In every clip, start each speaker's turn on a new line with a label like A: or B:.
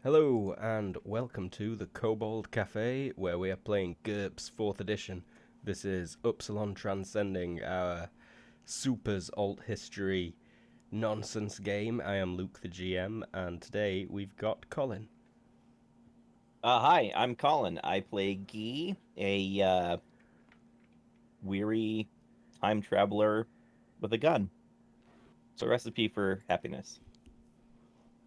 A: Hello and welcome to the Kobold Cafe, where we are playing GURPS 4th edition. This is Upsilon Transcending, our supers alt history nonsense game. I am Luke the GM, and today we've got Colin.
B: Hi, I'm Colin. I play Guy, a weary time traveler with a gun. It's a recipe for happiness.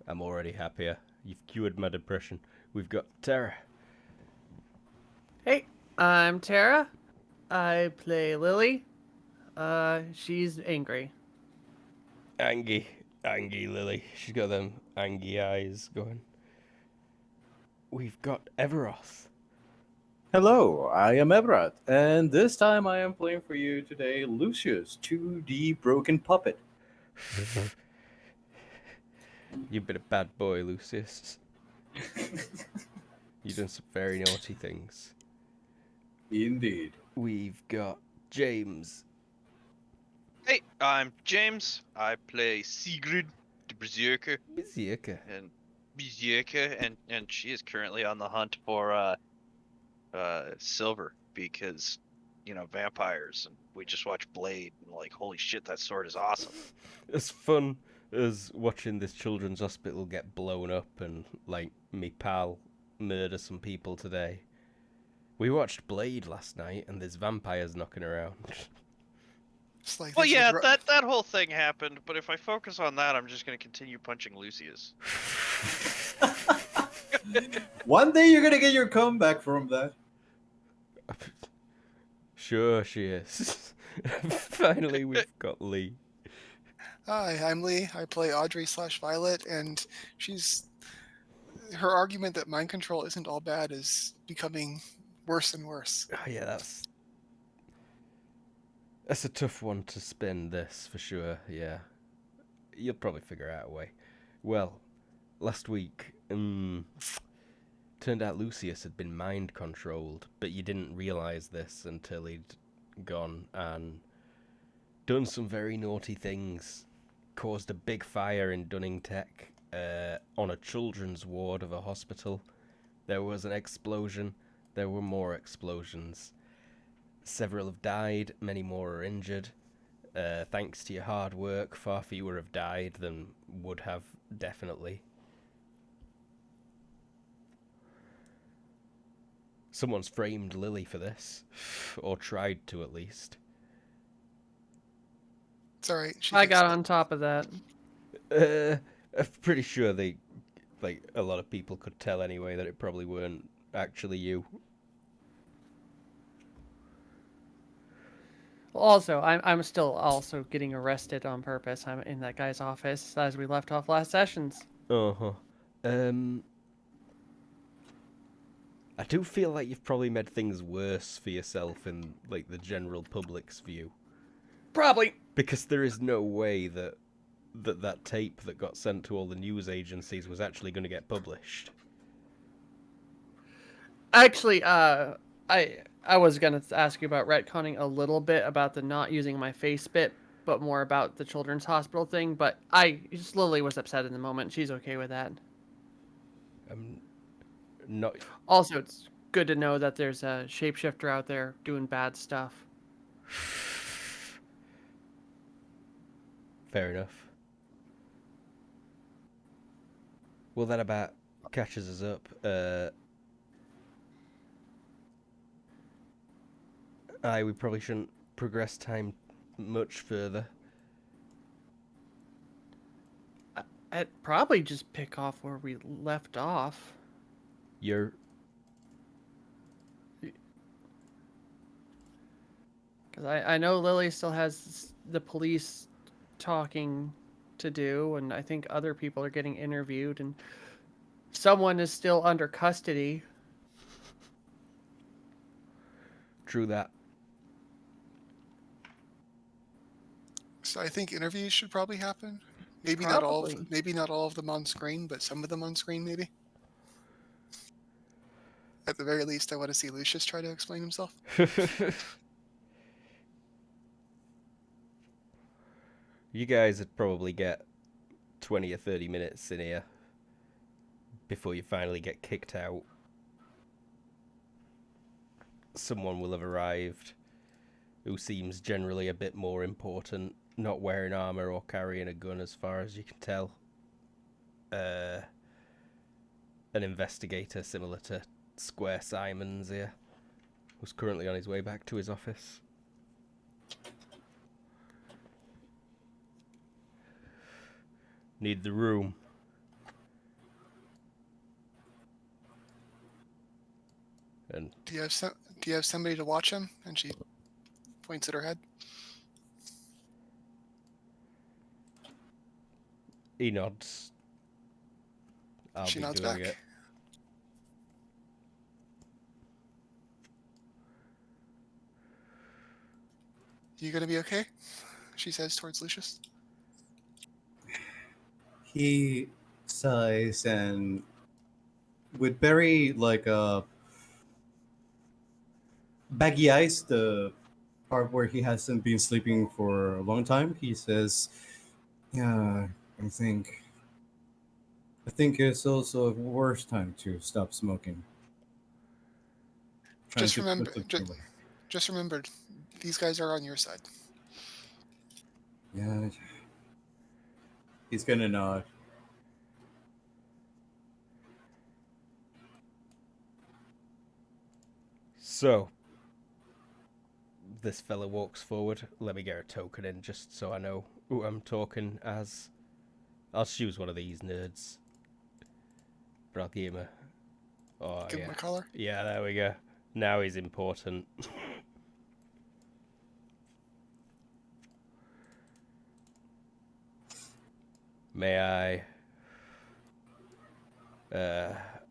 A: I'm already happier. You've cured my depression. We've got Tara.
C: Hey, I'm Tara. I play Lily. She's angry.
A: Angie Lily. She's got them Angie eyes going. We've got Everoth.
D: Hello, I am Ebrat, and this time I am playing for you today Lucius, 2D Broken Puppet.
A: You've been a bad boy, Lucius. You've done some very naughty things.
D: Indeed.
A: We've got James.
E: Hey, I'm James. I play Sigrid, the
A: Berserker.
E: and she is currently on the hunt for silver because vampires, and we just watched Blade and like, holy shit, that sword is awesome.
A: As fun as watching this children's hospital get blown up and like me pal murder some people today. We watched Blade last night and there's vampires knocking around.
F: It's like
E: Well,
F: there's a
E: yeah,
F: dr-
E: that whole thing happened, but if I focus on that, I'm just gonna continue punching Lucius.
D: One day you're gonna get your comeback from that.
A: Sure she is. Finally we've got Lee.
F: Hi, I'm Lee. I play Audrey/Violet, and her argument that mind control isn't all bad is becoming worse and worse.
A: Oh yeah, that's a tough one to spin, this, for sure, yeah. You'll probably figure out a way. Well, last week, turned out Lucius had been mind controlled, but you didn't realise this until he'd gone and done some very naughty things. Caused a big fire in Dunning Tech on a children's ward of a hospital. There was an explosion. There were more explosions. Several have died, many more are injured. Thanks to your hard work, far fewer have died than would have, definitely. Someone's framed Lily for this, or tried to at least.
F: It's alright.
C: I got on top of that.
A: I'm pretty sure a lot of people could tell anyway that it probably weren't actually you.
C: Also, I'm still also getting arrested on purpose. I'm in that guy's office as we left off last sessions.
A: Uh-huh. I do feel like you've probably made things worse for yourself in, like, the general public's view.
C: Probably.
A: Because there is no way that tape that got sent to all the news agencies was actually going to get published.
C: Actually, I was gonna ask you about retconning a little bit about the not using my face bit, but more about the children's hospital thing. But Lily was upset in the moment. She's okay with that.
A: Not.
C: Also, it's good to know that there's a shapeshifter out there doing bad stuff.
A: Fair enough. Well, that about catches us up. We probably shouldn't progress time much further.
C: I'd probably just pick off where we left off.
A: You're...
C: Because I know Lily still has the police talking to do, and I think other people are getting interviewed, and someone is still under custody.
A: True that.
F: So I think interviews should probably happen. Maybe
C: Probably.
F: not all of them on screen, but some of them on screen maybe. At the very least, I want to see Lucius try to explain himself.
A: You guys would probably get 20 or 30 minutes in here. before you finally get kicked out, someone will have arrived who seems generally a bit more important, not wearing armor or carrying a gun as far as you can tell. An investigator similar to Square Simons here, who's currently on his way back to his office. Need the room. And
F: Do you have somebody to watch him? And she points at her head.
A: he nods. I'll
F: She
A: be
F: nods
A: doing
F: back.
A: it.
F: You gonna be okay? She says towards Lucius.
D: He sighs and, with very baggy eyes, the part where he hasn't been sleeping for a long time, he says, "Yeah, I think it's also a worse time to stop smoking." Trying
F: Just
D: to
F: remember,
D: put the away.
F: just remember, these guys are on your side.
D: Yeah, he's gonna nod.
A: So, this fella walks forward. Let me get a token in just so I know who I'm talking as. I'll choose one of these nerds. But I'll give him a... Oh,
F: Give
A: yeah.
F: him a collar.
A: Yeah, there we go. Now he's important. May I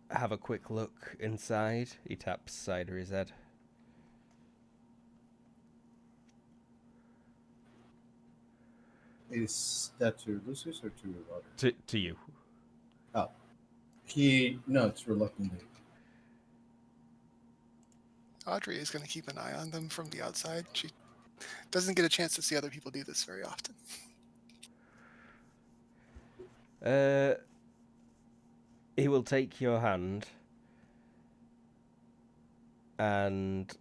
A: have a quick look inside? He taps side of his head.
D: Is that to Lucius or to Roger?
A: To you.
D: Oh, he nods reluctantly.
F: Audrey is going to keep an eye on them from the outside. She doesn't get a chance to see other people do this very often.
A: He will take your hand and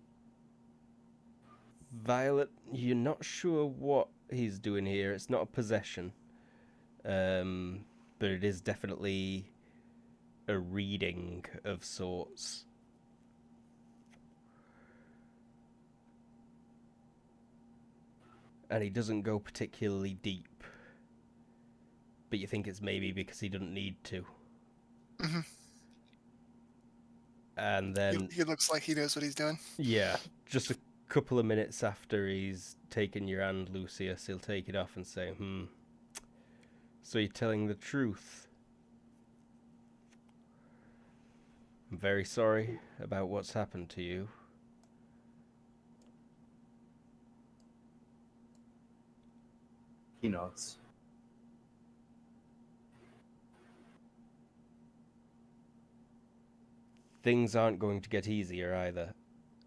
A: Violet, you're not sure what he's doing here. It's not a possession, but it is definitely a reading of sorts. And he doesn't go particularly deep, but you think it's maybe because he doesn't need to.
F: Mm-hmm.
A: And then
F: He looks like he knows what he's doing.
A: yeah, just a couple of minutes after he's taken your hand, Lucius, he'll take it off and say, so you're telling the truth. I'm very sorry about what's happened to you.
D: He nods.
A: Things aren't going to get easier either.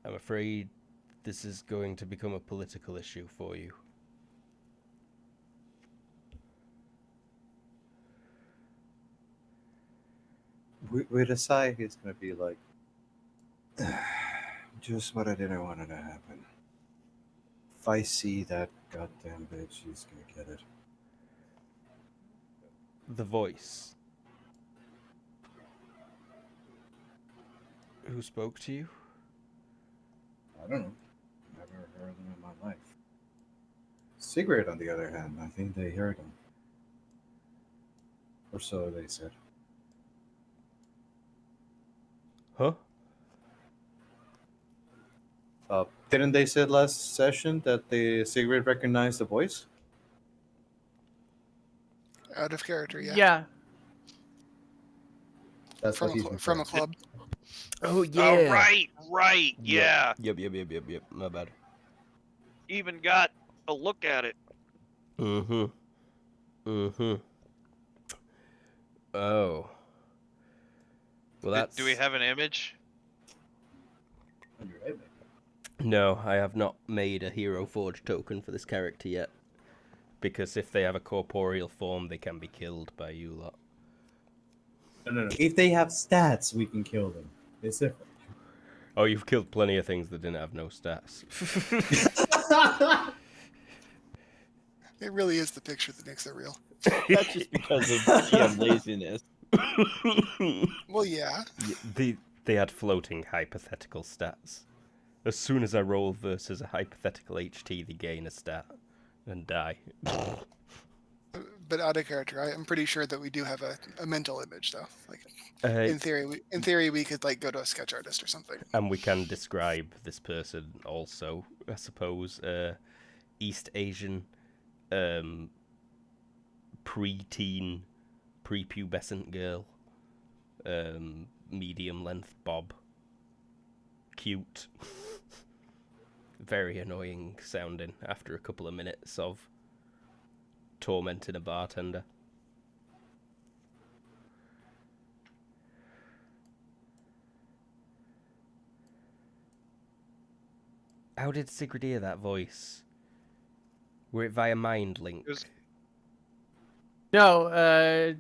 A: I'm afraid this is going to become a political issue for you.
D: With a sigh, he's gonna be like, "Just what I didn't want it to happen. If I see that goddamn bitch, she's gonna get it."
A: The voice. Who spoke to you?
D: I don't know. Never heard them in my life. Sigrid, on the other hand, I think they heard him. Or so they said.
A: Huh?
D: Didn't they say last session that the Sigrid recognized the voice?
F: Out of character, yeah.
C: Yeah.
D: That's
F: From
D: what he's
F: from a
D: referring to.
F: club.
A: Oh,
E: Oh, right, yeah.
A: Yep, my bad.
E: Even got a look at it.
A: Oh. Well, that's...
E: Do we have an image?
D: On your head,
A: No, I have not made a Hero Forge token for this character yet. Because if they have a corporeal form, they can be killed by you lot.
D: No. If they have stats, we can kill them. It's different.
A: Oh, you've killed plenty of things that didn't have no stats.
F: It really is the picture that makes it real.
B: That's just because of GM laziness.
F: Well, yeah.
A: They had floating hypothetical stats. As soon as I roll versus a hypothetical HT, they gain a stat and die.
F: But out of character, I'm pretty sure that we do have a mental image, though. Like in theory, we could like go to a sketch artist or something.
A: And we can describe this person also, I suppose. East Asian, pre-teen, prepubescent girl, medium length bob, cute, very annoying sounding after a couple of minutes of tormenting a bartender. How did Sigrid hear that voice? Were it via mind link?
E: It was
C: No,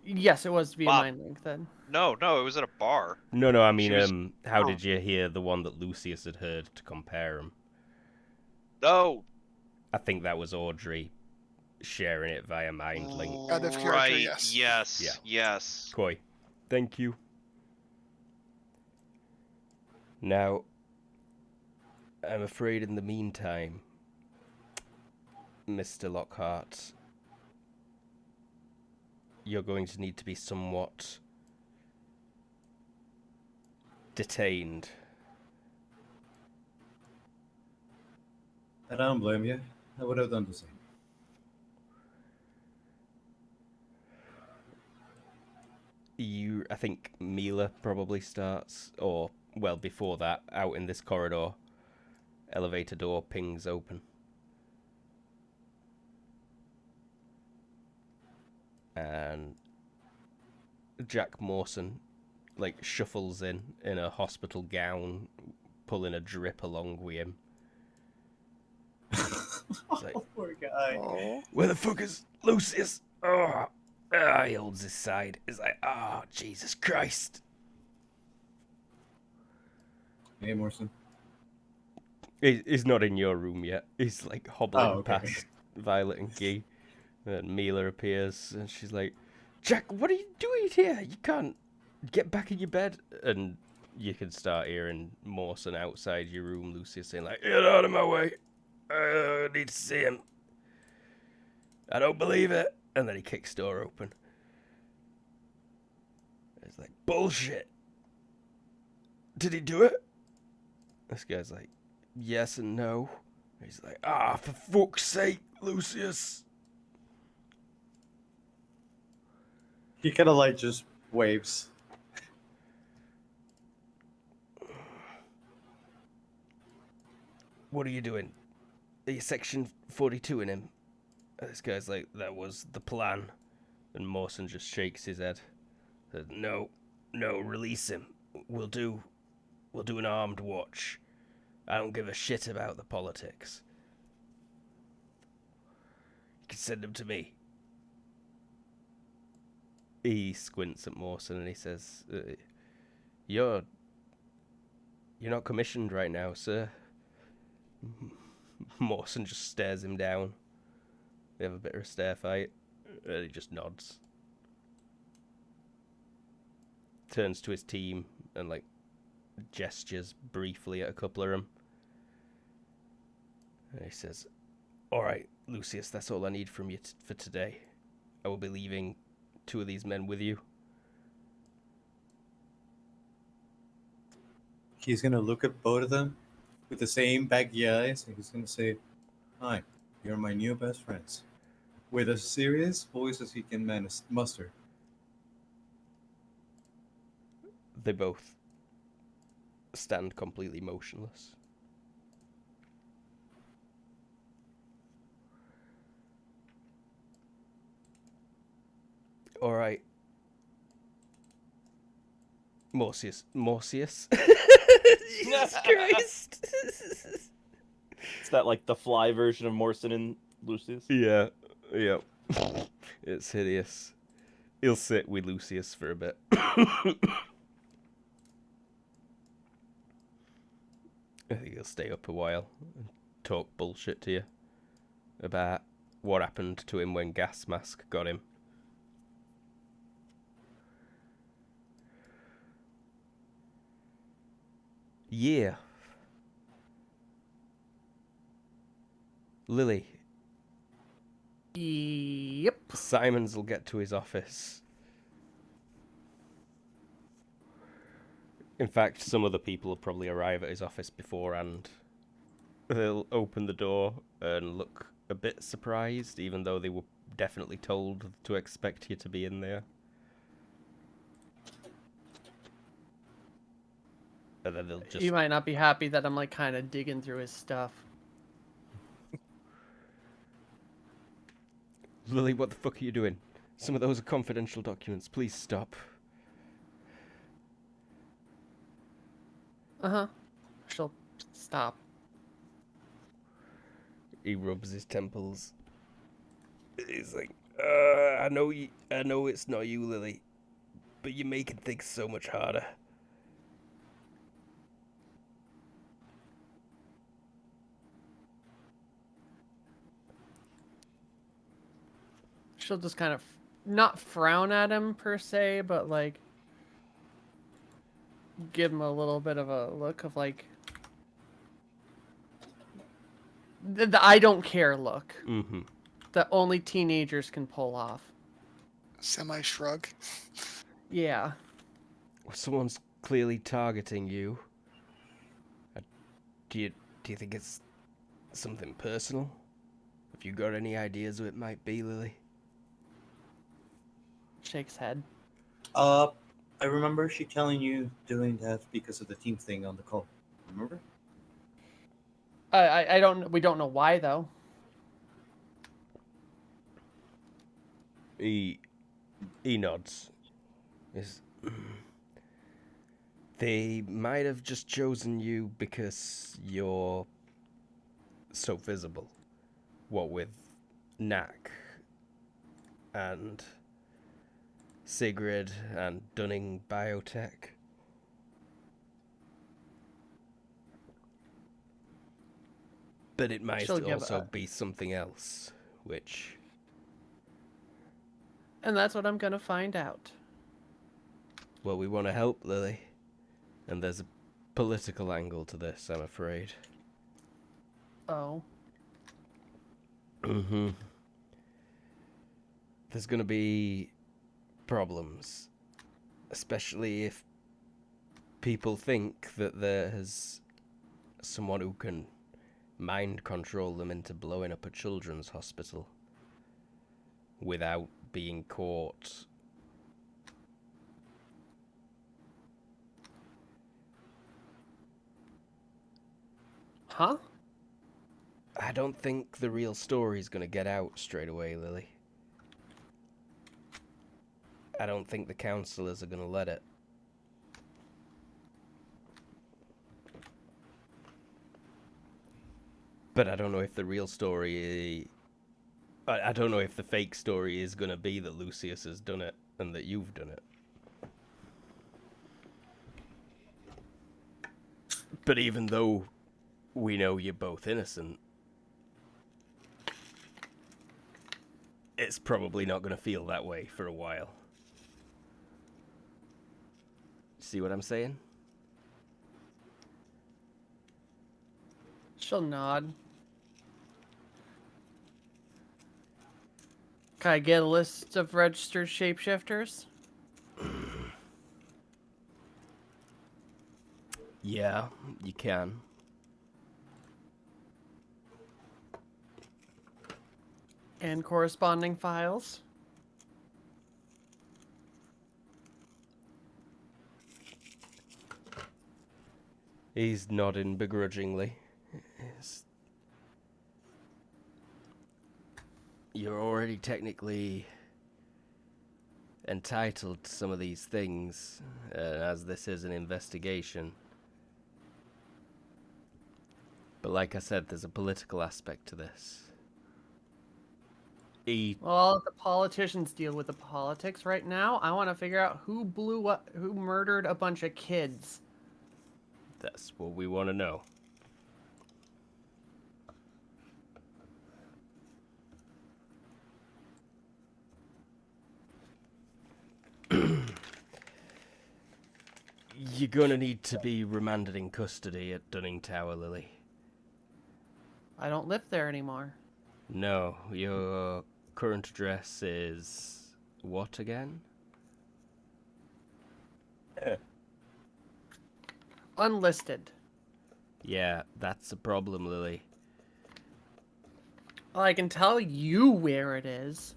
C: yes, it was via
E: Bob.
C: mind link then.
E: no, it was at a bar.
A: No, I mean,
E: She was-
A: how
E: oh.
A: did you hear the one that Lucius had heard to compare them?
E: No,
A: I think that was Audrey sharing it via mind link.
F: Out of character,
E: right?
F: yes.
E: Yes.
A: Yeah.
E: Yes.
A: Koi, thank you. Now, I'm afraid in the meantime, Mr. Lockhart, you're going to need to be somewhat detained.
D: I don't blame you. I would have done the same.
A: I think Mila probably starts, or, well, before that, out in this corridor. Elevator door pings open. And Jack Mawson, like, shuffles in a hospital gown, pulling a drip along with him. Like,
D: Poor guy.
F: Oh.
A: where the fuck is Lucius? Oh, he holds his side. He's like, oh, Jesus Christ.
D: Hey, Morrison.
A: He's not in your room yet. He's like hobbling
D: Oh, okay.
A: past Violet and Guy. And Mila appears and she's like, Jack, what are you doing here? You can't get back in your bed. And you can start hearing Mawson outside your room, Lucius saying like, get out of my way. I need to see him. I don't believe it. And then he kicks the door open. It's like, bullshit. Did he do it? This guy's like, yes and no. He's like, for fuck's sake, Lucius.
D: He kind of like just waves.
A: What are you doing? Are you section 42 in him? And this guy's like, that was the plan. And Mawson just shakes his head. Says, no, release him. We'll do an armed watch. I don't give a shit about the politics. You can send him to me. He squints at Mawson and he says, You're not commissioned right now, sir. Mawson just stares him down. They have a bit of a stare fight. And he just nods. Turns to his team and, like, gestures briefly at a couple of them. And he says, alright, Lucius, that's all I need from you for today. I will be leaving 2 of these men with you.
D: He's gonna look at both of them with the same baggy eyes, and he's gonna say, "Hi, you're my new best friends." With as serious voice as he can muster.
A: They both stand completely motionless. All right. Morsius. Jesus Christ.
B: Is that like the fly version of Morrison and Lucius?
A: Yeah. It's hideous. He'll sit with Lucius for a bit. I think he'll stay up a while and talk bullshit to you about what happened to him when Gas Mask got him. Yeah. Lily,
C: Yep.
A: Simons will get to his office. In fact, some other people will probably arrive at his office beforehand. They'll open the door and look a bit surprised, even though they were definitely told to expect you to be in there. And then they'll just...
C: He might not be happy that I'm like kind of digging through his stuff.
A: Lily, what the fuck are you doing? Some of those are confidential documents. Please stop.
C: Uh-huh. She'll stop.
A: He rubs his temples. He's like, I know it's not you, Lily, but you're making things so much harder.
C: She'll just kind of not frown at him per se, but like give him a little bit of a look of like the I don't care look
A: Mm-hmm.
C: that only teenagers can pull off.
F: Semi-shrug.
C: Yeah.
A: Someone's clearly targeting you. Do you think it's something personal? Have you got any ideas who it might be, Lily?
C: Shakes head.
D: I remember she telling you doing that because of the team thing on the call. Remember?
C: I don't. We don't know why though.
A: He nods. They might have just chosen you because you're so visible. What with Knack and Sigrid and Dunning Biotech. But it might
C: She'll give
A: also
C: a-
A: be something else, which...
C: And that's what I'm gonna find out.
A: Well, we want to help, Lily. And there's a political angle to this, I'm afraid.
C: Oh.
A: Mm-hmm. There's gonna be problems. Especially if people think that there's someone who can mind control them into blowing up a children's hospital without being caught.
C: Huh?
A: I don't think the real story's gonna get out straight away, Lily. I don't think the counselors are gonna let it. But I don't know if the real story... I don't know if the fake story is gonna be that Lucius has done it and that you've done it. But even though we know you're both innocent, it's probably not gonna feel that way for a while. See what I'm saying?
C: She'll nod. Can I get a list of registered shapeshifters?
A: Yeah, you can.
C: And corresponding files?
A: He's nodding begrudgingly. Yes. You're already technically entitled to some of these things, as this is an investigation. But like I said, there's a political aspect to this. He
C: Well, if the politicians deal with the politics right now, I want to figure out who murdered a bunch of kids.
A: That's what we want to know. You're gonna need to be remanded in custody at Dunning Tower, Lily.
C: I don't live there anymore.
A: No, your current address is what again?
C: Unlisted.
A: Yeah, that's a problem, Lily.
C: Well, I can tell you where it is.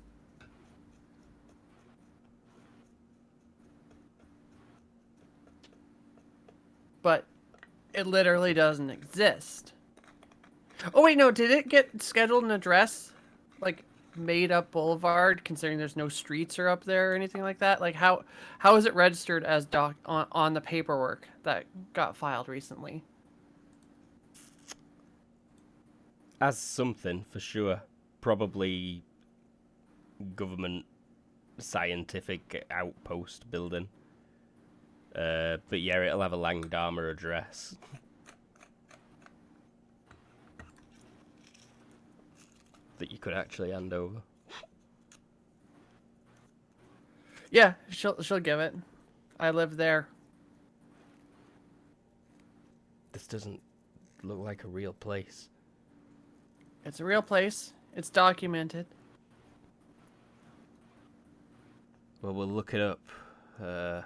C: But it literally doesn't exist. Oh wait, no, did it get scheduled an address? Like made up boulevard, considering there's no streets or up there or anything like that? Like how is it registered as on the paperwork that got filed recently?
A: As something, for sure. Probably government scientific outpost building. But yeah, it'll have a Langdama address. That you could actually hand over.
C: Yeah, she'll give it. I live there.
A: This doesn't look like a real place.
C: It's a real place. It's documented.
A: Well, we'll look it up. But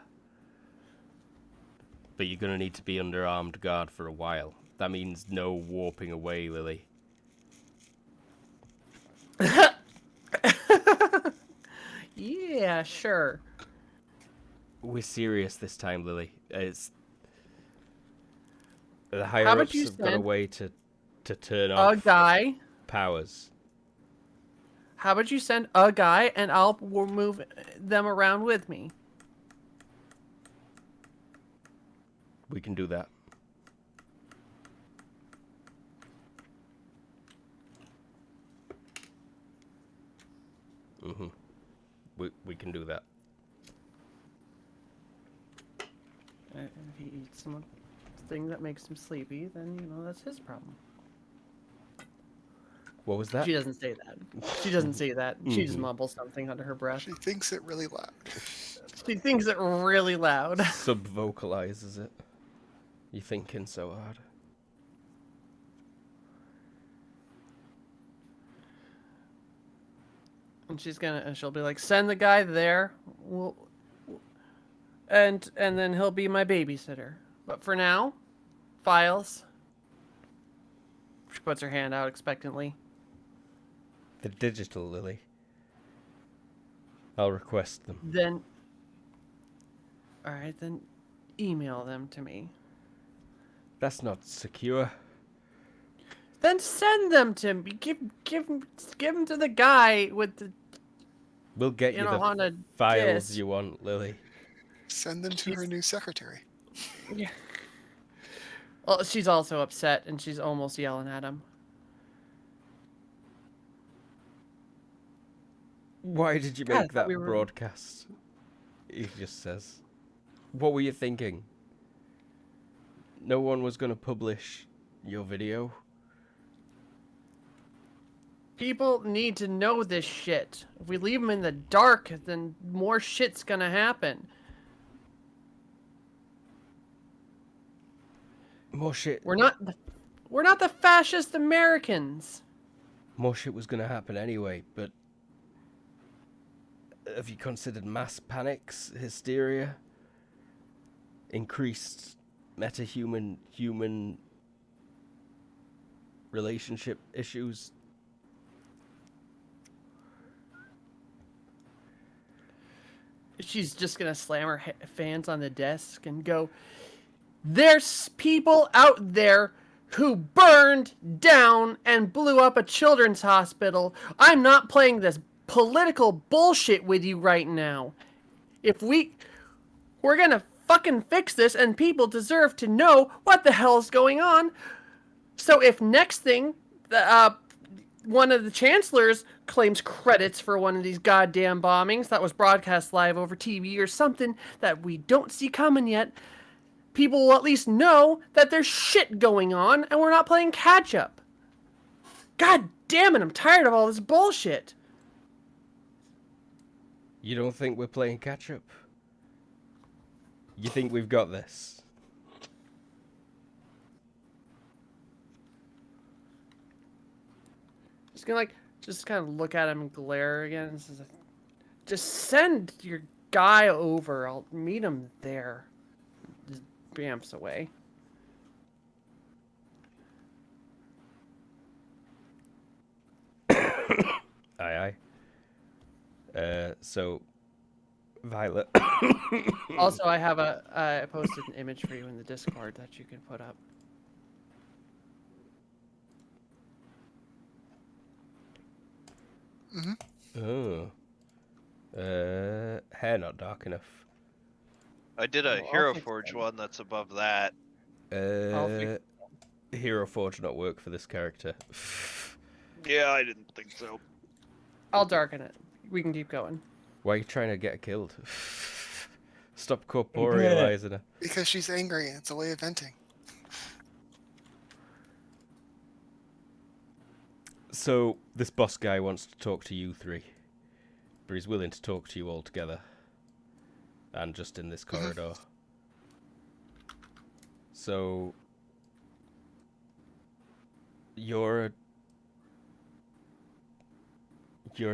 A: you're gonna need to be under armed guard for a while. That means no warping away, Lily.
C: Yeah, sure.
A: We're serious this time, Lily. It's the higher
C: about
A: ups
C: you
A: have got a
C: send
A: way to turn
C: A
A: off
C: guy.
A: powers.
C: How about you send a guy and I'll move them around with me?
A: We can do that. Mm-hmm. We can do that.
C: If he eats something that makes him sleepy, then, that's his problem.
A: What was that?
C: She doesn't say that. She doesn't say that. She just
A: Mhm.
C: mumbles something under her breath.
F: She thinks it really loud.
C: She thinks it really loud.
A: Sub-vocalizes it. You're thinking so hard.
C: And she'll be like, send the guy there. And then he'll be my babysitter. But for now, files. She puts her hand out expectantly.
A: The digital, Lily. I'll request them.
C: Then, all right, then email them to me.
A: That's not secure.
C: Then send them to me. Give them to the guy with the
A: We'll get you
C: on a
A: the files
C: disc.
A: you want, Lily.
F: Send them to her new secretary.
C: Yeah. Well, she's also upset and she's almost yelling at him.
A: Why did you
C: God, I
A: make
C: thought
A: that
C: we were-
A: broadcast? He just says. What were you thinking? No one was going to publish your video?
C: People need to know this shit. If we leave them in the dark, then more shit's gonna happen.
A: More shit.
C: We're not the fascist Americans.
A: More shit was going to happen anyway, but have you considered mass panics, hysteria, increased meta-human relationship issues?
C: She's just gonna slam her fans on the desk and go, there's people out there who burned down and blew up a children's hospital. I'm not playing this political bullshit with you right now. If we're gonna fucking fix this, and people deserve to know what the hell's going on. So if next thing, one of the chancellors claims credits for one of these goddamn bombings that was broadcast live over TV or something that we don't see coming yet, people will at least know that there's shit going on and we're not playing catch up. God damn it, I'm tired of all this bullshit.
A: You don't think we're playing catch up? You think we've got this?
C: Just kind of look at him and glare again. Just send your guy over. I'll meet him there. Just bamfs away.
A: Aye, aye. So, Violet.
C: Also, I posted an image for you in the Discord that you can put up.
A: Oh. Hair not dark enough.
E: I did a
C: Well, I'll
E: Hero
C: fix
E: Forge
C: that.
E: one that's above that.
C: I'll fix
A: Hero Forge not work for this character.
E: Yeah, I didn't think so.
C: I'll darken it. We can keep going.
A: Why are you trying to get her killed? Stop corporealizing her.
F: Because she's angry. It's a way of venting.
A: So, this boss guy wants to talk to you three. But he's willing to talk to you all together. And just in this corridor. So, you're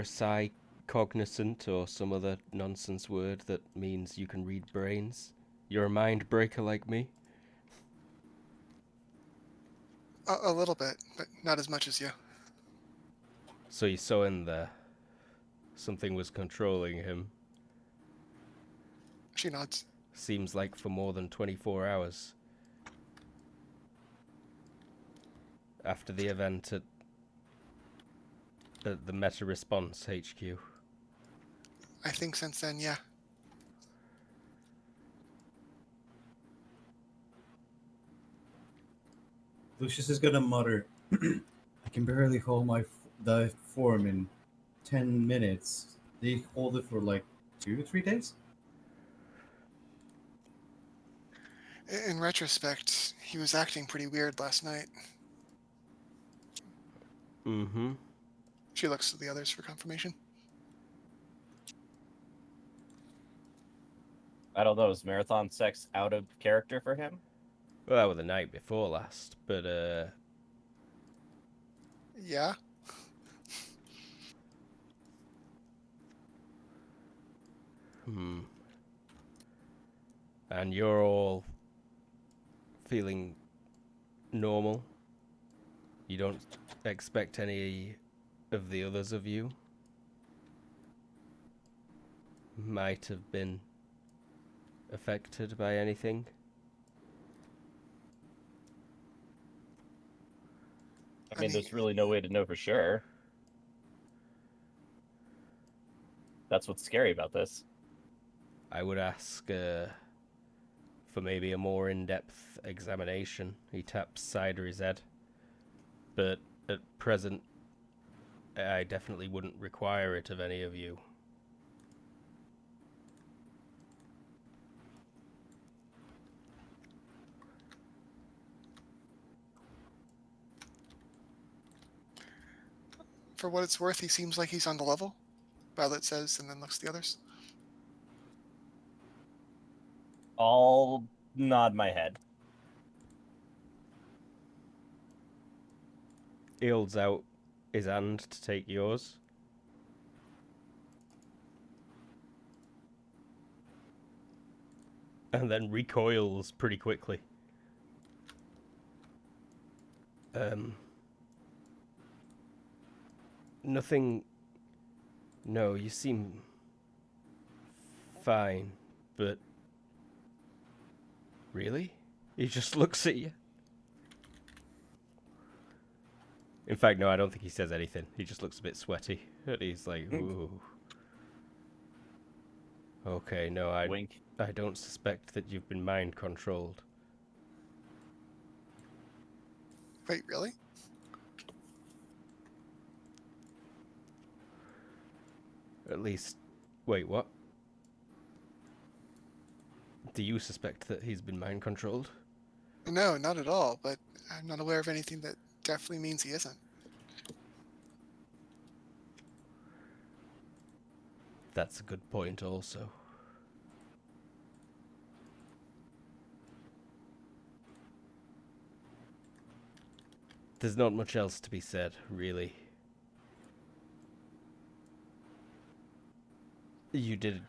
A: psi-cognizant or some other nonsense word that means you can read brains? You're a mind breaker like me?
F: A little bit, but not as much as you.
A: So you saw in there something was controlling him.
F: She nods.
A: Seems like for more than 24 hours. After the event at the Meta Response HQ.
F: I think since then, yeah.
D: Lucius is gonna mutter, I can barely hold the form in 10 minutes. They hold it for like 2-3 days?
F: In retrospect, he was acting pretty weird last night.
A: Mm-hmm.
F: She looks to the others for confirmation.
B: I don't know. Is marathon sex out of character for him?
A: Well, that was the night before last, but
F: Yeah?
A: and you're all feeling normal. You don't expect any of the others of you might have been affected by anything.
B: I mean, there's really no way to know for sure. That's what's scary about this.
A: I would ask for maybe a more in-depth examination. He taps side of his head. But at present, I definitely wouldn't require it of any of you.
F: For what it's worth, he seems like he's on the level. Violet says, and then looks at the others.
B: I'll nod my head.
A: He holds out his hand to take yours. And then recoils pretty quickly. Nothing. No, you seem fine, but really? He just looks at you. In fact, no, I don't think he says anything. He just looks a bit sweaty. And he's like, ooh. Okay, no,
B: Wink.
A: I don't suspect that you've been mind controlled.
F: Wait, really?
A: At least, wait, what? Do you suspect that he's been mind controlled?
F: No, not at all, but I'm not aware of anything that definitely means he isn't.
A: That's a good point, also. There's not much else to be said, really. You did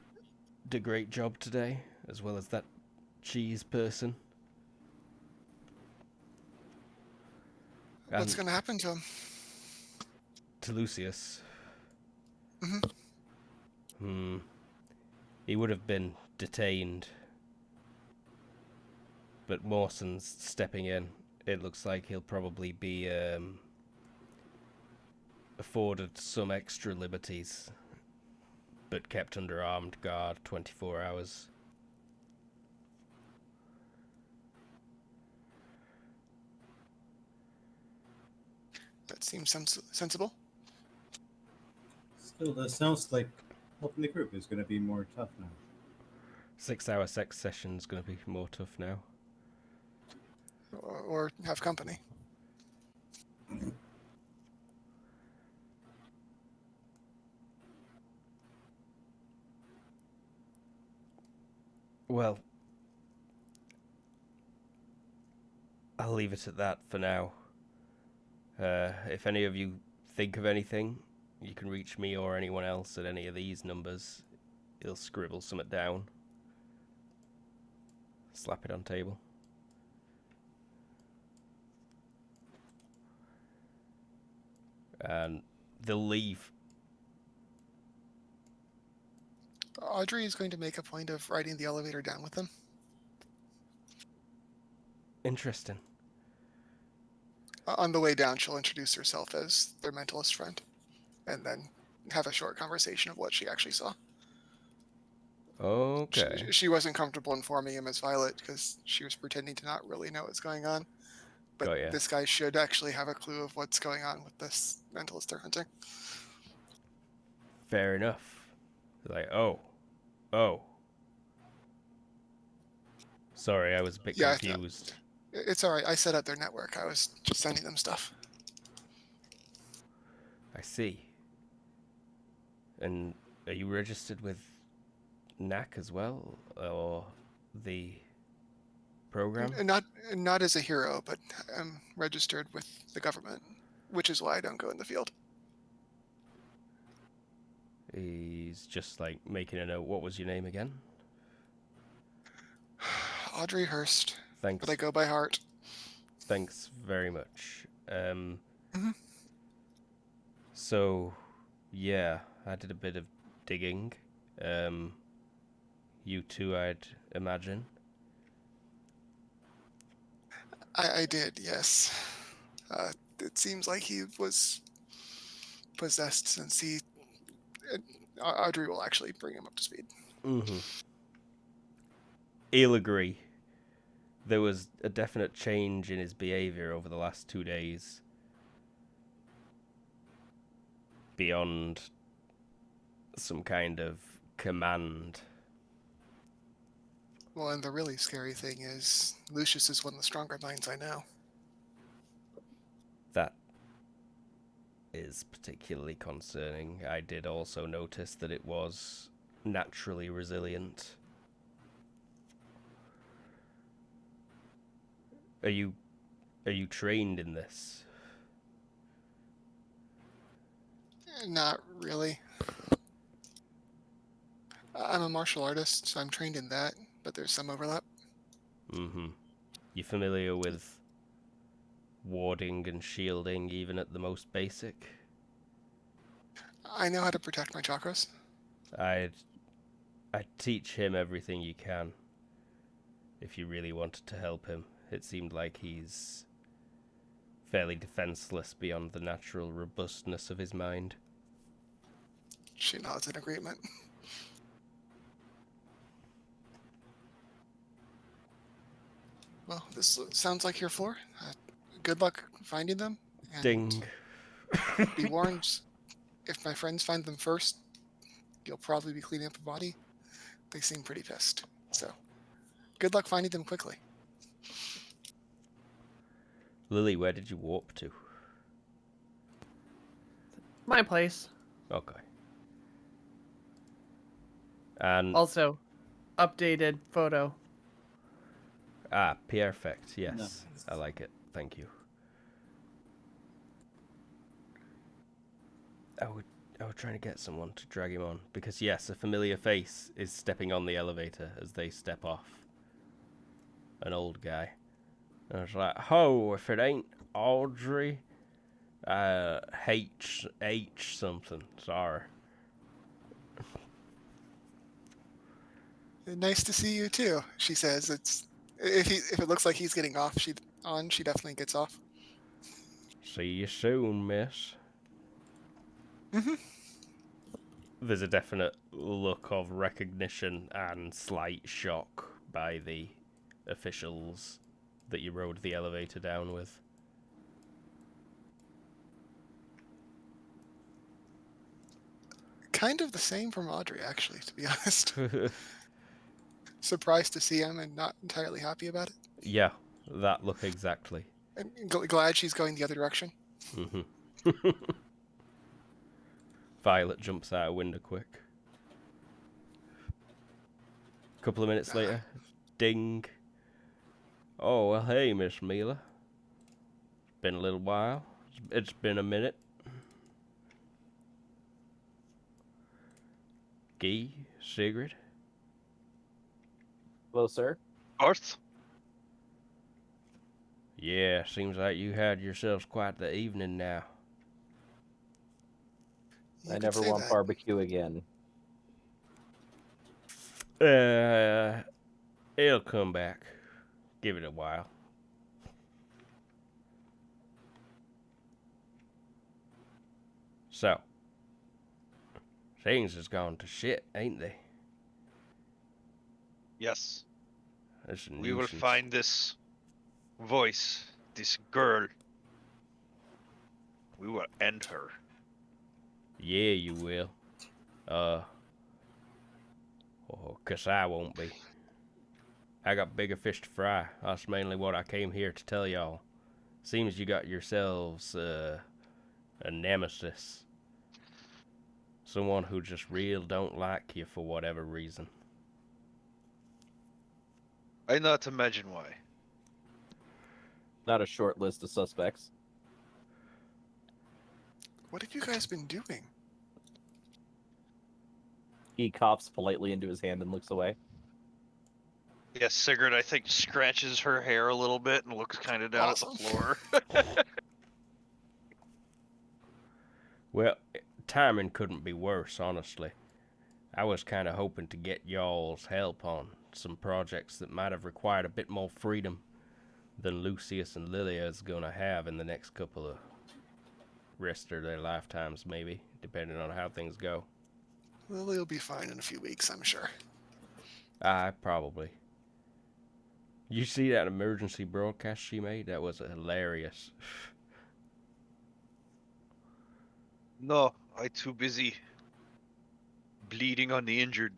A: a great job today, as well as that cheese person.
F: What's
A: And
F: going to happen to him?
A: to Lucius.
F: Mm-hmm.
A: He would have been detained. But Mawson's stepping in. It looks like he'll probably be afforded some extra liberties, but kept under armed guard 24 hours.
F: That seems sensible.
D: Still, that sounds like helping the group is going to be more tough now.
A: 6-hour sex session's gonna be more tough now.
F: Or have company.
A: Well, I'll leave it at that for now. If any of you think of anything, you can reach me or anyone else at any of these numbers. He'll scribble something down. Slap it on table. And they'll leave.
F: Audrey is going to make a point of riding the elevator down with them.
A: Interesting.
F: On the way down, she'll introduce herself as their mentalist friend, and then have a short conversation of what she actually saw.
A: Okay.
F: She wasn't comfortable informing him as Violet because she was pretending to not really know what's going on. But
A: Got ya.
F: this guy should actually have a clue of what's going on with this mentalist they're hunting.
A: Fair enough. Like, oh. Sorry, I was a bit
F: Yeah,
A: confused.
F: It's alright, I set up their network. I was just sending them stuff.
A: I see. And are you registered with NAC as well? Or the program?
F: Not as a hero, but I'm registered with the government, which is why I don't go in the field.
A: He's just like making a note. What was your name again?
F: Audrey Hurst,
A: Thanks.
F: but I go by heart.
A: Thanks very much.
F: Mhm.
A: So, yeah, I did a bit of digging. You too, I'd imagine.
F: I did, yes. It seems like he was possessed since Audrey will actually bring him up to speed.
A: Mm-hmm. He'll agree. There was a definite change in his behavior over the last 2 days. Beyond some kind of command.
F: Well, and the really scary thing is, Lucius is one of the stronger minds I know.
A: That is particularly concerning. I did also notice that it was naturally resilient. Are you trained in this?
F: Not really. I'm a martial artist, so I'm trained in that, but there's some overlap.
A: Mm-hmm. You familiar with warding and shielding, even at the most basic?
F: I know how to protect my chakras.
A: I'd teach him everything you can. If you really wanted to help him. It seemed like he's fairly defenseless beyond the natural robustness of his mind.
F: She nods in agreement. Well, this sounds like your floor. Good luck finding them. And
A: Ding.
F: be warned, if my friends find them first, you'll probably be cleaning up a body. They seem pretty pissed. So, good luck finding them quickly.
A: Lily, where did you warp to?
C: My place.
A: Okay. And
C: Also, updated photo.
A: perfect. Yes,
D: Nice.
A: I like it. Thank you. I would try to get someone to drag him on because yes, a familiar face is stepping on the elevator as they step off. An old guy. And I was like, "Ho, if it ain't Audrey, H something. Sorry."
F: Nice to see you too, she says. If it looks like he's getting off, she definitely gets off.
A: See you soon, miss.
F: Mm-hmm.
A: There's a definite look of recognition and slight shock by the officials that you rode the elevator down with.
F: Kind of the same from Audrey, actually, to be honest. Surprised to see him and not entirely happy about it.
A: Yeah, that look exactly.
F: And glad she's going the other direction.
A: Mm-hmm. Violet jumps out a window quick. Couple of minutes later, ding. Oh, well, hey, Miss Mila. It's been a little while. It's been a minute. Guy, Sigrid.
B: Hello, sir.
E: Arth?
A: Yeah, seems like you had yourselves quite the evening now.
F: You
B: I
F: could
B: never
F: say
B: want
F: that.
B: barbecue again.
A: It'll come back. Give it a while. So, things has gone to shit, ain't they?
E: Yes.
A: It's a
E: We will
A: nuisance.
E: find this voice, this girl. We will end her.
A: Yeah, you will. 'Cause I won't be. I got bigger fish to fry. That's mainly what I came here to tell y'all. Seems you got yourselves, a nemesis. Someone who just real don't like you for whatever reason.
E: I not imagine why.
B: Not a short list of suspects.
F: What have you guys been doing?
B: He coughs politely into his hand and looks away.
E: Yes, Sigurd, I think, scratches her hair a little bit and looks kind of down
F: Awesome.
E: at the floor.
A: Well, timing couldn't be worse, honestly. I was kind of hoping to get y'all's help on some projects that might have required a bit more freedom than Lucius and Lilia's gonna have in the next couple of rest of their lifetimes, maybe, depending on how things go.
F: Lily will be fine in a few weeks, I'm sure.
A: Probably. You see that emergency broadcast she made? That was hilarious.
E: No, I too busy bleeding on the injured.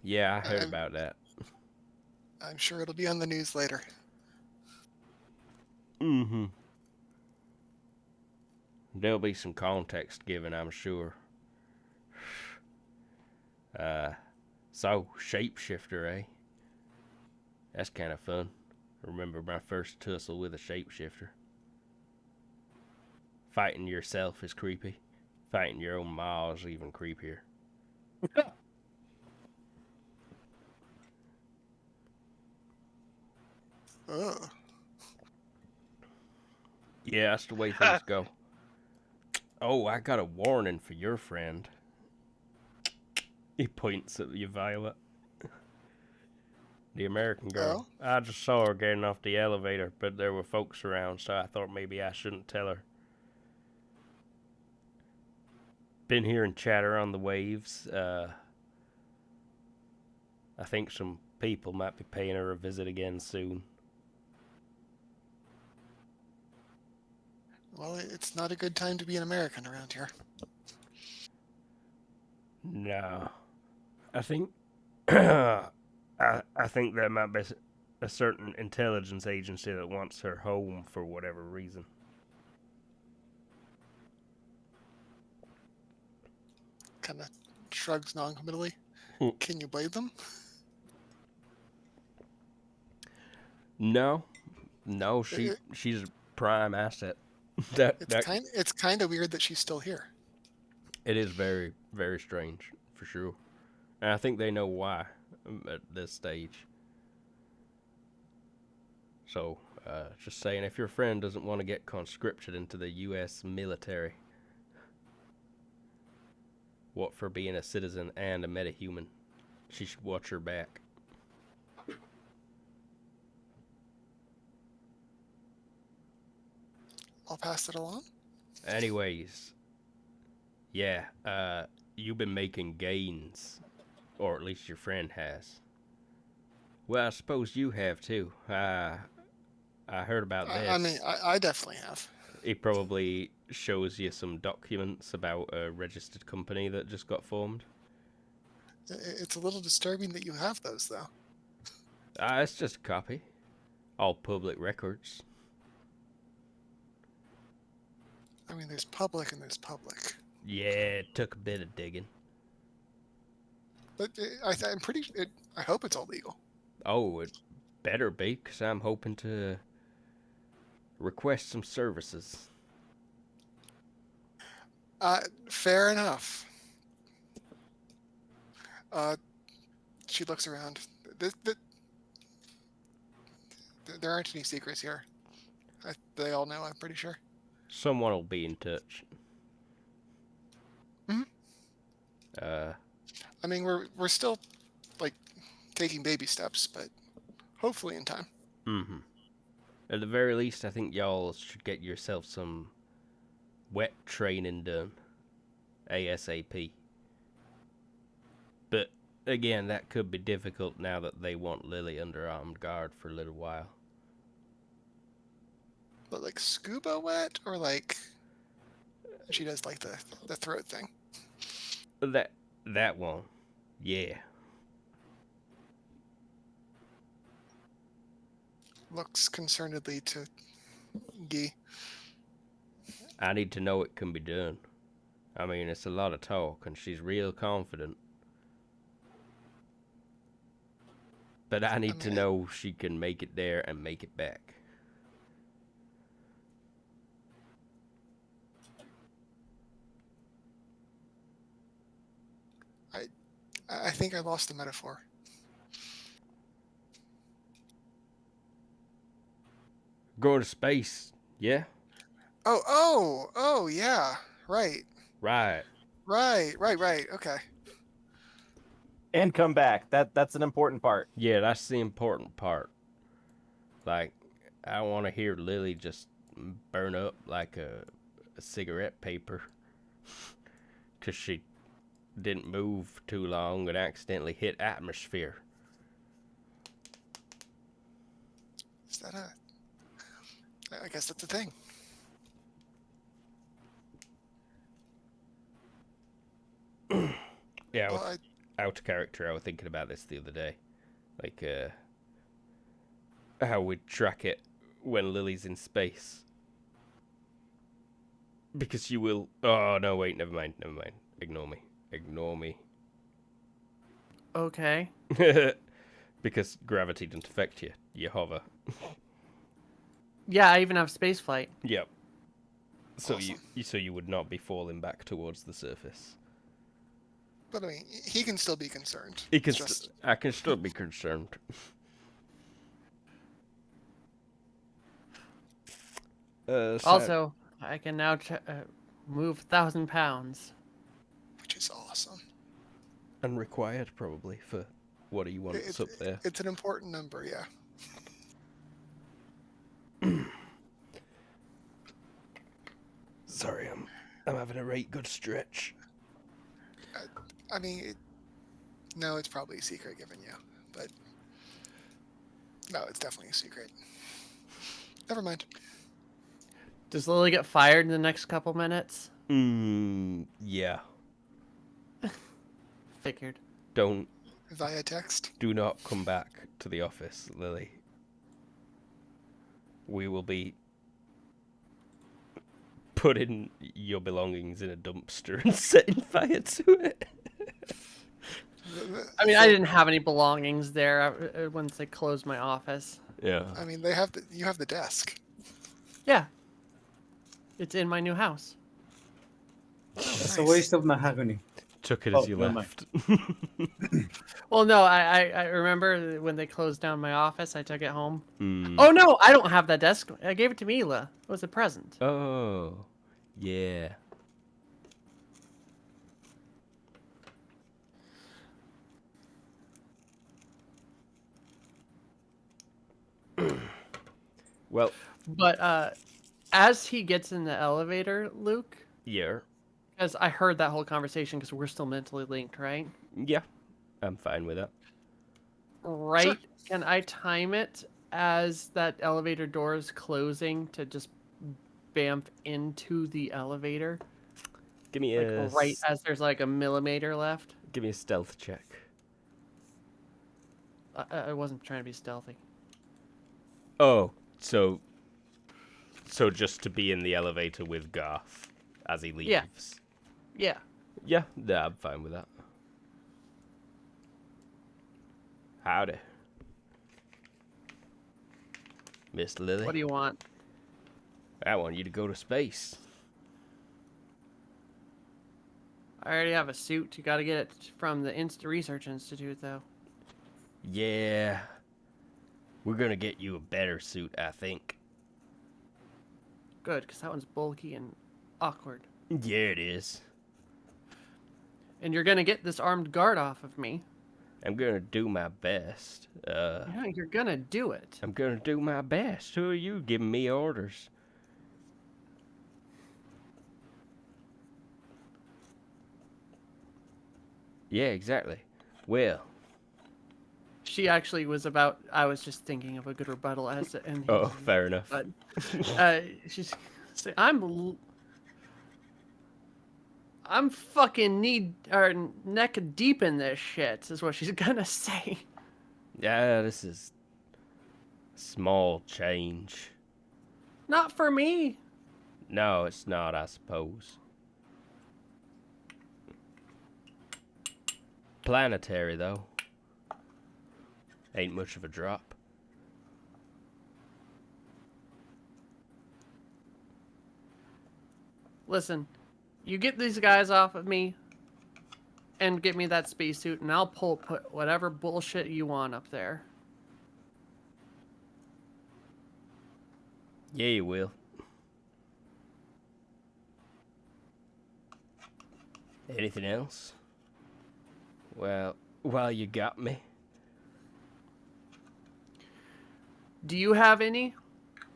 A: Yeah, I heard
F: I'm-
A: about that.
F: I'm sure it'll be on the news later.
A: Mm-hmm. There'll be some context given, I'm sure. So, shapeshifter, eh? That's kind of fun. Remember my first tussle with a shapeshifter. Fighting yourself is creepy. Fighting your own ma is even creepier.
F: Oh.
A: Yeah, that's the way things go. Oh, I got a warning for your friend. He points at you, Violet. The American girl.
F: Oh?
A: I just saw her getting off the elevator, but there were folks around, so I thought maybe I shouldn't tell her. Been hearing chatter on the waves. I think some people might be paying her a visit again soon.
F: Well, it's not a good time to be an American around here.
A: No. I think I think there might be a certain intelligence agency that wants her home for whatever reason.
F: Kind of shrugs non-committally.
A: Hmm.
F: Can you blame them?
A: No, she's a prime asset. that
F: It's kind of weird that she's still here.
A: It is very, very strange, for sure. And I think they know why at this stage. So, just saying, if your friend doesn't want to get conscripted into the U.S. military, what for being a citizen and a metahuman, she should watch her back.
F: I'll pass it along.
A: Anyways, yeah, you've been making gains, or at least your friend has. Well, I suppose you have too. I heard about this.
F: I mean, I definitely have.
A: He probably shows you some documents about a registered company that just got formed.
F: It's a little disturbing that you have those, though.
A: It's just a copy. All public records.
F: I mean, there's public and there's public.
A: Yeah, it took a bit of digging.
F: But I'm pretty. I hope it's all legal.
A: Oh, it better be, because I'm hoping to request some services.
F: Fair enough. She looks around. There aren't any secrets here. They all know, I'm pretty sure.
A: Someone will be in touch.
F: Mhm.
A: I
F: mean, we're still, like, taking baby steps, but hopefully in time.
A: Mm-hmm. At the very least, I think y'all should get yourself some wet training done. ASAP. But, again, that could be difficult now that they want Lily under armed guard for a little while.
F: But, like, scuba wet? Or, like, she does, like, the throat thing?
A: That one. Yeah.
F: Looks concernedly to Guy.
A: I need to know it can be done. I mean, it's a lot of talk, and she's real confident. But I need to know she can make it there and make it back.
F: I think I lost the metaphor.
A: Going to space, yeah?
F: Oh, yeah. Right.
A: Right.
F: Okay.
B: And come back. That's an important part.
A: Yeah, that's the important part. Like, I want to hear Lily just burn up like a cigarette paper. Because she didn't move too long and accidentally hit atmosphere.
F: Is that I guess that's a thing.
A: Yeah,
F: Well,
A: out of character, I was thinking about this the other day. Like, how we'd track it when Lily's in space. Because you will... Oh, no, wait, never mind. Ignore me.
C: Okay.
A: Because gravity doesn't affect you. You hover.
C: Yeah, I even have space flight.
A: Yep. So
F: Awesome.
A: you would not be falling back towards the surface.
F: But I mean, he can still be concerned.
A: I can still be concerned.
C: Also, I can now move 1,000 pounds.
F: Which is awesome.
A: And required, probably, for what do you want up there.
F: It's an important number, yeah.
A: Sorry, I'm having a right good stretch.
F: I mean, no, it's probably a secret given you, but no, it's definitely a secret. Never mind.
C: Does Lily get fired in the next couple minutes?
A: Yeah.
C: Figured.
A: Don't
F: Via text.
A: do not come back to the office, Lily. We will be putting your belongings in a dumpster and setting fire to it.
C: I mean, I didn't have any belongings there once they closed my office.
A: Yeah.
F: I mean, you have the desk.
C: Yeah. It's in my new house.
D: That's a waste of mahogany.
A: Took it
D: Oh,
A: as you
D: never mind.
A: left.
C: Well, no, I remember when they closed down my office, I took it home.
A: Mm.
C: Oh, no, I don't have that desk. I gave it to Mila. It was a present.
A: Oh, yeah. Well,
C: But as he gets in the elevator, Luke,
A: yeah.
C: because I heard that whole conversation because we're still mentally linked, right?
A: Yeah, I'm fine with that.
C: Right? Can I time it as that elevator door is closing to just bamf into the elevator?
A: Give me
C: Like
A: a
C: right as there's like a millimeter left?
A: give me a stealth check.
C: I wasn't trying to be stealthy.
A: Oh, so just to be in the elevator with Garth as he leaves.
C: Yeah. Yeah.
A: Yeah, I'm fine with that. Howdy, Miss Lily.
C: What do you want?
A: I want you to go to space.
C: I already have a suit. You got to get it from the Research Institute, though.
A: Yeah. We're gonna get you a better suit, I think.
C: Good, because that one's bulky and awkward.
A: Yeah, it is.
C: And you're going to get this armed guard off of me.
A: I'm gonna do my best.
C: Yeah, you're going to do it.
A: I'm gonna do my best. Who are you giving me orders? Yeah, exactly. Well,
C: She actually was about. I was just thinking of a good rebuttal as to. And
A: oh, fair enough.
C: But she's. Say, I'm fucking neck deep in this shit. Is what she's gonna say.
A: Yeah, this is small change.
C: Not for me.
A: No, it's not, I suppose. Planetary, though. Ain't much of a drop.
C: Listen, you get these guys off of me, and get me that spacesuit, and I'll put whatever bullshit you want up there.
A: Yeah, you will. Anything else? Well, while you got me.
C: Do you have any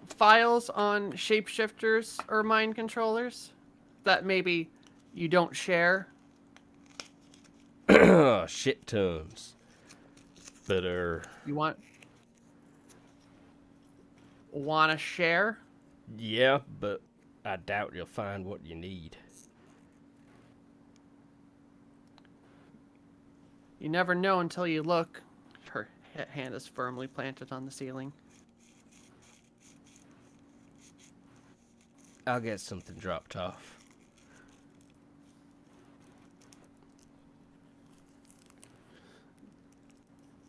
C: files on shapeshifters or mind controllers that maybe you don't share?
A: Shit tons. That are...
C: You want to share?
A: Yeah, but I doubt you'll find what you need.
C: You never know until you look. Her hand is firmly planted on the ceiling.
A: I'll get something dropped off.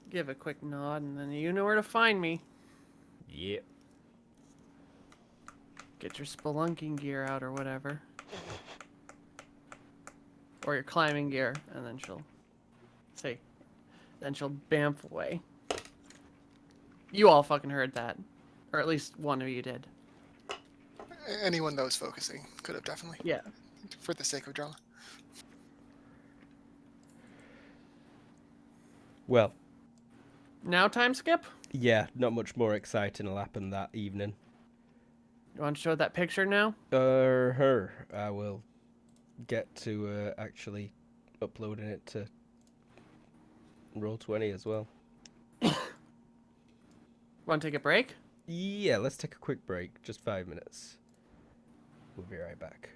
C: Give a quick nod, and then you know where to find me.
A: Yep.
C: Get your spelunking gear out or whatever. Or your climbing gear, and then she'll say, then she'll bamf away. You all fucking heard that. Or at least one of you did.
F: Anyone that was focusing could have definitely.
C: Yeah.
F: For the sake of drama.
A: Well,
C: Now time skip?
A: yeah, not much more exciting will happen that evening.
C: You want to show that picture now?
A: Her. I will get to actually uploading it to Roll20 as well.
C: Want to take a break?
A: Yeah, let's take a quick break. Just 5 minutes. We'll be right back.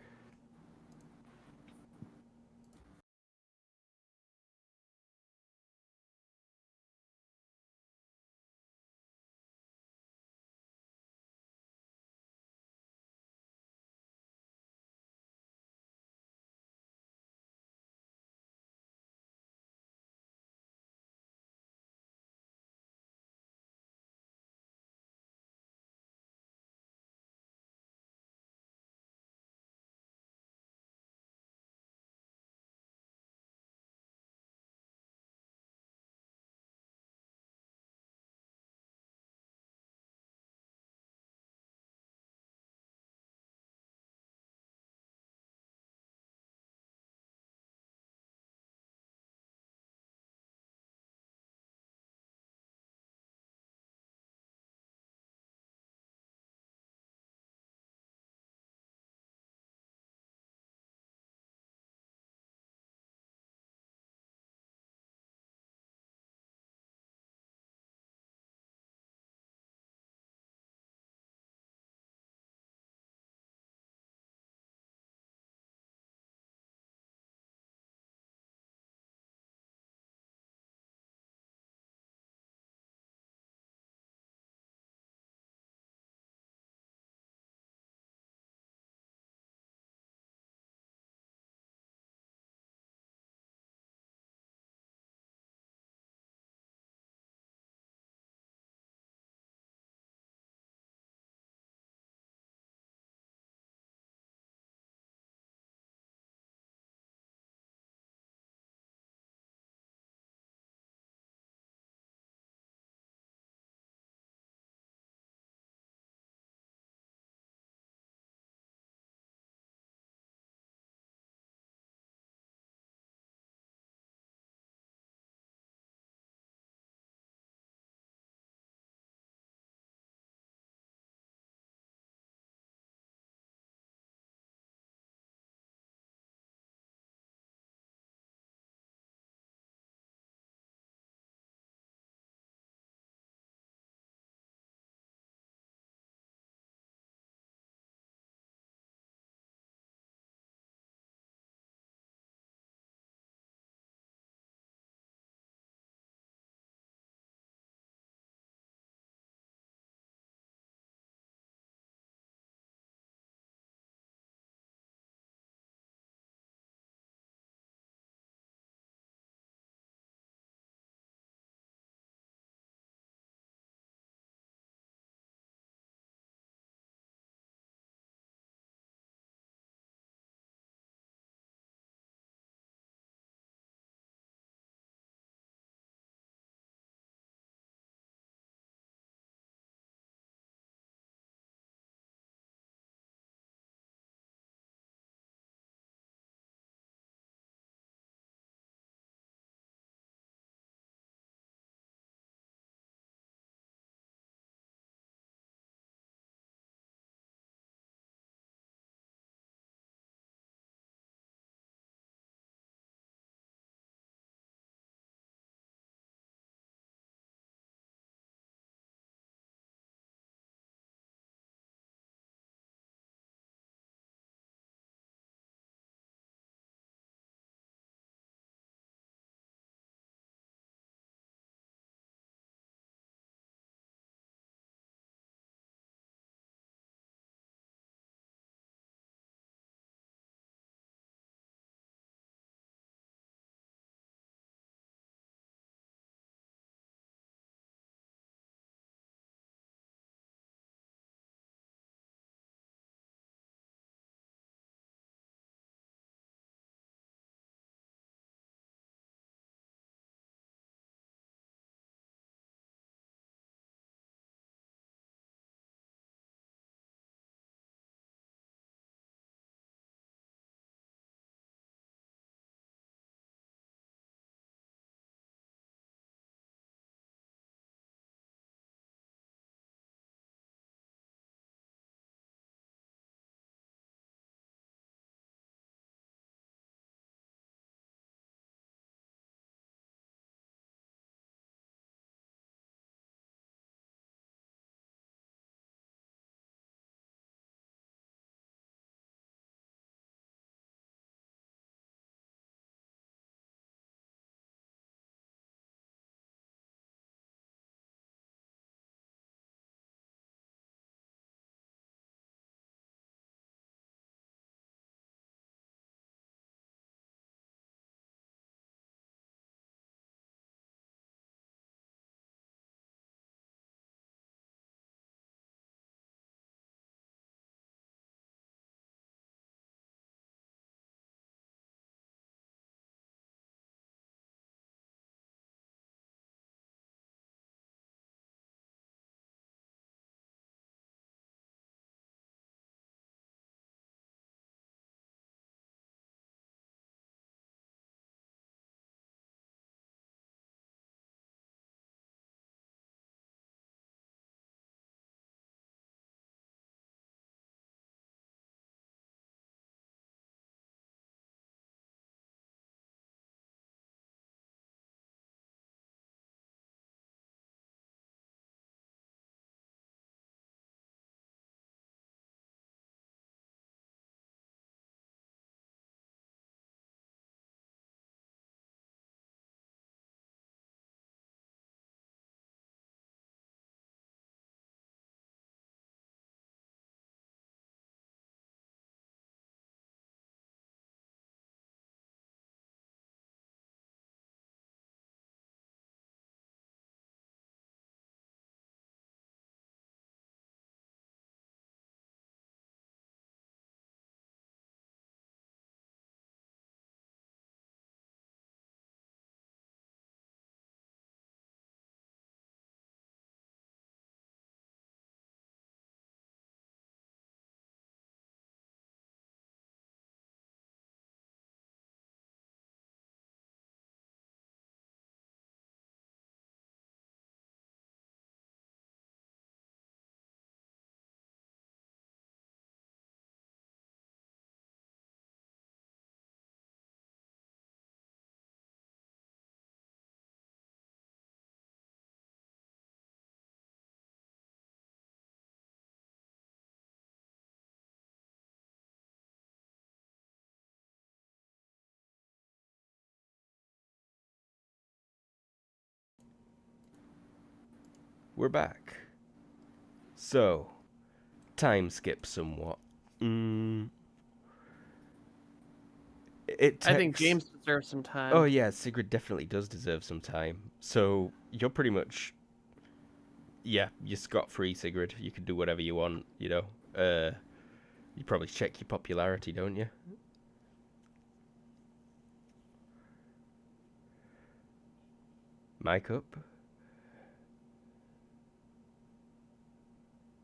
A: We're back. So, time skip somewhat. It takes...
C: I think James deserves some time.
A: Oh yeah, Sigrid definitely does deserve some time. So you're pretty much, yeah, you're scot-free, Sigrid. You can do whatever you want, you know. You probably check your popularity, don't you? Mic up.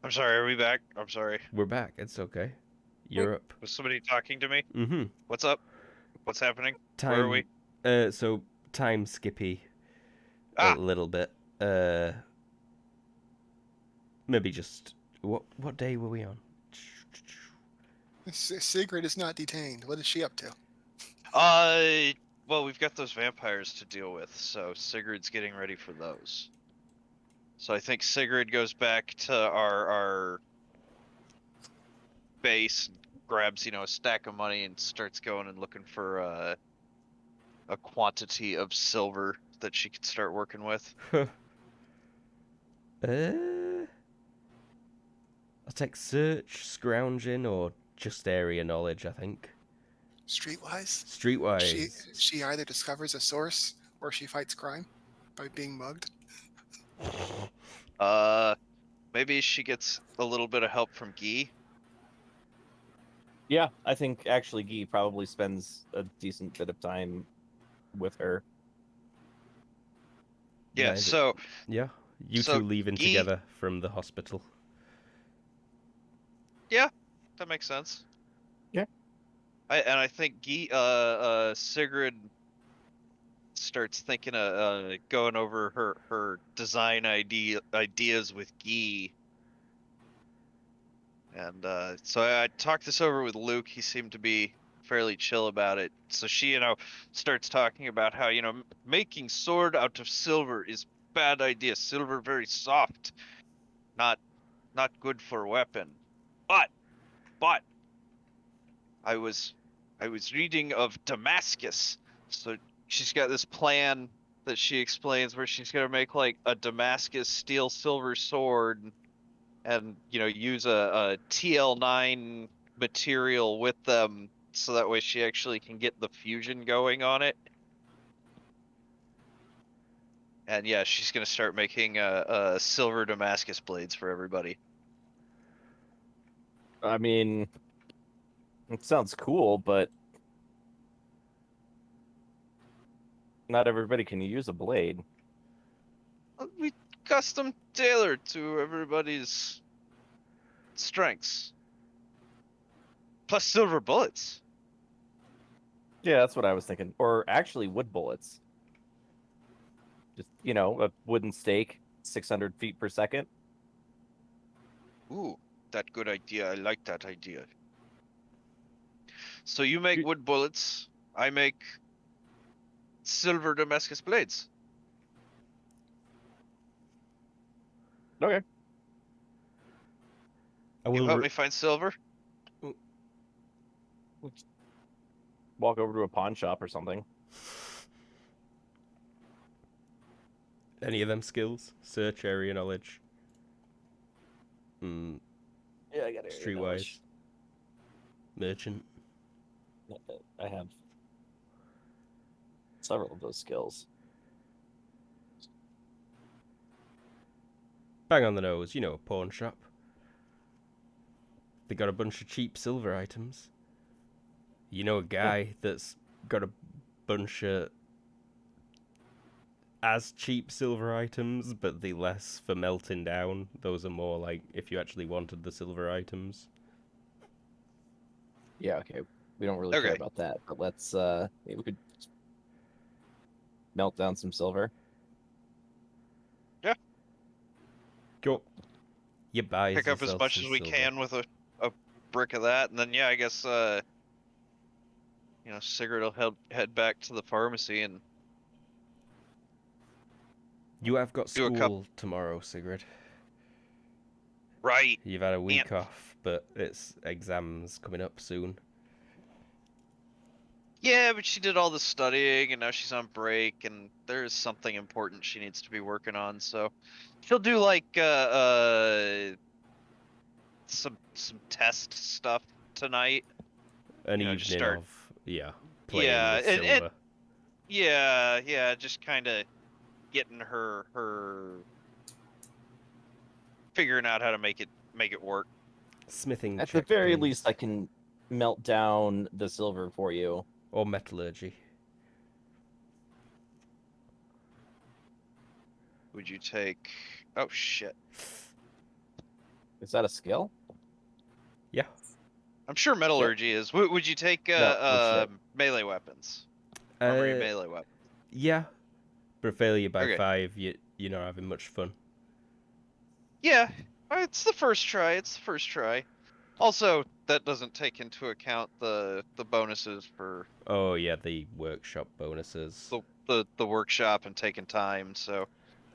E: I'm sorry, are we back? I'm sorry.
A: We're back. It's okay. You're up.
E: Was somebody talking to me?
A: Mm-hmm.
E: What's up? What's happening?
A: Time.
E: Where are we?
A: So time skippy. A
E: Ah!
A: little bit. Maybe just what day were we on?
F: Sigrid is not detained. What is she up to?
E: Well, we've got those vampires to deal with, so Sigrid's getting ready for those. So I think Sigrid goes back to our base, grabs, a stack of money and starts going and looking for a quantity of silver that she could start working with.
A: I'll take search, scrounging, or just area knowledge, I think.
F: Streetwise?
A: Streetwise.
F: She either discovers a source or she fights crime by being mugged.
E: Maybe she gets a little bit of help from Guy.
B: Yeah, I think actually Guy probably spends a decent bit of time with her.
E: Yeah,
A: Nice.
E: so
A: Yeah, you
E: so
A: two leaving
E: Guy-
A: together from the hospital.
E: yeah, that makes sense.
B: Yeah.
E: I think Sigrid starts thinking of going over her design ideas with Guy. And so I talked this over with Luke. He seemed to be fairly chill about it. So she, starts talking about how, making sword out of silver is bad idea. Silver very soft, not good for a weapon. But I was reading of Damascus. So she's got this plan that she explains where she's gonna make like a Damascus steel silver sword and use a TL9 material with them so that way she actually can get the fusion going on it. And yeah, she's gonna start making a silver Damascus blades for everybody.
B: I mean, it sounds cool, but not everybody can use a blade.
E: We custom tailored to everybody's strengths. Plus silver bullets.
B: Yeah, that's what I was thinking. Or actually wood bullets. Just, a wooden stake, 600 feet per second.
E: Ooh, that good idea. I like that idea. So you make wood bullets, I make silver Damascus blades.
B: Okay.
E: You help me find silver?
B: Walk over to a pawn shop or something.
A: Any of them skills? Search, area knowledge.
B: Yeah, I got it.
A: Streetwise. Merchant.
B: I have several of those skills.
A: Bang on the nose, a pawn shop. They got a bunch of cheap silver items. You know a guy that's got a bunch of as cheap silver items, but the less for melting down. Those are more like if you actually wanted the silver items.
B: Yeah, okay. We don't really care about that, but let's maybe we could melt down some silver.
E: Yeah.
A: Go. You buy
E: Pick up as much as we can with a brick of that, and then yeah, I guess Sigrid will head back to the pharmacy and
A: you have got school tomorrow, Sigrid.
E: Right.
A: You've had a week off, but it's exams coming up soon.
E: Yeah, but she did all the studying, and now she's on break, and there's something important she needs to be working on. So she'll do like some test stuff tonight.
A: An
E: Just
A: evening
E: start.
A: of playing
E: Yeah,
A: with
E: and
A: silver.
E: yeah, just kind of getting her figuring out how to make it work.
A: Smithing
B: At the
A: check,
B: very
A: please.
B: least, I can melt down the silver for you.
A: Or metallurgy.
E: Would you take? Oh shit!
B: Is that a skill?
A: Yeah.
E: I'm sure metallurgy is. Would you take
B: No, shit.
E: melee weapons? Armory melee weapons.
A: Yeah. For a failure by
E: Okay.
A: 5, you're not having much fun.
E: Yeah, it's the first try. It's the first try. Also, that doesn't take into account the bonuses for
A: Oh yeah, the workshop bonuses.
E: the workshop and taking time. So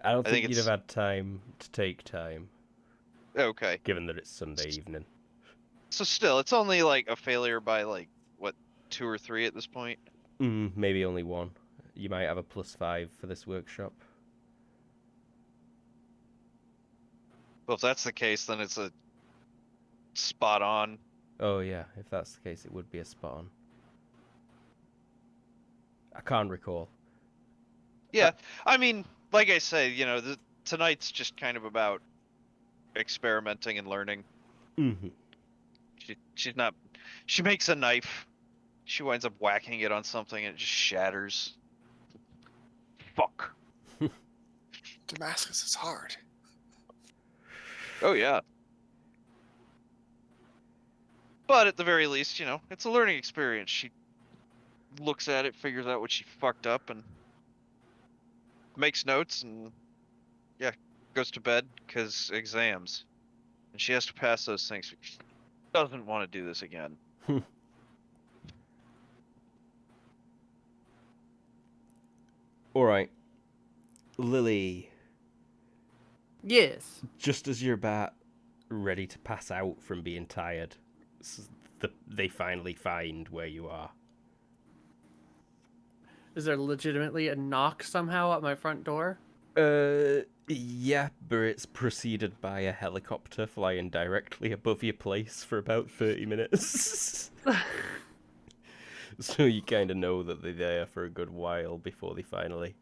A: I don't
E: I
A: think
E: think
A: you'd have
E: it's
A: had time to take time,
E: okay.
A: given that it's Sunday evening.
E: So still, it's only like a failure by like what 2 or 3 at this point.
A: Maybe only 1. You might have a +5 for this workshop.
E: Well, if that's the case, then it's a spot on.
A: Oh yeah, if that's the case, it would be a spot on. I can't recall.
E: Yeah, I mean, like I say, tonight's just kind of about experimenting and learning.
A: Mm-hmm.
E: She's not. She makes a knife. She winds up whacking it on something and it just shatters. Fuck.
F: Damascus is hard.
E: Oh yeah. But at the very least, it's a learning experience. She looks at it, figures out what she fucked up, and makes notes, and yeah, goes to bed because exams, and she has to pass those things. She doesn't want to do this again.
A: All right, Lily.
C: Yes.
A: Just as you're about ready to pass out from being tired, they finally find where you are.
C: Is there legitimately a knock somehow at my front door?
A: Yeah, but it's preceded by a helicopter flying directly above your place for about 30 minutes. So you kind of know that they're there for a good while before they finally,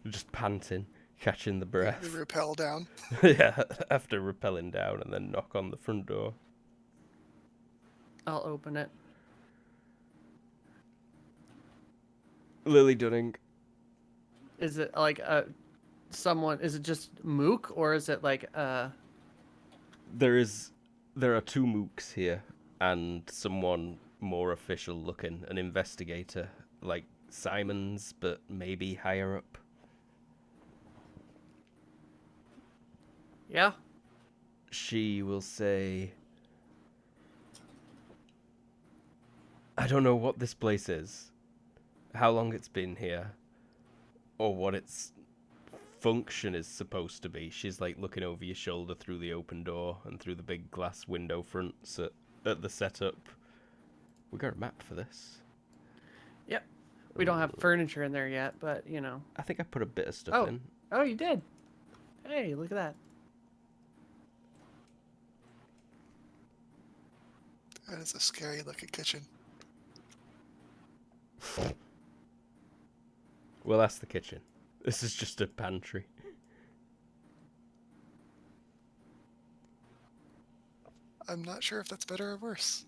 A: just panting, catching the
F: They
A: breath.
F: rappel down.
A: Yeah, after rappelling down and then knock on the front door.
C: I'll open it.
A: Lily Dunning.
C: Is it like someone? Is it just Mook or is it like
A: There are 2 mooks here, and someone more official looking, an investigator, like Simon's, but maybe higher up.
C: Yeah.
A: She will say, I don't know what this place is, how long it's been here, or what its function is supposed to be. She's like looking over your shoulder through the open door and through the big glass window fronts at the setup. We got a map for this.
C: Yep. We don't have furniture in there yet, but
A: I think I put a bit of stuff in.
C: Oh, you did. Hey, look at that.
F: That is a scary looking kitchen.
A: Well, that's the kitchen. This is just a pantry.
F: I'm not sure if that's better or worse.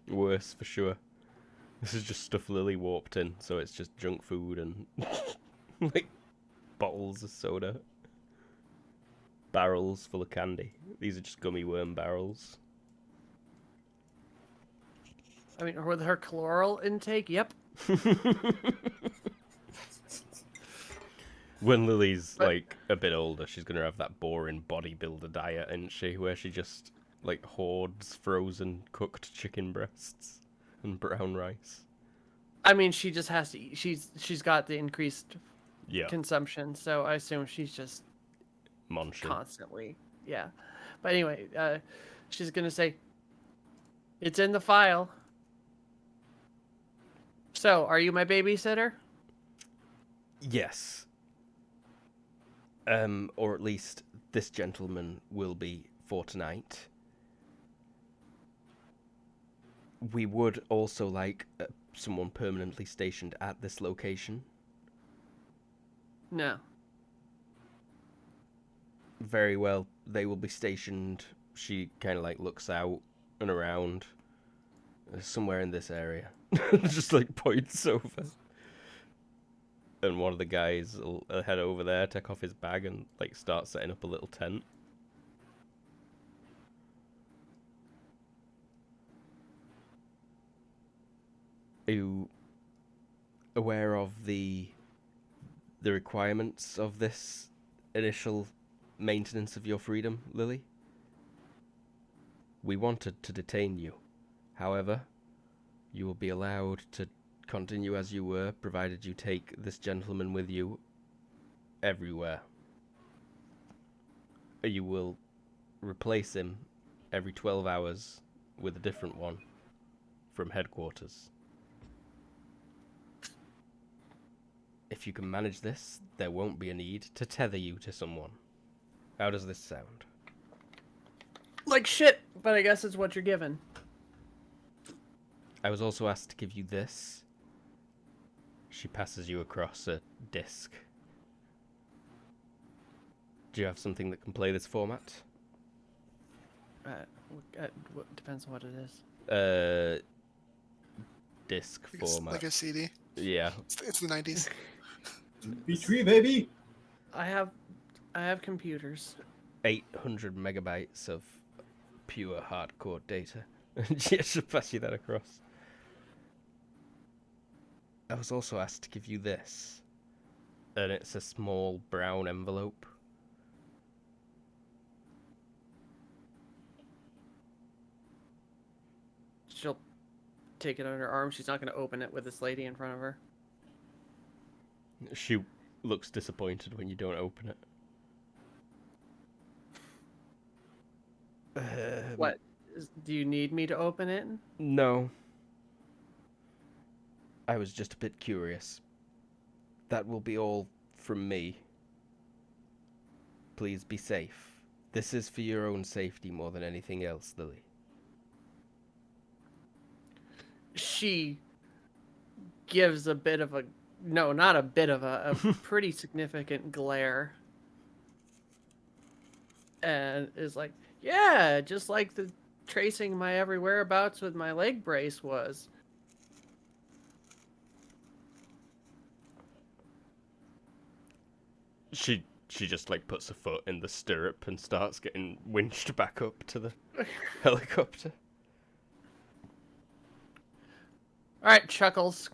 A: Worse, for sure. This is just stuff Lily warped in, so it's just junk food and like bottles of soda. Barrels full of candy. These are just gummy worm barrels.
C: I mean, with her chloral intake, yep.
A: When Lily's like a bit older, she's gonna have that boring bodybuilder diet, isn't she? Where she just like hoards frozen cooked chicken breasts and brown rice.
C: I mean, she just has to eat. She's got the increased
A: Yeah,
C: consumption, so I assume she's just
A: munching.
C: constantly. Yeah. But anyway, she's gonna say, "It's in the file." So, are you my babysitter?
A: Yes. Or at least this gentleman will be for tonight. We would also like someone permanently stationed at this location.
C: No.
A: Very well, they will be stationed. She kind of like looks out and around. Somewhere in this area. Just like points over. And one of the guys will head over there, take off his bag, and like start setting up a little tent. Are you aware of the requirements of this initial maintenance of your freedom, Lily? We wanted to detain you. However, you will be allowed to continue as you were, provided you take this gentleman with you everywhere. You will replace him every 12 hours with a different one from headquarters. If you can manage this, there won't be a need to tether you to someone. How does this sound?
C: Like shit, but I guess it's what you're given.
A: I was also asked to give you this. She passes you across a disc. Do you have something that can play this format?
C: Depends on what it is.
A: Disc
F: Like
A: format.
F: like a CD.
A: Yeah.
F: It's the 90s.
D: B3, baby!
C: I have computers.
A: 800 megabytes of pure hardcore data. Yeah, she'll pass you that across. I was also asked to give you this. And it's a small brown envelope.
C: She'll take it on her arm. She's not going to open it with this lady in front of her.
A: She looks disappointed when you don't open it.
C: What? Do you need me to open it?
A: No. I was just a bit curious. That will be all from me. Please be safe. This is for your own safety more than anything else, Lily.
C: She gives a bit of a... No, not a bit of a pretty significant glare. And is like, yeah, just like the tracing my every whereabouts with my leg brace was.
A: She just like puts a foot in the stirrup and starts getting winched back up to the helicopter.
C: All right, Chuckles.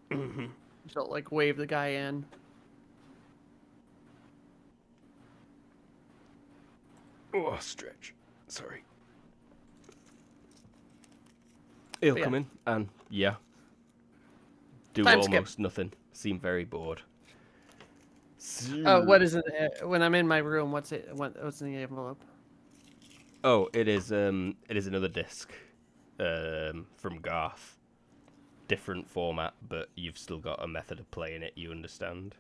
A: Mhm.
C: She'll like wave the guy in.
A: Oh, stretch. Sorry. He'll
C: Yeah.
A: come in and, yeah. Do
C: Time skip.
A: almost nothing. Seem very bored.
C: Oh, what is it? When I'm in my room, what's in the envelope?
A: Oh, it is another disc from Garth. Different format, but you've still got a method of playing it, you understand.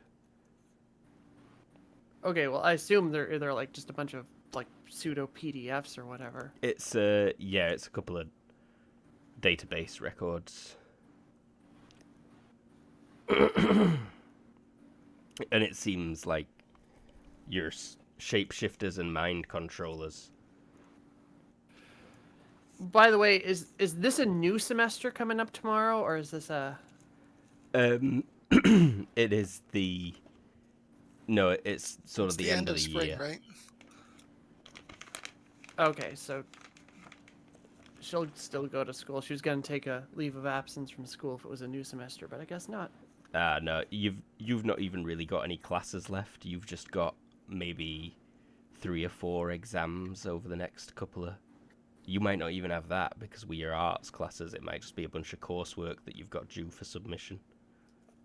C: Okay, well, I assume they're like just a bunch of like pseudo PDFs or whatever.
A: It's yeah, it's a couple of database records. And it seems like you're shapeshifters and mind controllers.
C: By the way, is this a new semester coming up tomorrow, or is this a...
A: It is the... No, it's sort
F: It's
A: of the end of the
F: spring,
A: year.
F: right?
C: Okay, so she'll still go to school. She was gonna take a leave of absence from school if it was a new semester, but I guess not.
A: No, you've not even really got any classes left. You've just got maybe 3 or 4 exams over the next couple of... You might not even have that, because with your arts classes, it might just be a bunch of coursework that you've got due for submission.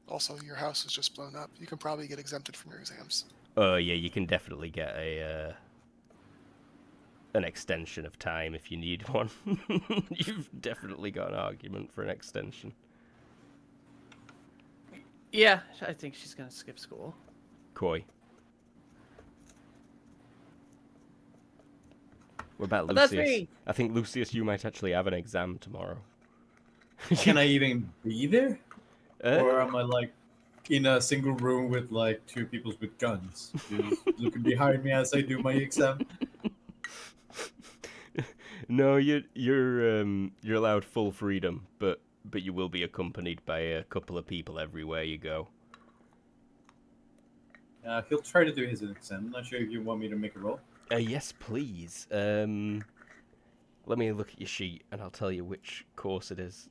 F: Also, your house is just blown up. You can probably get exempted from your exams.
A: Oh, yeah, you can definitely get a an extension of time if you need one. You've definitely got an argument for an extension.
C: Yeah, I think she's gonna skip school.
A: Koi. What about
C: But that's
A: Lucius?
C: me.
A: I think, Lucius, you might actually have an exam tomorrow.
D: Can I even be there? Or
A: Uh,
D: am I like in a single room with like two people with guns, just looking behind me as I do my exam?
A: no, you're allowed full freedom, but you will be accompanied by a couple of people everywhere you go.
D: He'll try to do his exam. I'm not sure if you want me to make a roll.
A: Yes, please. Let me look at your sheet and I'll tell you which course it is.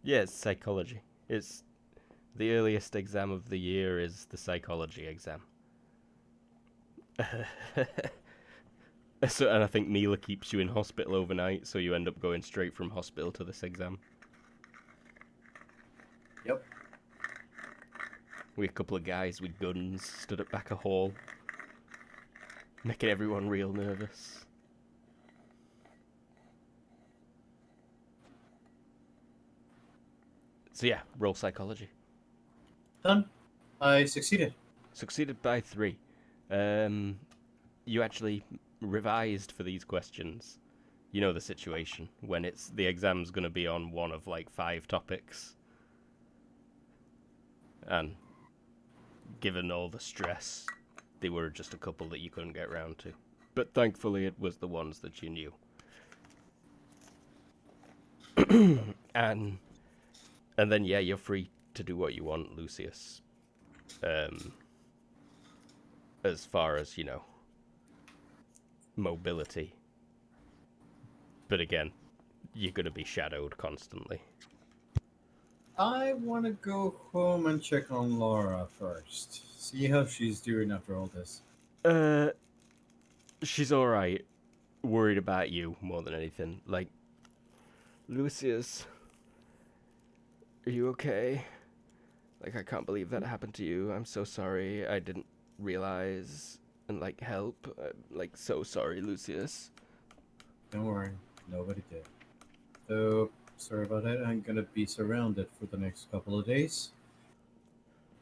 A: Yeah, it's psychology. It's the earliest exam of the year is the psychology exam. So, and I think Mila keeps you in hospital overnight, so you end up going straight from hospital to this exam.
D: Yep.
A: We a couple of guys with guns stood at back of hall, making everyone real nervous. So yeah, roll psychology.
D: Done. I succeeded.
A: Succeeded by 3. You actually revised for these questions. You know the situation when it's the exam's going to be on one of like 5 topics, and given all the stress, they were just a couple that you couldn't get round to. But thankfully, it was the ones that you knew. and then yeah, you're free to do what you want, Lucius. As far as, you know, mobility. But again, you're going to be shadowed constantly.
D: I want to go home and check on Laura first. See how she's doing after all this.
A: She's alright. Worried about you more than anything. Like, Lucius, are you okay? Like, I can't believe that happened to you. I'm so sorry. I didn't realize and, like, help. I'm, like, so sorry, Lucius.
D: Don't worry, nobody did. So, sorry about that. I'm gonna be surrounded for the next couple of days.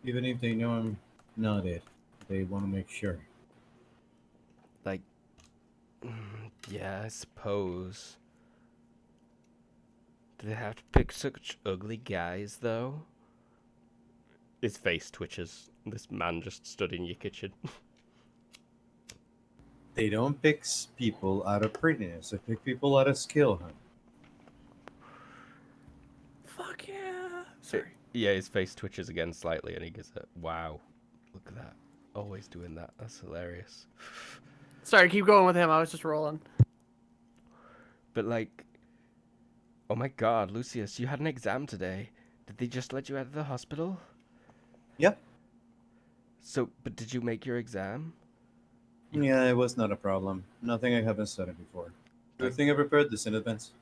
D: Even if they know I'm not it, they want to make sure.
A: Like, yeah, I suppose. Do they have to pick such ugly guys, though? His face twitches. This man just stood in your kitchen.
D: They don't pick people out of prettiness. They pick people out of skill, huh?
C: Fuck yeah. Sorry.
A: Yeah, his face twitches again slightly, and he goes, "Wow, look at that! Always doing that. That's hilarious."
C: Sorry, keep going with him. I was just rolling.
A: But like, oh my God, Lucius, you had an exam today. Did they just let you out of the hospital?
D: Yep.
A: So, but did you make your exam?
D: Yeah, it was not a problem. Nothing I haven't studied before. Good thing I prepared this in advance.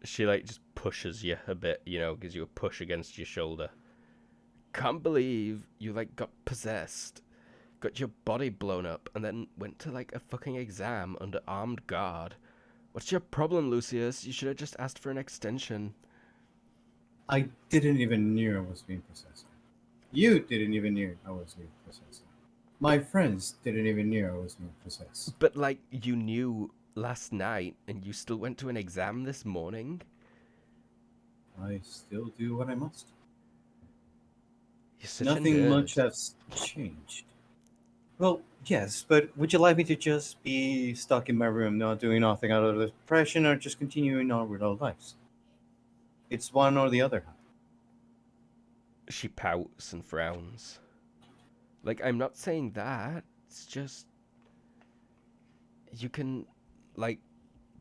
A: She like just pushes you a bit, you know, gives you a push against your shoulder. Can't believe you like got possessed, got your body blown up, and then went to like a fucking exam under armed guard. What's your problem, Lucius? You should have just asked for an extension.
D: I didn't even know I was being possessed. You didn't even know I was being possessed. My friends didn't even know I was being possessed.
A: But like, you knew last night, and you still went to an exam this morning?
D: I still do what I must.
A: You're such
D: Nothing
A: a nerd.
D: much has changed. Well, yes, but would you like me to just be stuck in my room, not doing nothing out of depression, or just continuing on with our lives? It's one or the other.
A: She pouts and frowns. Like, I'm not saying that. It's just, you can, like,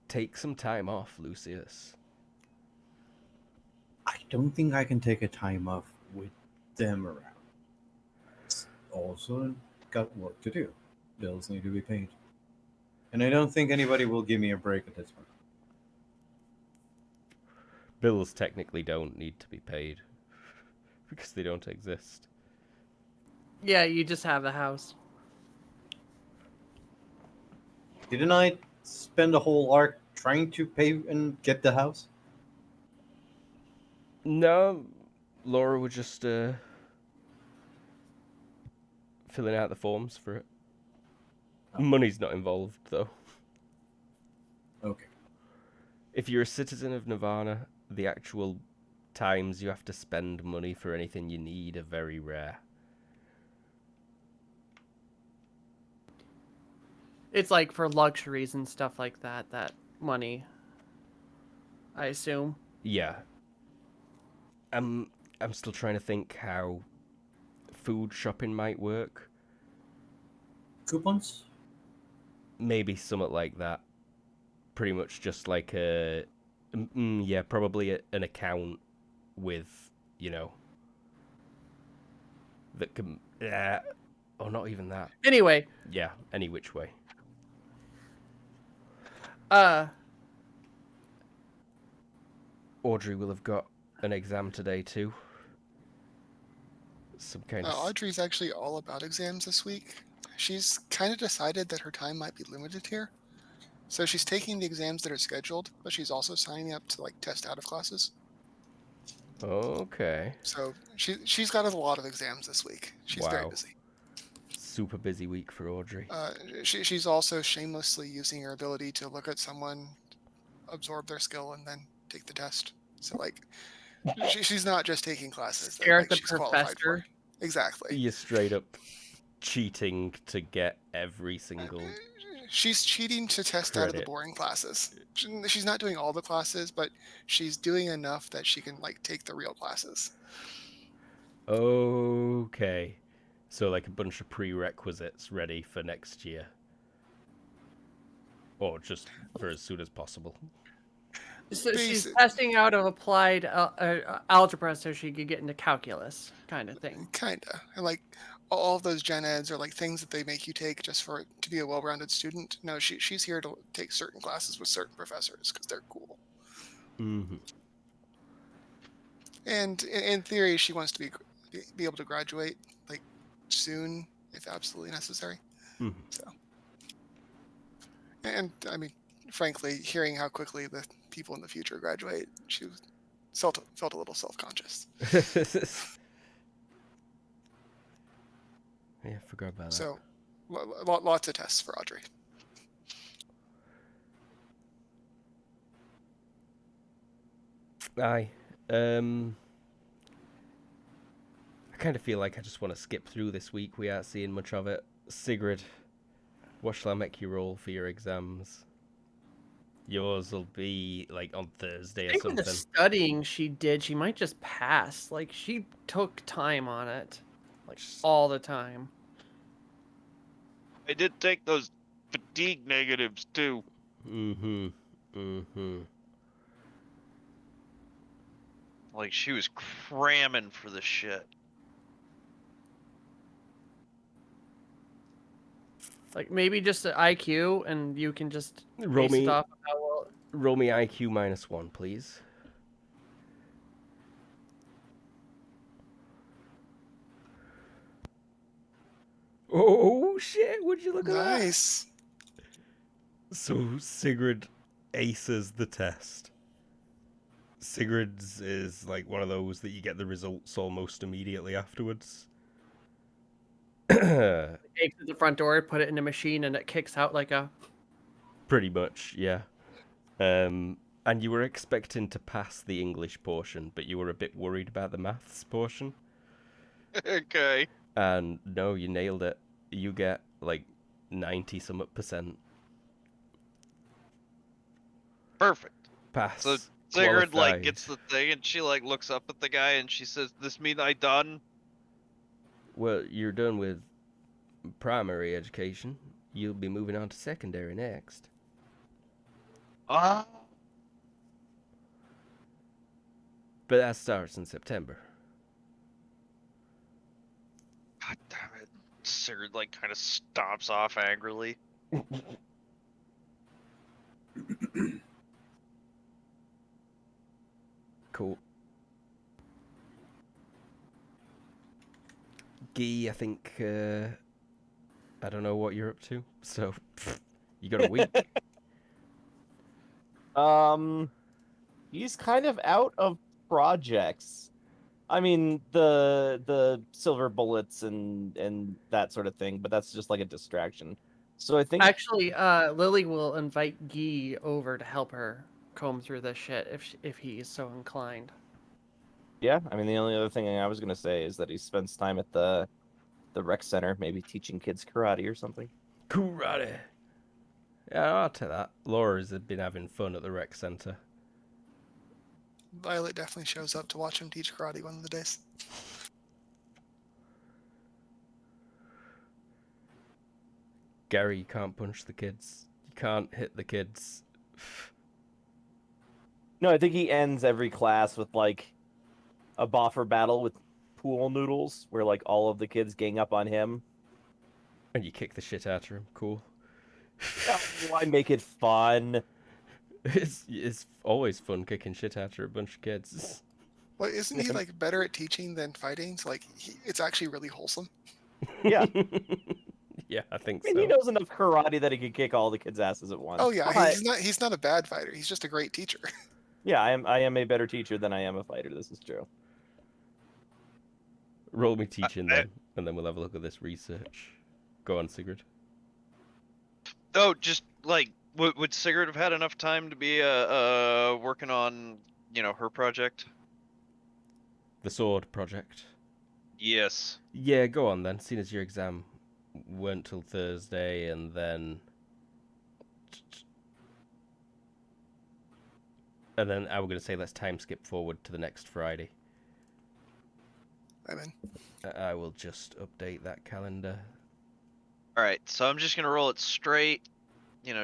A: take some time off, Lucius.
D: I don't think I can take a time off with them around. Also, got work to do. Bills need to be paid. And I don't think anybody will give me a break at this point.
A: Bills technically don't need to be paid because they don't exist.
C: Yeah, you just have the house.
D: Didn't I spend the whole arc trying to pay and get the house?
A: No, Laura was just filling out the forms for it.
D: Oh.
A: Money's not involved, though.
D: Okay.
A: If you're a citizen of Nirvana, the actual times you have to spend money for anything you need are very rare.
C: It's like for luxuries and stuff like that, that money, I assume.
A: Yeah. I'm still trying to think how food shopping might work.
D: Coupons?
A: Maybe something like that. Pretty much just like a... yeah, probably an account with, you know... that can... or not even that.
C: Anyway,
A: Yeah, any which way. Audrey will have got an exam today too. Some kind of...
F: Audrey's actually all about exams this week. She's kind of decided that her time might be limited here. So she's taking the exams that are scheduled, but she's also signing up to like test out of classes.
A: Okay.
F: So she's got a lot of exams this week. She's very
A: Wow.
F: busy.
A: Super busy week for Audrey.
F: She's also shamelessly using her ability to look at someone, absorb their skill, and then take the test. So like, she's not just taking classes that
C: stare
F: like,
C: at the
F: she's qualified for.
C: professor.
F: Exactly.
A: You're straight up cheating to get every single...
F: She's cheating to test out of the
A: Credit.
F: boring classes. She's not doing all the classes, but she's doing enough that she can like take the real classes.
A: Okay. So like a bunch of prerequisites ready for next year. Or just for as soon as possible.
C: So she's
F: Basic.
C: testing out of applied algebra so she could get into calculus, kind of thing.
F: Kinda. And like all of those gen eds are like things that they make you take just for to be a well-rounded student. No, she's here to take certain classes with certain professors because they're cool.
A: Mm-hmm.
F: And in theory, she wants to be able to graduate like soon, if absolutely necessary.
A: Mm-hmm.
F: So, and I mean, frankly, hearing how quickly the people in the future graduate, she felt a little self-conscious.
A: Yeah, forgot about that.
F: So, lots of tests for Audrey.
A: Aye. I kind of feel like I just want to skip through this week. We aren't seeing much of it. Sigrid, what shall I make you roll for your exams? Yours will be like on Thursday
C: I
A: or
C: think with the
A: something.
C: studying she did, she might just pass. Like she took time on it, like all the time.
E: I did take those fatigue negatives too.
A: Mm-hmm. Mm-hmm.
E: Like she was cramming for the shit.
C: Like maybe just an IQ, and you can just
A: Roll
C: base it
A: me,
C: off of how well.
A: roll me IQ -1, please. Oh shit! Would you look at that?
F: Nice.
A: So Sigrid aces the test. Sigrid's is like one of those that you get the results almost immediately afterwards.
C: Takes it to the front door, put it in a machine, and it kicks out like a.
A: Pretty much, yeah. And you were expecting to pass the English portion, but you were a bit worried about the maths portion.
E: Okay.
A: And no, you nailed it. You get like 90-some%.
E: Perfect.
A: Pass.
E: So Sigrid like
A: qualified.
E: gets the thing and she like looks up at the guy and she says, "This mean I done?"
A: Well, you're done with primary education. You'll be moving on to secondary next.
E: Ah.
A: But that starts in September.
E: God damn it. Sigrid like kind of stomps off angrily.
A: Cool. Guy, I think I don't know what you're up to, so you got a week.
B: He's kind of out of projects. I mean, the silver bullets and that sort of thing, but that's just like a distraction. So I think
C: Actually, Lily will invite Guy over to help her comb through this shit if he is so inclined.
B: yeah, I mean the only other thing I was gonna say is that he spends time at the rec center, maybe teaching kids karate or something.
A: Karate. Yeah, I'll tell that. Laura's been having fun at the rec center.
F: Violet definitely shows up to watch him teach karate one of the days.
A: Gary, you can't punch the kids. You can't hit the kids.
B: No, I think he ends every class with like a boffer battle with pool noodles, where like all of the kids gang up on him.
A: And you kick the shit out of him. Cool.
B: Why make it fun?
A: It's always fun kicking shit out of a bunch of kids.
F: Well, isn't he like better at teaching than fighting? So like, it's actually really wholesome.
B: Yeah.
A: Yeah, I think
B: I mean,
A: so.
B: he knows enough karate that he could kick all the kids' asses at once.
F: Oh yeah,
B: But,
F: he's not a bad fighter. He's just a great teacher.
B: yeah, I am a better teacher than I am a fighter. This is true.
A: Roll me teaching then, and then we'll have a look at this research. Go on, Sigrid.
E: Oh, just like would Sigrid have had enough time to be working on her project?
A: The sword project.
E: Yes.
A: Yeah, go on then. Seeing as your exam weren't till Thursday, and then I was going to say let's time skip forward to the next Friday.
F: I'm in.
A: I will just update that calendar.
E: All right, so I'm just gonna roll it straight.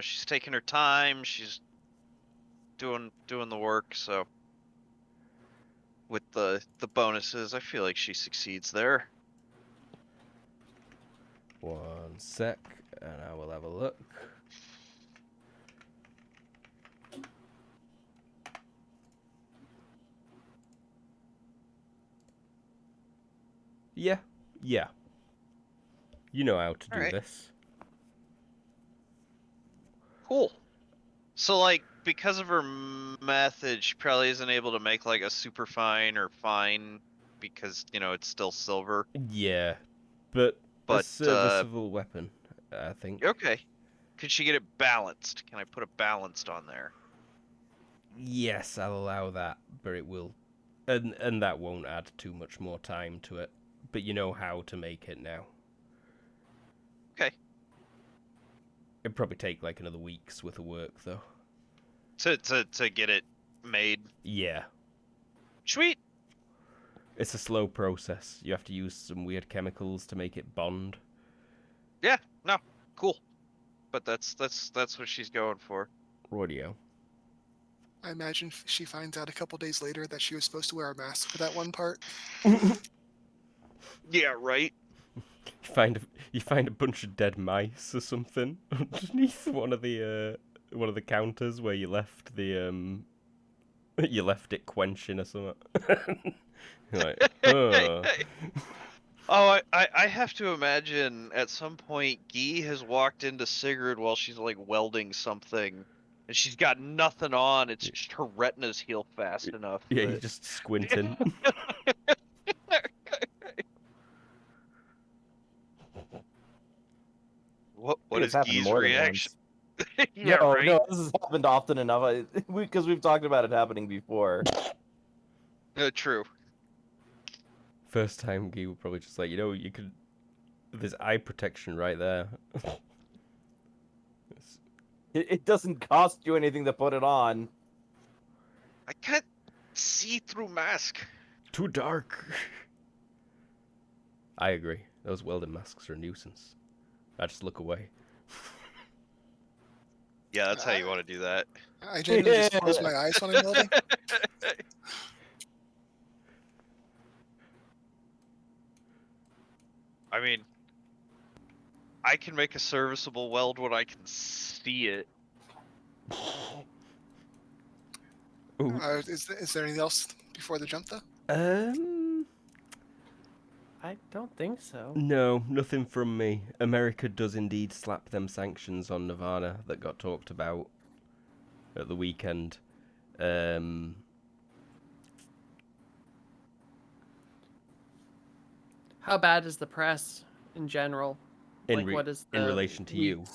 E: She's taking her time. She's doing the work. So with the bonuses, I feel like she succeeds there.
A: 1 sec, and I will have a look. Yeah. You know how to do
E: Alright.
A: this.
E: Cool. So like because of her method, she probably isn't able to make like a super fine or fine because it's still silver.
A: Yeah, but a
E: But
A: serviceable weapon, I think.
E: okay. Could she get it balanced? Can I put a balanced on there?
A: Yes, I'll allow that, but it will, and that won't add too much more time to it. But you know how to make it now.
E: Okay.
A: It'd probably take like another week's worth of work, though.
E: To get it made.
A: Yeah,
E: Sweet.
A: it's a slow process. You have to use some weird chemicals to make it bond.
E: Yeah. No. Cool. But that's what she's going for.
A: Radio.
F: I imagine she finds out a couple days later that she was supposed to wear a mask for that one part.
E: Yeah. Right.
A: You find a bunch of dead mice or something underneath one of the counters where you left the you left it quenching or something. You're like, oh.
E: Oh, I have to imagine at some point Guy has walked into Sigrid while she's like welding something, and she's got nothing on. It's just her retina's healed fast enough.
A: Yeah,
E: that-
A: you're just squinting.
E: What
B: It's
E: is
B: happened
E: Guy's
B: more than
E: reaction?
B: once.
E: Yeah,
B: no,
E: right.
B: no, this has happened often enough. Because we've talked about it happening before.
E: True.
A: First time Guy would probably just like, you could. There's eye protection right there.
B: It doesn't cost you anything to put it on.
E: I can't see through mask.
A: Too dark. I agree. Those welding masks are a nuisance. I just look away.
E: Yeah, that's how you want to do that.
F: I generally just close my eyes when I'm welding.
E: I mean, I can make a serviceable weld when I can see it.
A: Ooh.
F: Is there anything else before the jump, though?
C: I don't think so.
A: No, nothing from me. America does indeed slap them sanctions on Nirvana that got talked about at the weekend.
C: How bad is the press in general? What is
A: in
C: the
A: relation to you?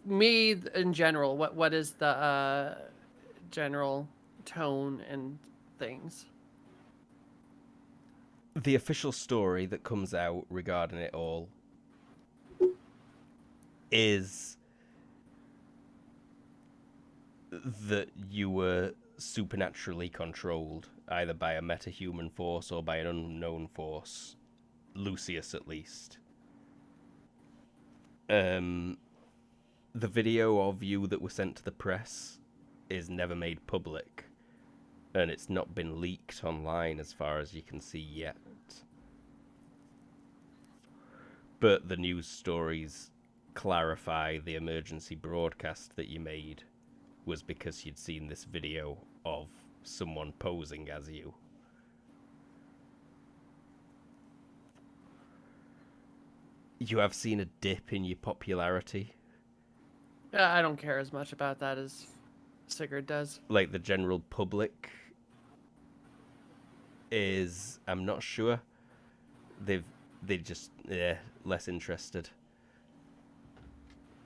C: Me in general. What is the general tone and things?
A: The official story that comes out regarding it all is that you were supernaturally controlled, either by a metahuman force or by an unknown force. Lucius, at least. The video of you that was sent to the press is never made public, and it's not been leaked online as far as you can see yet. But the news stories clarify the emergency broadcast that you made was because you'd seen this video of someone posing as you. You have seen a dip in your popularity.
C: I don't care as much about that as Sigurd does.
A: Like the general public is, I'm not sure. They just less interested.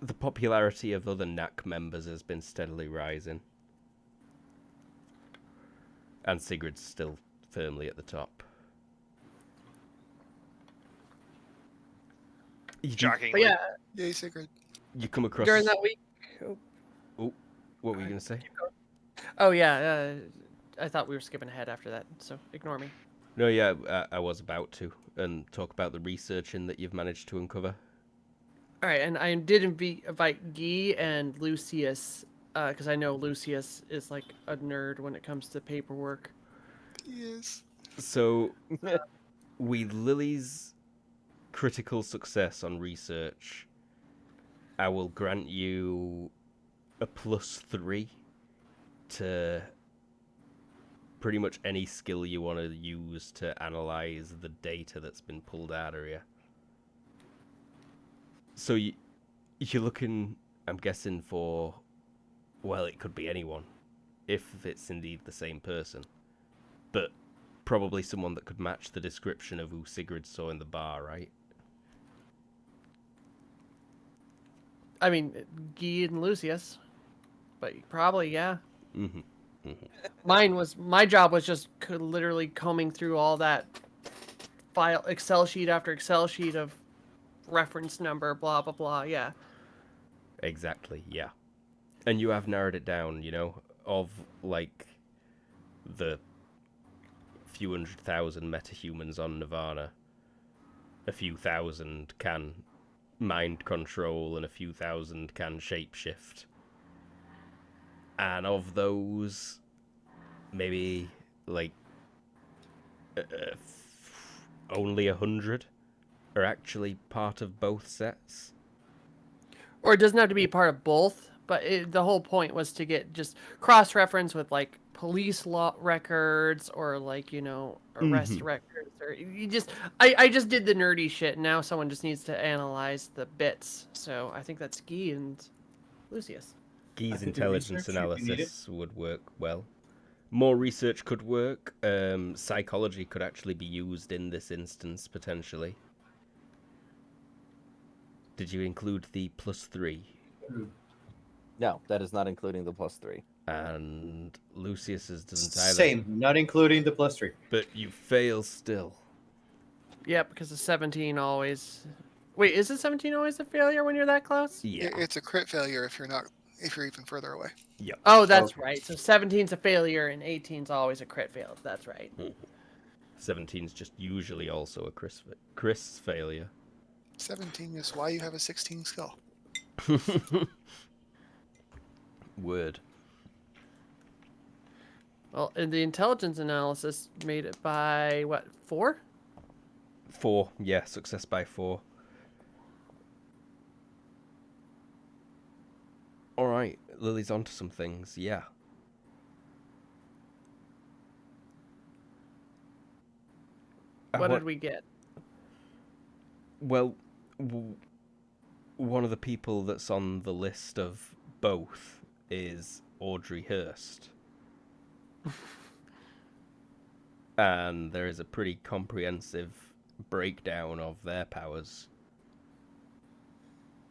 A: The popularity of other NAC members has been steadily rising. And Sigurd's still firmly at the top.
E: Shockingly.
C: But yeah,
F: Yay, Sigrid.
A: You come across...
C: during that week.
A: Oh, what were you going to say?
C: Oh yeah, I thought we were skipping ahead after that, so ignore me.
A: No, yeah, I was about to. And talk about the researching that you've managed to uncover.
C: All right, and I did invite Guy and Lucius, because I know Lucius is like a nerd when it comes to paperwork.
F: Yes.
A: So, with Lily's critical success on research, I will grant you a +3 to pretty much any skill you want to use to analyze the data that's been pulled out of you. So you're looking, I'm guessing, for, well, it could be anyone, if it's indeed the same person. But probably someone that could match the description of who Sigrid saw in the bar, right?
C: I mean, Guy and Lucius, but probably, yeah.
A: Mm-hmm.
C: My job was just literally combing through all that file, Excel sheet after Excel sheet of reference number, blah, blah, blah, yeah.
A: Exactly, yeah. And you have narrowed it down, of, like, the few 100,000 metahumans on Nirvana. A few thousand can mind control and a few thousand can shapeshift. And of those, maybe, like, only 100 are actually part of both sets.
C: Or it doesn't have to be part of both, but the whole point was to get just cross-reference with, like, police law records or, like, arrest records. Or I just did the nerdy shit. Now someone just needs to analyze the bits. So I think that's Guy and Lucius.
A: Guy's
D: I could do
A: intelligence
D: research if you need it.
A: analysis would work well. More research could work. Psychology could actually be used in this instance, potentially. Did you include the +3?
B: No, that is not including the +3.
A: And Lucius's doesn't either.
D: Same, not including the +3.
A: But you fail still.
C: Yep, because the 17 always... Wait, is it 17 always a failure when you're that close?
A: Yeah.
F: It's a crit failure if you're even further away.
A: Yep.
C: Oh, that's right. So 17's a failure and 18's always a crit fail. That's right.
A: 17's just usually also a Chris failure.
F: 17 is why you have a 16 skill.
A: Word.
C: Well, and the intelligence analysis made it by, what, 4?
A: 4. Yeah, success by 4. Alright, Lily's onto some things, yeah.
C: What did we get?
A: Well, one of the people that's on the list of both is Audrey Hurst. And there is a pretty comprehensive breakdown of their powers.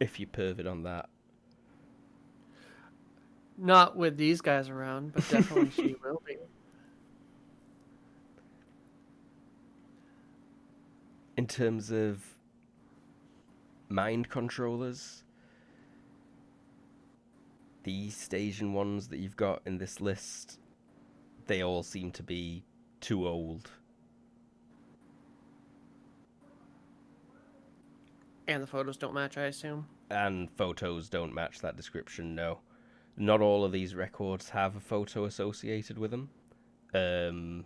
A: If you pervert on that.
C: Not with these guys around, but definitely she will be.
A: In terms of mind controllers, the East Asian ones that you've got in this list, they all seem to be too old.
C: And the photos don't match, I assume.
A: And photos don't match that description, no. Not all of these records have a photo associated with them.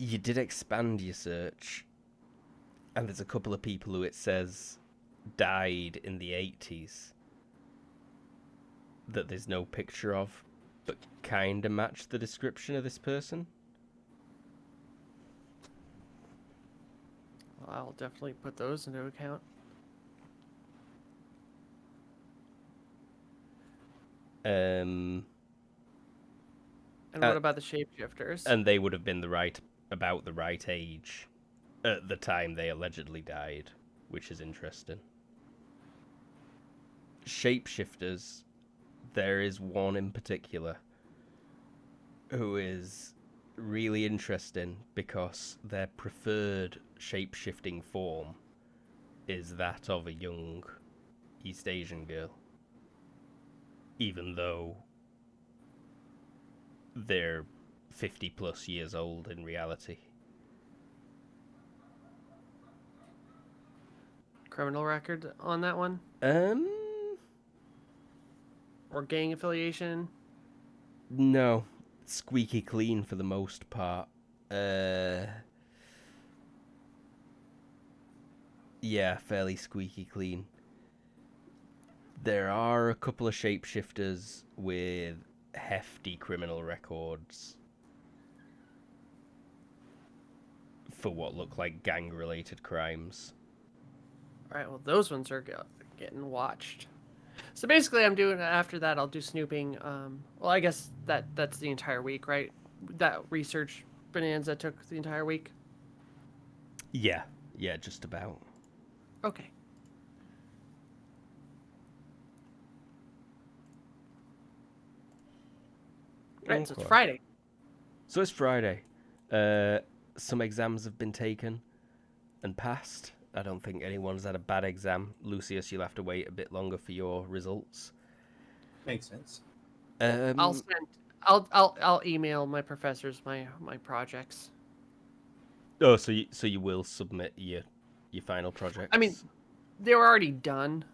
A: You did expand your search, and there's a couple of people who it says died in the 80s that there's no picture of, but kind of match the description of this person.
C: Well, I'll definitely put those into account.
A: And
C: what about the shapeshifters?
A: And they would have been about the right age at the time they allegedly died, which is interesting. Shapeshifters, there is one in particular who is really interesting because their preferred shape-shifting form is that of a young East Asian girl, even though they're 50 plus years old in reality.
C: Criminal record on that one? Or gang affiliation?
A: No. Squeaky clean for the most part. Yeah, fairly squeaky clean. There are a couple of shapeshifters with hefty criminal records for what look like gang-related crimes.
C: Alright, well, those ones are getting watched. So basically, after that, I'll do snooping. Well, I guess that's the entire week, right? That research bonanza took the entire week?
A: Yeah, just about.
C: Okay. Right, so it's
A: Okay.
C: Friday.
A: So it's Friday. Some exams have been taken and passed. I don't think anyone's had a bad exam. Lucius, you'll have to wait a bit longer for your results.
D: Makes sense.
C: I'll email my professors my projects.
A: Oh, so you will submit your final projects?
C: I mean, they were already done.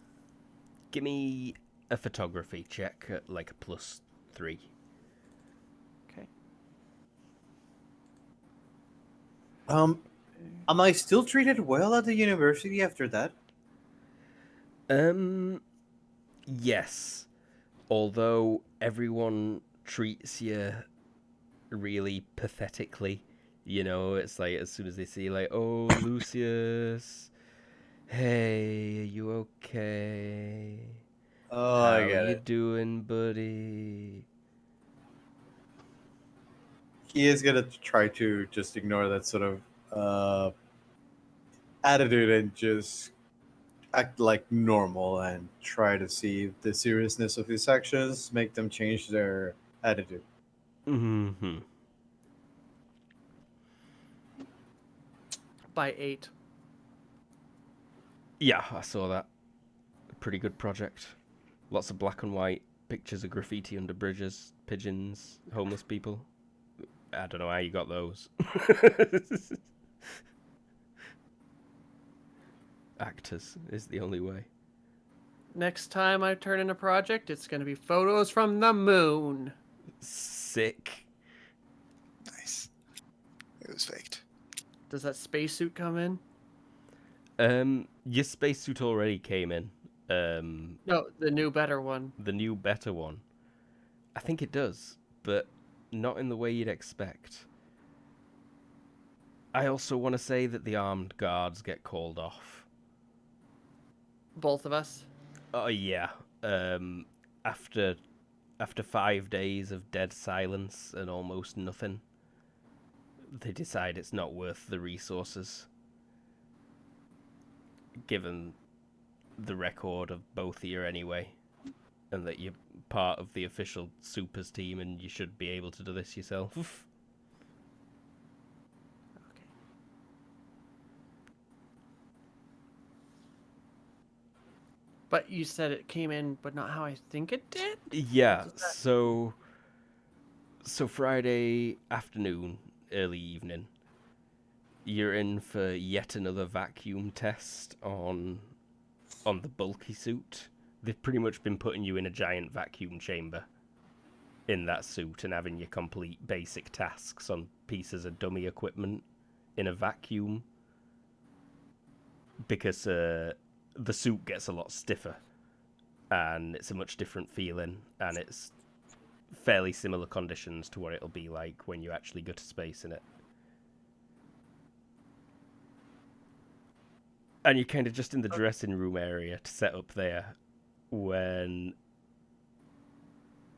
A: Give me a photography check at like a +3.
C: Okay.
D: Am I still treated well at the university after that?
A: Yes. Although everyone treats you really pathetically. You know, it's like as soon as they see like, oh, Lucius, hey, are you okay?
D: Oh,
A: How
D: I get
A: you
D: it.
A: doing, buddy?
D: He is gonna try to just ignore that sort of attitude and just act like normal and try to see if the seriousness of his actions make them change their attitude.
A: Mm-hmm.
C: By 8.
A: Yeah, I saw that. Pretty good project. Lots of black and white pictures of graffiti under bridges, pigeons, homeless people. I don't know how you got those. Actors is the only way.
C: Next time I turn in a project, it's going to be photos from the moon.
A: Sick.
F: Nice. It was faked.
C: Does that spacesuit come in?
A: Your spacesuit already came in.
C: No, the new, better one.
A: The new, better one. I think it does, but not in the way you'd expect. I also want to say that the armed guards get called off.
C: Both of us.
A: Oh yeah. After 5 days of dead silence and almost nothing, they decide it's not worth the resources. Given the record of both of you anyway, and that you're part of the official supers team and you should be able to do this yourself.
C: Okay. But you said it came in, but not how I think it did?
A: Yeah,
C: What does that-
A: so Friday afternoon, early evening, you're in for yet another vacuum test on the bulky suit. They've pretty much been putting you in a giant vacuum chamber in that suit and having you complete basic tasks on pieces of dummy equipment in a vacuum because the suit gets a lot stiffer and it's a much different feeling and it's fairly similar conditions to what it'll be like when you actually go to space in it. And you're kind of just in the dressing room area to set up there when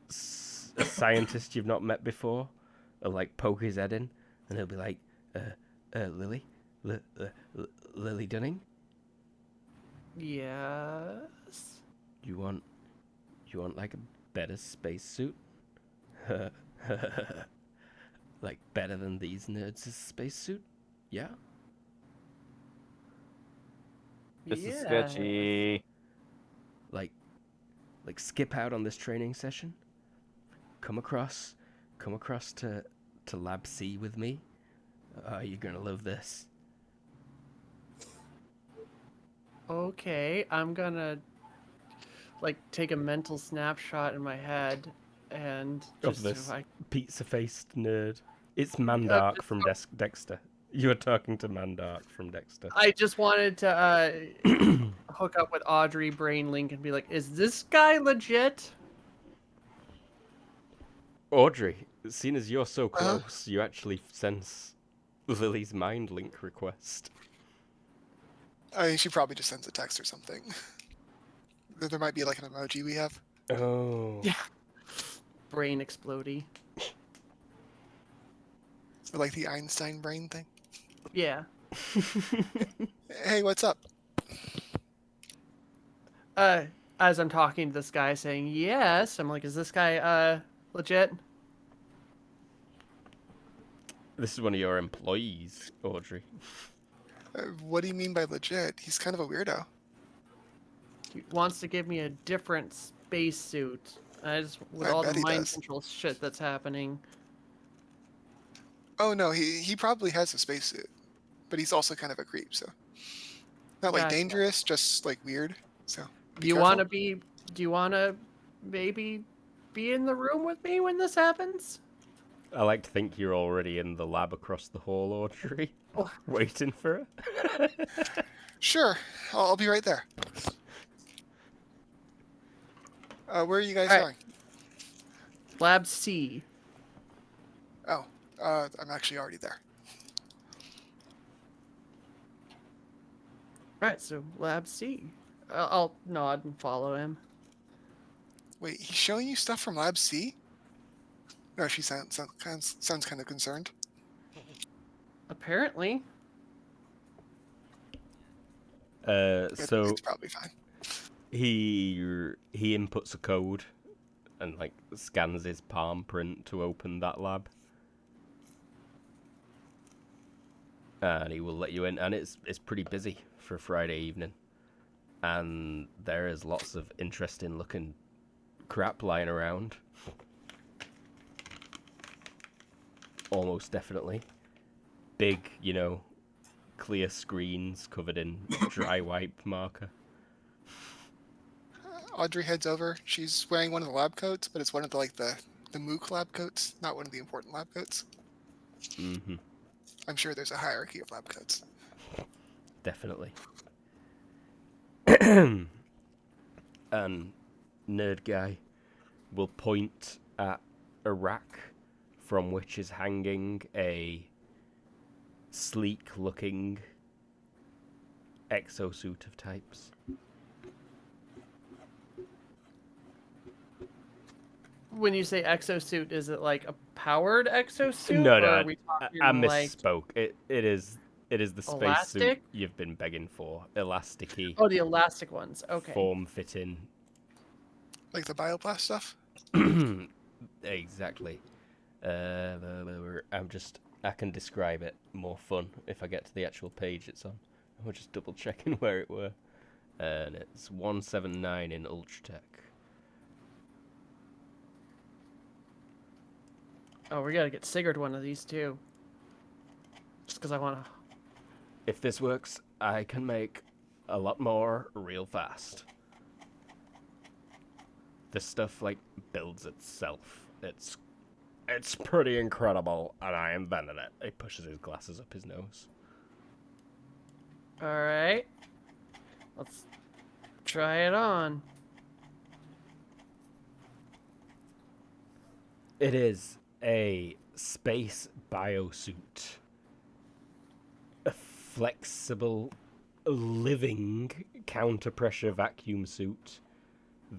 A: a scientist you've not met before will like poke his head in and he'll be like, Lily? Lily Dunning?
C: Yes.
A: You want like a better spacesuit? Like better than these nerds' spacesuit? Yeah?
B: This is
C: Yeah.
B: sketchy.
A: Like skip out on this training session? Come across to Lab C with me? You're gonna love this.
C: Okay, I'm gonna like take a mental snapshot in my head and
A: Of
C: just
A: this
C: so I
A: pizza-faced nerd. It's Mandark from Dexter. You're talking to Mandark from Dexter.
C: I just wanted to hook up with Audrey Brain Link and be like, is this guy legit?
A: Audrey, seeing as you're so close, you actually sense Lily's mind link request.
F: I mean, she probably just sends a text or something. There might be like an emoji we have.
A: Oh.
C: Yeah. Brain explodey.
F: So like the Einstein brain thing.
C: Yeah.
F: Hey, what's up?
C: As I'm talking to this guy saying yes, I'm like, is this guy legit?
A: This is one of your employees, Audrey.
F: What do you mean by legit? He's kind of a weirdo.
C: He wants to give me a different spacesuit. I just with
F: I
C: all
F: bet
C: the
F: he
C: mind
F: does.
C: control shit that's happening.
F: Oh no, he probably has a spacesuit, but he's also kind of a creep. So not like
C: Gotcha.
F: dangerous, just like weird. So
C: Do you want to be? Do you want to maybe be in the room with me when this happens?
A: I like to think you're already in the lab across the hall, Audrey, waiting for her.
F: Sure, I'll be right there. Where are you guys
C: All right.
F: going?
C: Lab C.
F: Oh, I'm actually already there.
C: Right, so Lab C. I'll nod and follow him.
F: Wait, he's showing you stuff from Lab C? No, she sounds kind of concerned.
C: Apparently.
A: So
F: It's probably fine.
A: he inputs a code and like scans his palm print to open that lab. And he will let you in, and it's pretty busy for Friday evening. And there is lots of interesting looking crap lying around. Almost definitely. Big, clear screens covered in dry wipe marker.
F: Audrey heads over. She's wearing one of the lab coats, but it's one of the MOOC lab coats, not one of the important lab coats.
A: Mm-hmm.
F: I'm sure there's a hierarchy of lab coats.
A: Definitely. And nerd guy will point at a rack from which is hanging a sleek-looking exosuit of types.
C: When you say exosuit, is it like a powered exosuit?
A: No,
C: or
A: no,
C: are we talking
A: I
C: like
A: misspoke. It is the spacesuit
C: elastic?
A: you've been begging for. Elasticy,
C: Oh, the elastic ones. Okay.
A: form-fitting.
F: Like the bioblast stuff.
A: Exactly. I can describe it more fun if I get to the actual page it's on. We're just double checking where it were. And it's 179 in Ultratech.
C: Oh, we gotta get Sigurd one of these too. Just because I wanna.
A: If this works, I can make a lot more real fast. This stuff like builds itself. It's pretty incredible, and I invented it. He pushes his glasses up his nose.
C: All right. Let's try it on.
A: It is a space biosuit. A flexible, living counter-pressure vacuum suit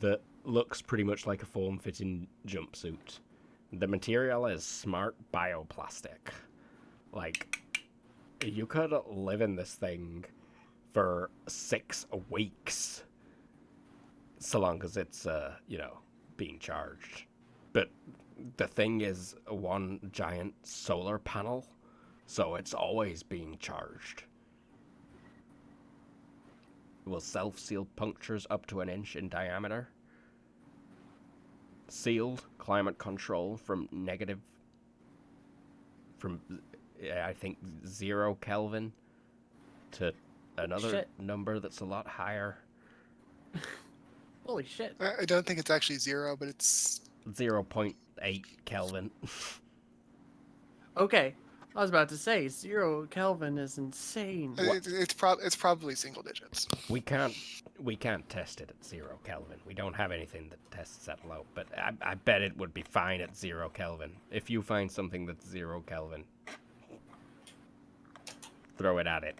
A: that looks pretty much like a form-fitting jumpsuit. The material is smart bioplastic. Like, you could live in this thing for 6 weeks. So long as it's, being charged. But the thing is one giant solar panel, so it's always being charged. It will self-seal punctures up to 1 inch in diameter. Sealed, climate control from I think 0 Kelvin to another
C: Shit.
A: number that's a lot higher.
C: Holy shit.
F: I don't think it's actually 0, but it's
A: 0.8 Kelvin.
C: Okay. I was about to say 0 Kelvin is insane.
F: it's probably single digits.
A: We can't test it at 0 Kelvin. We don't have anything that tests that low, but I bet it would be fine at 0 Kelvin. If you find something that's 0 Kelvin, throw it at it.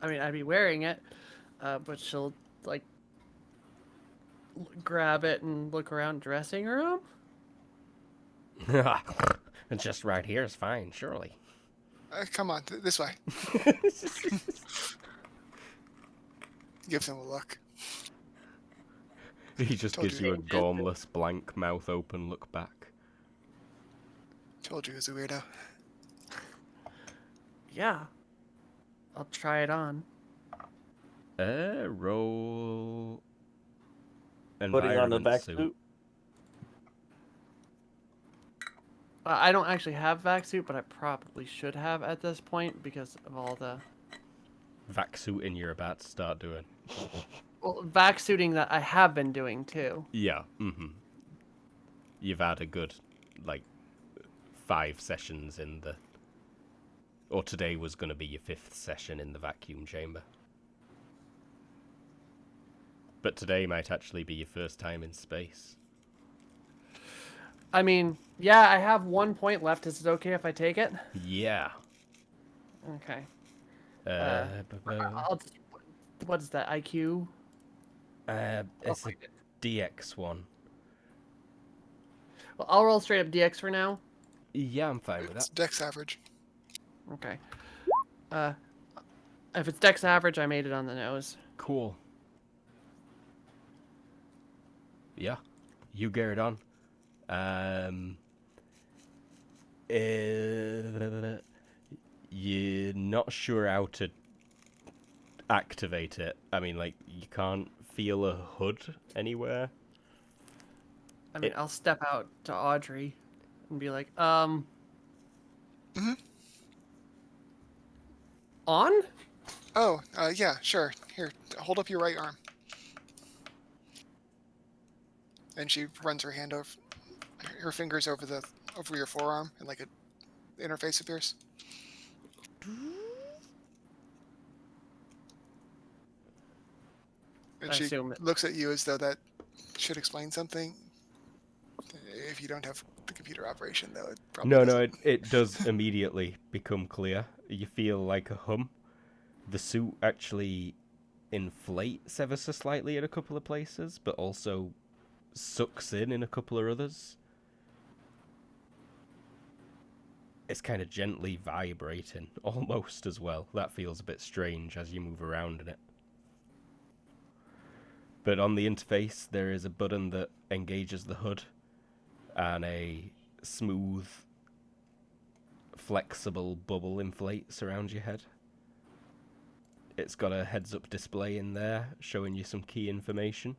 C: I mean, I'd be wearing it, but she'll like grab it and look around dressing room.
A: Just right here is fine, surely.
F: Come on, this way. Gives him a look.
A: He just
F: Told
A: gives
F: you.
A: you a gormless, blank, mouth open look back.
F: Told you he was a weirdo.
C: Yeah. I'll try it on.
A: Roll.
B: Putting on the
A: environment
B: back
A: suit.
B: suit.
C: I don't actually have vac suit, but I probably should have at this point because of all the
A: Vac suiting you're about to start doing.
C: vac suiting that I have been doing too.
A: Yeah, You've had a good, 5 sessions in the... Or today was going to be your 5th session in the vacuum chamber. But today might actually be your first time in space.
C: I mean, yeah, I have 1 point left. Is it okay if I take it?
A: Yeah.
C: Okay.
A: It's
C: What is that, IQ?
A: a DX one.
C: Well, I'll roll straight up DX for now.
A: Yeah, I'm fine with
F: It's
A: that.
F: Dex average.
C: Okay. If it's Dex average, I made it on the nose.
A: Cool. Yeah, you get it on. You're not sure how to activate it. I mean, you can't feel a hood anywhere.
C: I mean, I'll step out to Audrey and be like,
F: Mhm.
C: On?
F: Oh, yeah, sure. Here, hold up your right arm. And she runs her hand over, her fingers over your forearm, and like an interface appears. And
C: I
F: she
C: assume it.
F: looks at you as though that should explain something. if you don't have the computer operation, though. It probably
A: No,
F: doesn't.
A: it does immediately become clear. You feel like a hum. The suit actually inflates ever so slightly in a couple of places, but also sucks in a couple of others. It's kind of gently vibrating, almost as well. That feels a bit strange as you move around in it. But on the interface, there is a button that engages the hood, and a smooth, flexible bubble inflates around your head. It's got a heads-up display in there, showing you some key information.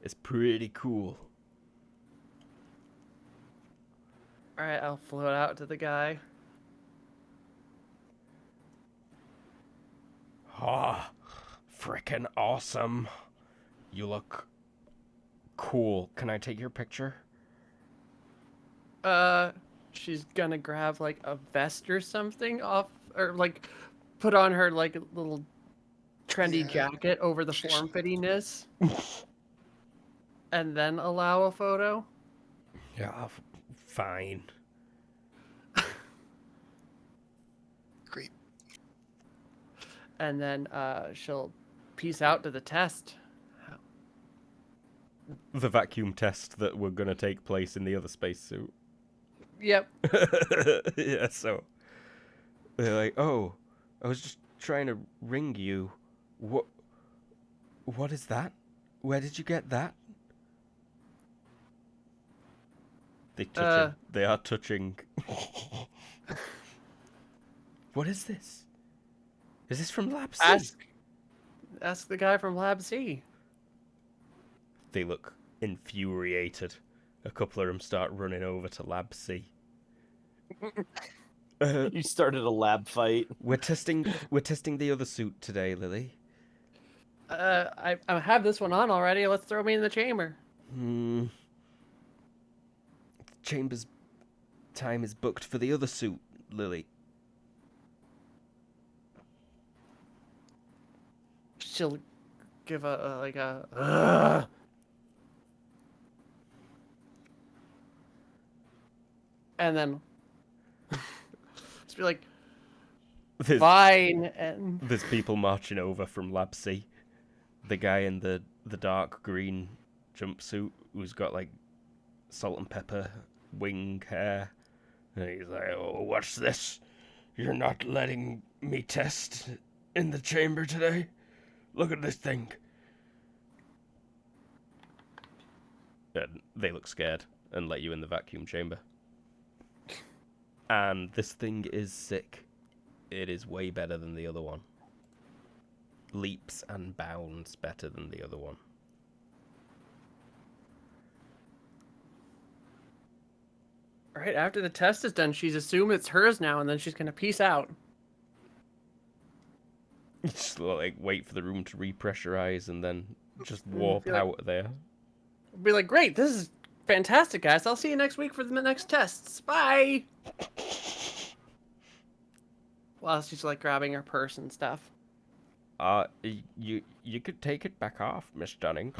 A: It's pretty cool.
C: Alright, I'll float out to the guy.
A: Ah, frickin' awesome. You look cool. Can I take your picture?
C: She's gonna grab like a vest or something off, or like put on her like a little trendy
F: Yeah.
C: jacket over the form-fittingness, and then allow a photo.
A: Yeah, fine.
F: Great.
C: And then she'll peace out to the test.
A: The vacuum test that were gonna take place in the other spacesuit.
C: Yep.
A: Yeah, so they're like, "Oh, I was just trying to ring you. What is that? Where did you get that?" They are touching. What is this? Is this from Lab C?
C: Ask the guy from Lab C.
A: They look infuriated. A couple of them start running over to Lab C.
B: You started a lab fight.
A: We're testing the other suit today, Lily.
C: I have this one on already. Let's throw me in the chamber.
A: Chamber's time is booked for the other suit, Lily.
C: She'll give a and then just be like, fine. And
A: There's people marching over from Lab C. The guy in the dark green jumpsuit who's got like salt and pepper wing hair. And he's like, "Oh, what's this? You're not letting me test in the chamber today? Look at this thing." And they look scared and let you in the vacuum chamber. And this thing is sick. It is way better than the other one. Leaps and bounds better than the other one.
C: right after the test is done, she's assumed it's hers now, and then she's gonna peace out.
A: Just like wait for the room to repressurize and then just warp
C: feel like-
A: out of there.
C: Be like, great, this is fantastic, guys. I'll see you next week for the next tests. Bye. While she's like grabbing her purse and stuff.
A: You could take it back off, Miss Dunning.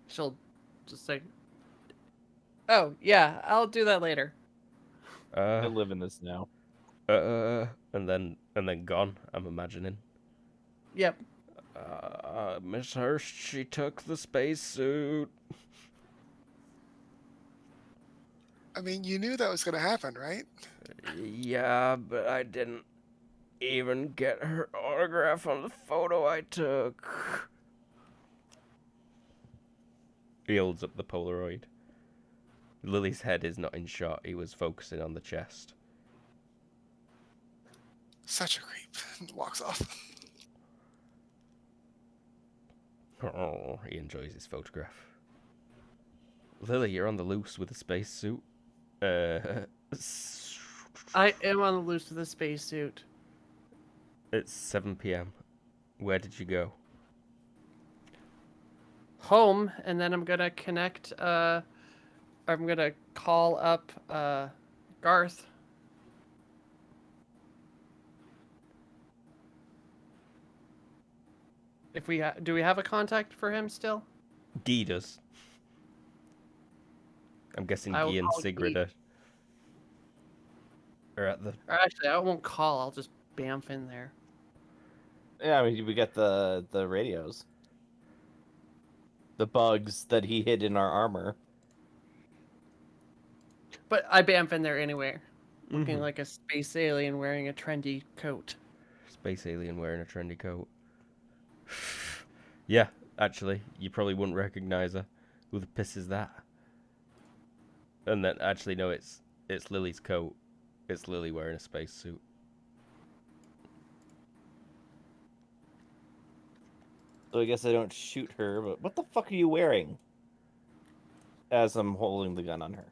C: She'll just say, "Oh yeah, I'll do that later."
B: I live in this now.
A: And then gone. I'm imagining.
C: Yep.
A: Miss Hurst, she took the spacesuit.
F: I mean, you knew that was going to happen, right?
A: Yeah, but I didn't even get her autograph on the photo I took. He holds up the Polaroid. Lily's head is not in shot. He was focusing on the chest.
F: Such a creep. And walks off.
A: Oh, he enjoys his photograph. Lily, you're on the loose with a spacesuit.
C: I am on the loose with a spacesuit.
A: It's 7 p.m. Where did you go?
C: Home, and then I'm gonna connect. I'm gonna call up Garth. If we do we have a contact for him still?
A: Guy does. I'm guessing
C: I will
A: Guy and
C: call
A: Sigrid
C: Guy.
A: are at the.
C: Or actually, I won't call. I'll just bamf in there.
B: Yeah, I mean, we got the radios. The bugs that he hid in our armor.
C: But I bamf in there anyway, looking
A: Mhm.
C: like a space alien wearing a trendy coat.
A: Space alien wearing a trendy coat. Yeah, actually, you probably wouldn't recognize her. Who the piss is that? And then actually no, it's Lily's coat. It's Lily wearing a spacesuit.
B: So I guess I don't shoot her, but what the fuck are you wearing? As I'm holding the gun on her.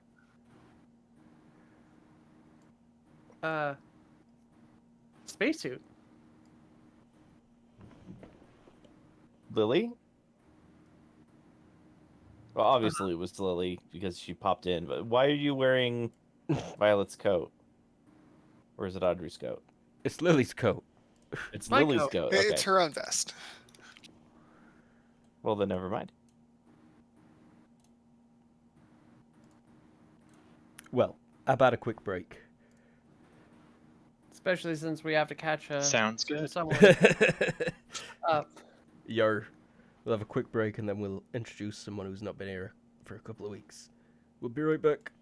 C: Spacesuit.
B: Lily? Well, obviously it was Lily because she popped in, but why are you wearing Violet's coat? Or is it Audrey's coat?
A: It's Lily's coat.
B: It's
C: My
B: Lily's
C: coat.
B: coat. Okay.
F: It's her own vest.
B: Well, then never mind.
A: Well, how about a quick break?
C: Especially since we have to catch
G: Sounds good.
C: someone up.
A: We'll have a quick break and then we'll introduce someone who's not been here for a couple of weeks. We'll be right back.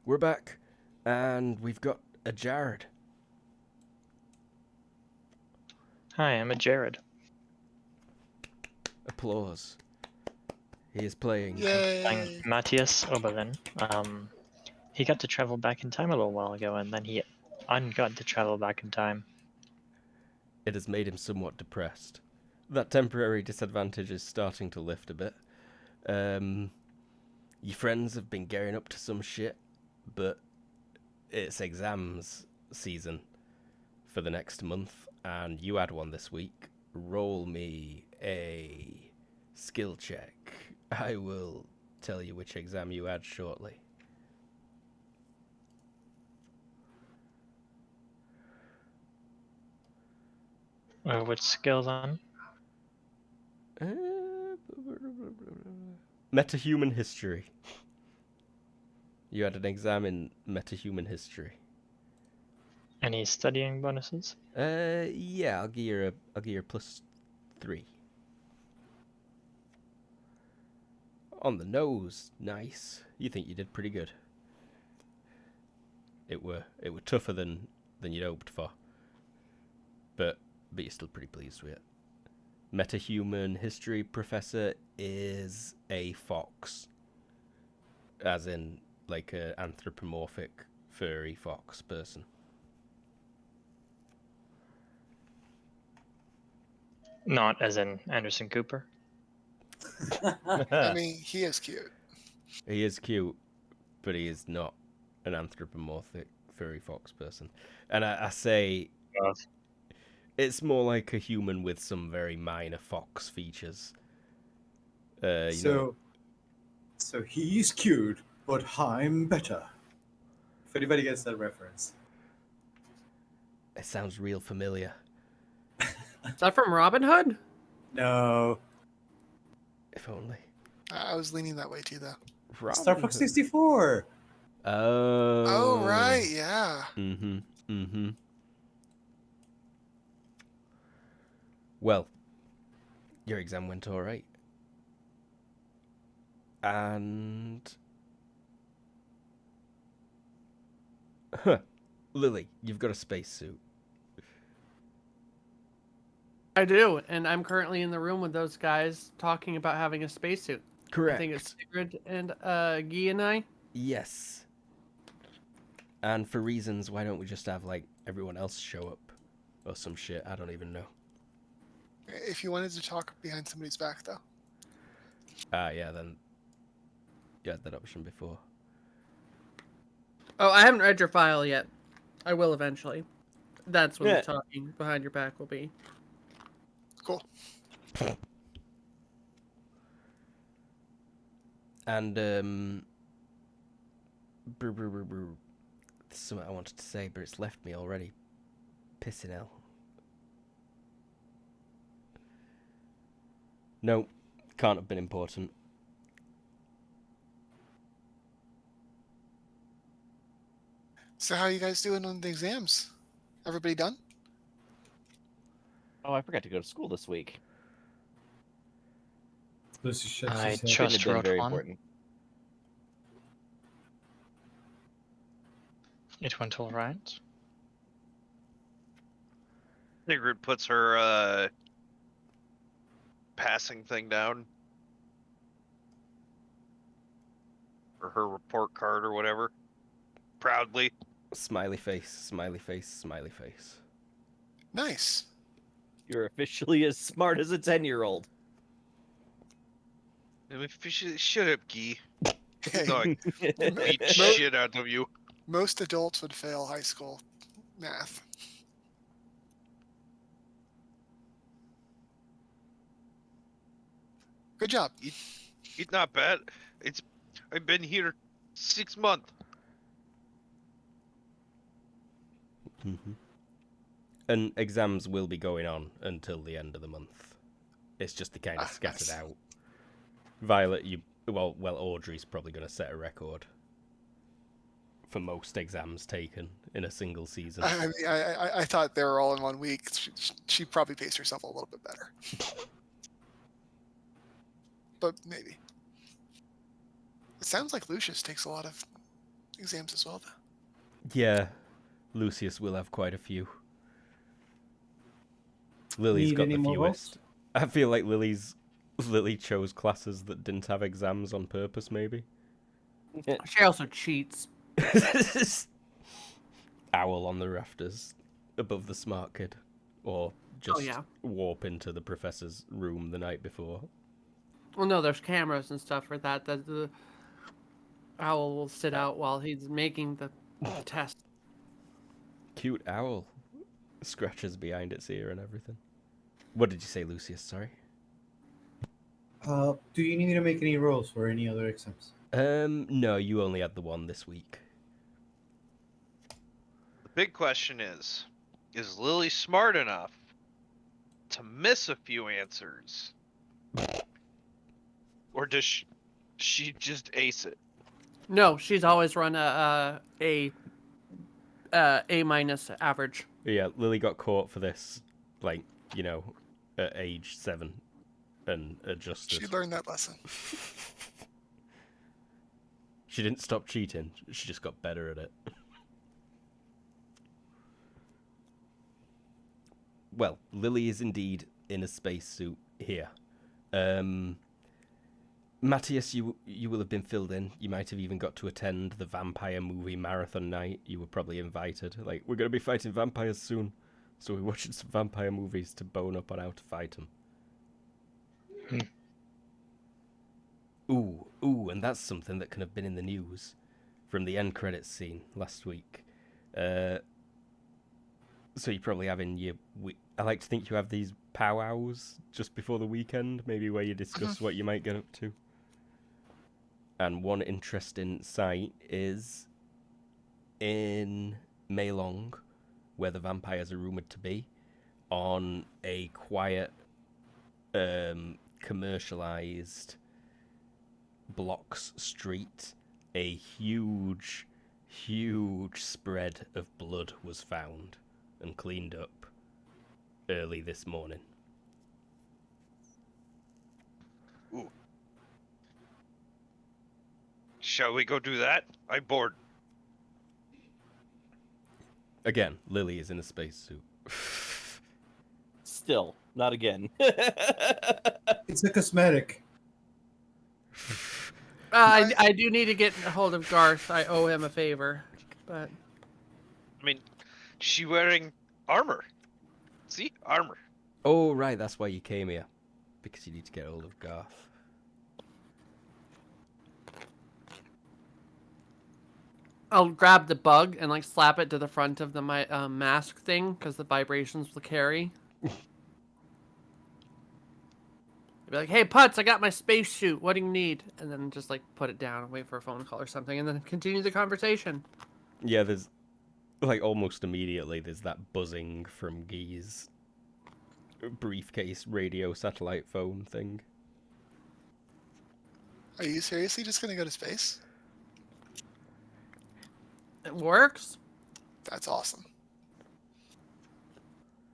A: We're back, and we've got a Jared.
G: Hi, I'm a Jared.
A: Applause. He is playing.
G: Playing
F: Yay!
G: Matthias Oberlin. He got to travel back in time a little while ago, and then he ungot to travel back in time.
A: It has made him somewhat depressed. That temporary disadvantage is starting to lift a bit. Your friends have been gearing up to some shit, but it's exams season for the next month, and you had one this week. Roll me a skill check. I will tell you which exam you had shortly.
G: Which skills on?
A: Metahuman history. You had an exam in metahuman history.
G: Any studying bonuses?
A: Yeah, I'll give you a +3. On the nose, nice. You think you did pretty good. It were tougher than you'd hoped for, but you're still pretty pleased with it. Metahuman history professor is a fox, as in like an anthropomorphic furry fox person.
G: Not as in Anderson Cooper.
F: I mean, he is cute.
A: He is cute, but he is not an anthropomorphic furry fox person. And I say it's more like a human with some very minor fox features.
D: So he's cute, but I'm better. If anybody gets that reference.
A: It sounds real familiar.
C: Is that from Robin Hood?
D: No.
A: If only.
F: I was leaning that way too, though.
D: Star Fox 64.
A: Oh.
F: Oh, right, yeah.
A: Mm-hmm. Well, your exam went all right. And... Lily, you've got a spacesuit.
C: I do, and I'm currently in the room with those guys talking about having a spacesuit.
A: Correct.
C: I think it's Sigrid and Guy and I.
A: Yes. And for reasons, why don't we just have, like, everyone else show up? Or some shit, I don't even know.
F: If you wanted to talk behind somebody's back, though.
A: Yeah, then... You had that option before.
C: Oh, I haven't read your file yet. I will eventually. That's when
B: Yeah.
C: the talking behind your back will be.
F: Cool.
A: And, There's something I wanted to say, but it's left me already. Pissing hell. No, can't have been important.
F: So how are you guys doing on the exams? Everybody done?
B: Oh, I forgot to go to school this week.
D: Lucy shakes
G: I
D: his head.
G: just
B: Couldn't have been
G: wrote
B: very
G: one.
B: important.
G: It went all right.
E: Sigrid puts her passing thing down. Or her report card or whatever. Proudly.
A: Smiley face, smiley face, smiley face.
F: Nice.
B: You're officially as smart as a 10-year-old.
E: Shut up, Guy.
F: Hey,
E: Dog, beat
F: Mo-
E: shit out of you.
F: most adults would fail high school math. Good job.
E: It's not bad. I've been here 6 months.
A: Mm-hmm. And exams will be going on until the end of the month. It's just the kind of scattered
F: nice.
A: out. Violet, Audrey's probably going to set a record for most exams taken in a single season.
F: I thought they were all in 1 week. She probably paced herself a little bit better. But maybe. It sounds like Lucius takes a lot of exams as well, though.
A: Yeah, Lucius will have quite a few. Lily's
D: Need
A: got
D: any
A: the
D: more
A: fewest. I feel like Lily chose classes that didn't have exams on purpose, maybe.
C: She also cheats.
A: Owl on the rafters above the smart kid. Or just
C: yeah.
A: warp into the professor's room the night before.
C: Well, no, there's cameras and stuff for that. That the owl will sit out while he's making the test.
A: Cute owl. Scratches behind its ear and everything. What did you say, Lucius? Sorry.
D: Do you need me to make any rolls for any other exams?
A: No, you only had the one this week.
E: The big question is Lily smart enough to miss a few answers? Or does she just ace it?
C: No, she's always run A minus average.
A: Yeah, Lily got caught for this, like, at age 7 and adjusted.
F: She learned that lesson.
A: She didn't stop cheating, she just got better at it. Well, Lily is indeed in a spacesuit here. Matthias, you will have been filled in. You might have even got to attend the vampire movie marathon night. You were probably invited. Like, we're going to be fighting vampires soon. So we're watching some vampire movies to bone up on how to fight them. Ooh, and that's something that can have been in the news from the end credits scene last week. So you probably have in your... I like to think you have these powwows just before the weekend, maybe where you discuss what you might get up to. And one interesting site is in Meilong, where the vampires are rumoured to be, on a quiet, commercialised blocks street. A huge spread of blood was found and cleaned up early this morning.
E: Ooh. Shall we go do that? I'm bored.
A: Again, Lily is in a spacesuit.
B: Still, not again.
D: It's a cosmetic.
C: I do need to get a hold of Garth. I owe him a favor, but
E: I mean, she wearing armor. See? Armor.
A: Oh, right, that's why you came here. Because you need to get hold of Garth.
C: I'll grab the bug and like slap it to the front of the mask thing because the vibrations will carry. I'd be like, "Hey, Putz, I got my spacesuit. What do you need?" And then just like put it down and wait for a phone call or something, and then continue the conversation.
A: Yeah, there's like almost immediately there's that buzzing from Guy's briefcase radio satellite phone thing.
F: Are you seriously just gonna go to space?
C: It works.
F: That's awesome.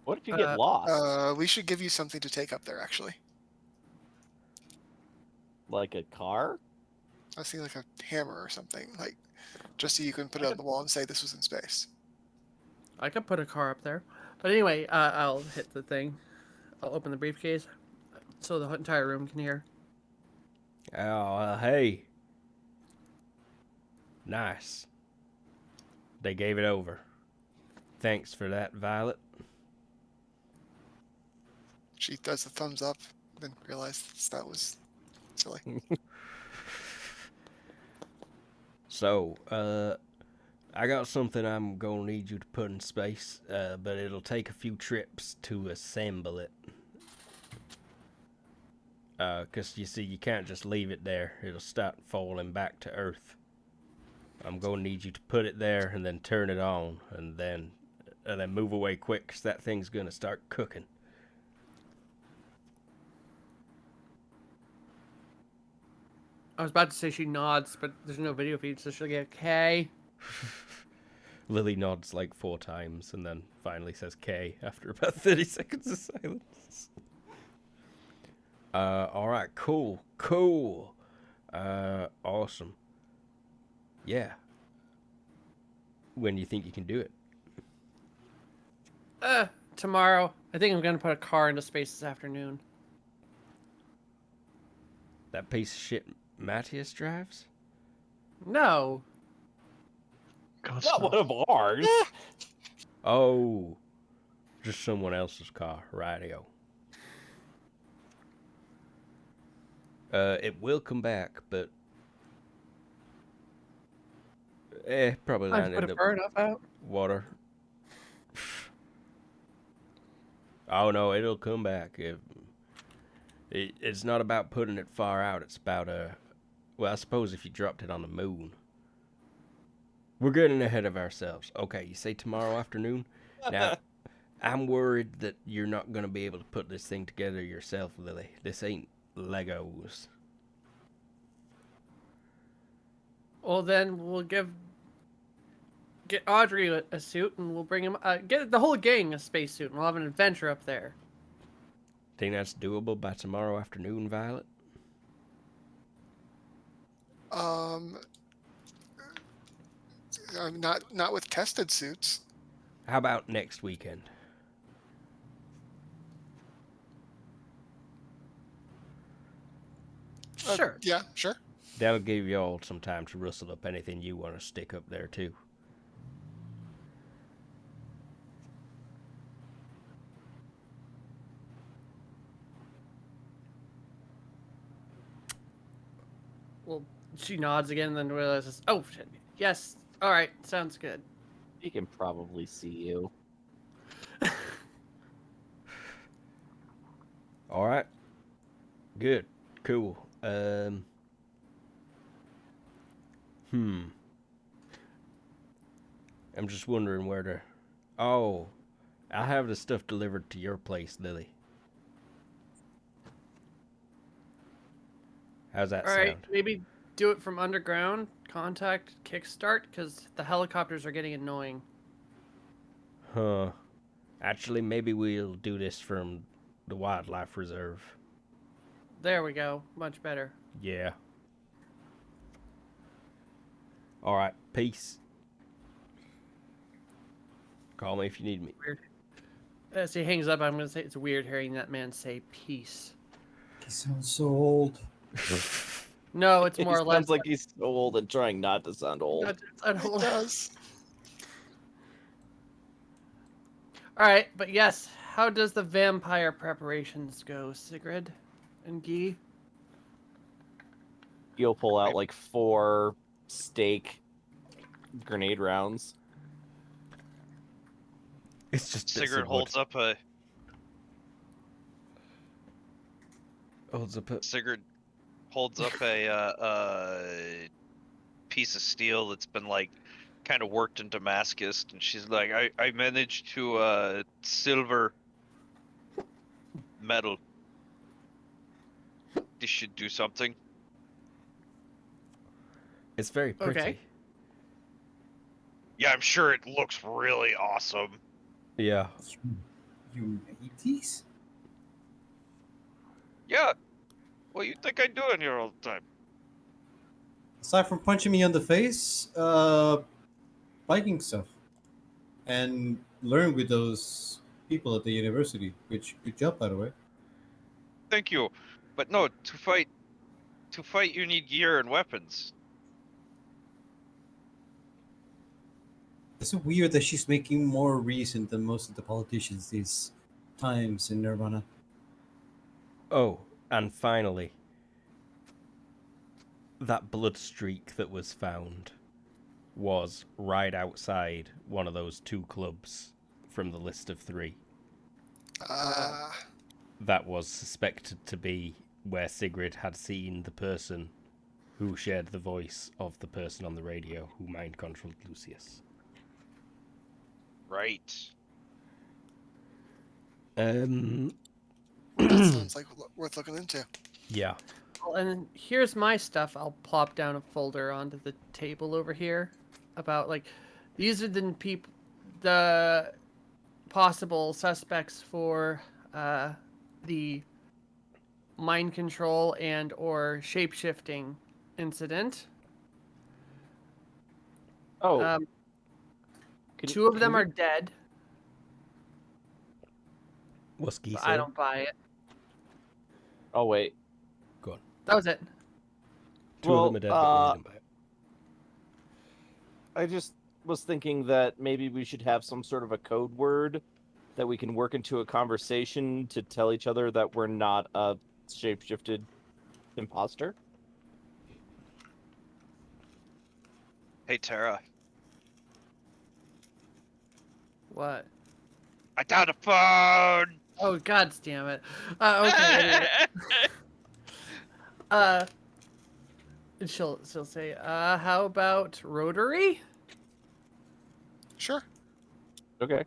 B: What if you get lost?
F: We should give you something to take up there, actually.
B: Like a car?
F: I was thinking like a hammer or something, like just so you can put it on the wall and say this was in space.
C: I could put a car up there, but anyway, I'll hit the thing. I'll open the briefcase so the entire room can hear.
A: Oh, hey. Nice. They gave it over. Thanks for that, Violet.
F: She does the thumbs up, then realizes that was silly.
A: So, I got something I'm gonna need you to put in space, but it'll take a few trips to assemble it. 'Cause you see, you can't just leave it there. It'll start falling back to Earth. I'm gonna need you to put it there and then turn it on, and then move away quick, 'cause that thing's gonna start cooking.
C: I was about to say she nods, but there's no video feed, so she'll get okay.
A: Lily nods like 4 times and then finally says K after about 30 seconds of silence. Alright, cool. Awesome. Yeah. when you think you can do it?
C: Tomorrow. I think I'm gonna put a car into space this afternoon.
A: That piece of shit Matthias drives?
C: No.
G: Course
B: Not one of ours.
A: Oh, just someone else's car. Rightio. It will come back, but probably
C: I
A: land
C: put
A: in
C: it
A: the
C: far enough out.
A: water. Oh no, it'll come back. It's not about putting it far out. It's about well, I suppose if you dropped it on the moon. We're getting ahead of ourselves. Okay, you say tomorrow afternoon. Now, I'm worried that you're not gonna be able to put this thing together yourself, Lily. This ain't Legos.
C: Well, then we'll get Audrey a suit, and we'll bring him. Get the whole gang a spacesuit, and we'll have an adventure up there.
A: Think that's doable by tomorrow afternoon, Violet?
F: Not with tested suits.
A: How about next weekend?
C: Sure.
F: Yeah, sure.
A: That'll give you all some time to rustle up anything you want to stick up there, too.
C: Well, she nods again, and then realizes, oh, shit. Yes. All right. Sounds good.
B: He can probably see you.
A: All right. Good. Cool. I'm just wondering where to... Oh, I'll have the stuff delivered to your place, Lily. How's that
C: All
A: sound?
C: right. Maybe do it from underground. Contact kickstart, because the helicopters are getting annoying.
A: Huh. Actually, maybe we'll do this from the wildlife reserve.
C: There we go. Much better.
A: Yeah. All right. Peace. Call me if you need me.
C: Weird. As he hangs up, I'm going to say it's weird hearing that man say peace.
D: He sounds so old.
C: No, it's
B: He
C: more or less.
B: sounds like he's so old and trying not to sound old.
C: Not to sound
F: It
C: old.
F: does.
C: All right, but yes, how does the vampire preparations go, Sigrid and Guy?
B: You'll pull out like 4 steak grenade rounds.
A: It's just bits
E: Sigurd
A: of wood.
E: Sigurd holds up a piece of steel that's been like kind of worked in Damascus, and she's like, I managed to silver metal. This should do something.
A: It's very pretty.
C: Okay.
E: Yeah, I'm sure it looks really awesome.
A: Yeah.
D: You made these?
E: Yeah. What you think I'm doing here all the time?
D: Aside from punching me on the face, biking stuff. And learn with those people at the university. Which, good job, by the way.
E: Thank you. But no, to fight you need gear and weapons.
D: It's weird that she's making more reason than most of the politicians these times in Nirvana.
A: Oh, and finally, that blood streak that was found was right outside one of those 2 clubs from the list of 3. That was suspected to be where Sigrid had seen the person who shared the voice of the person on the radio who mind-controlled Lucius.
E: Right.
F: That sounds like worth looking into.
A: Yeah.
C: Well, and here's my stuff. I'll plop down a folder onto the table over here about like these are the possible suspects for the mind control and or shape-shifting incident.
B: Oh,
C: Two of them
B: we-
C: are dead,
A: What's he
C: but I
A: saying?
C: don't buy it.
B: Oh wait.
A: Go on.
C: That was it.
A: Two of them
B: Well,
A: are dead, but yeah, you don't buy it.
B: I just was thinking that maybe we should have some sort of a code word that we can work into a conversation to tell each other that we're not a shapeshifted imposter.
E: Hey Tara,
C: What?
E: I got a phone.
C: Oh, god damn it. Okay, anyway. Uh, she'll say, how about Rotary?
F: Sure.
B: Okay.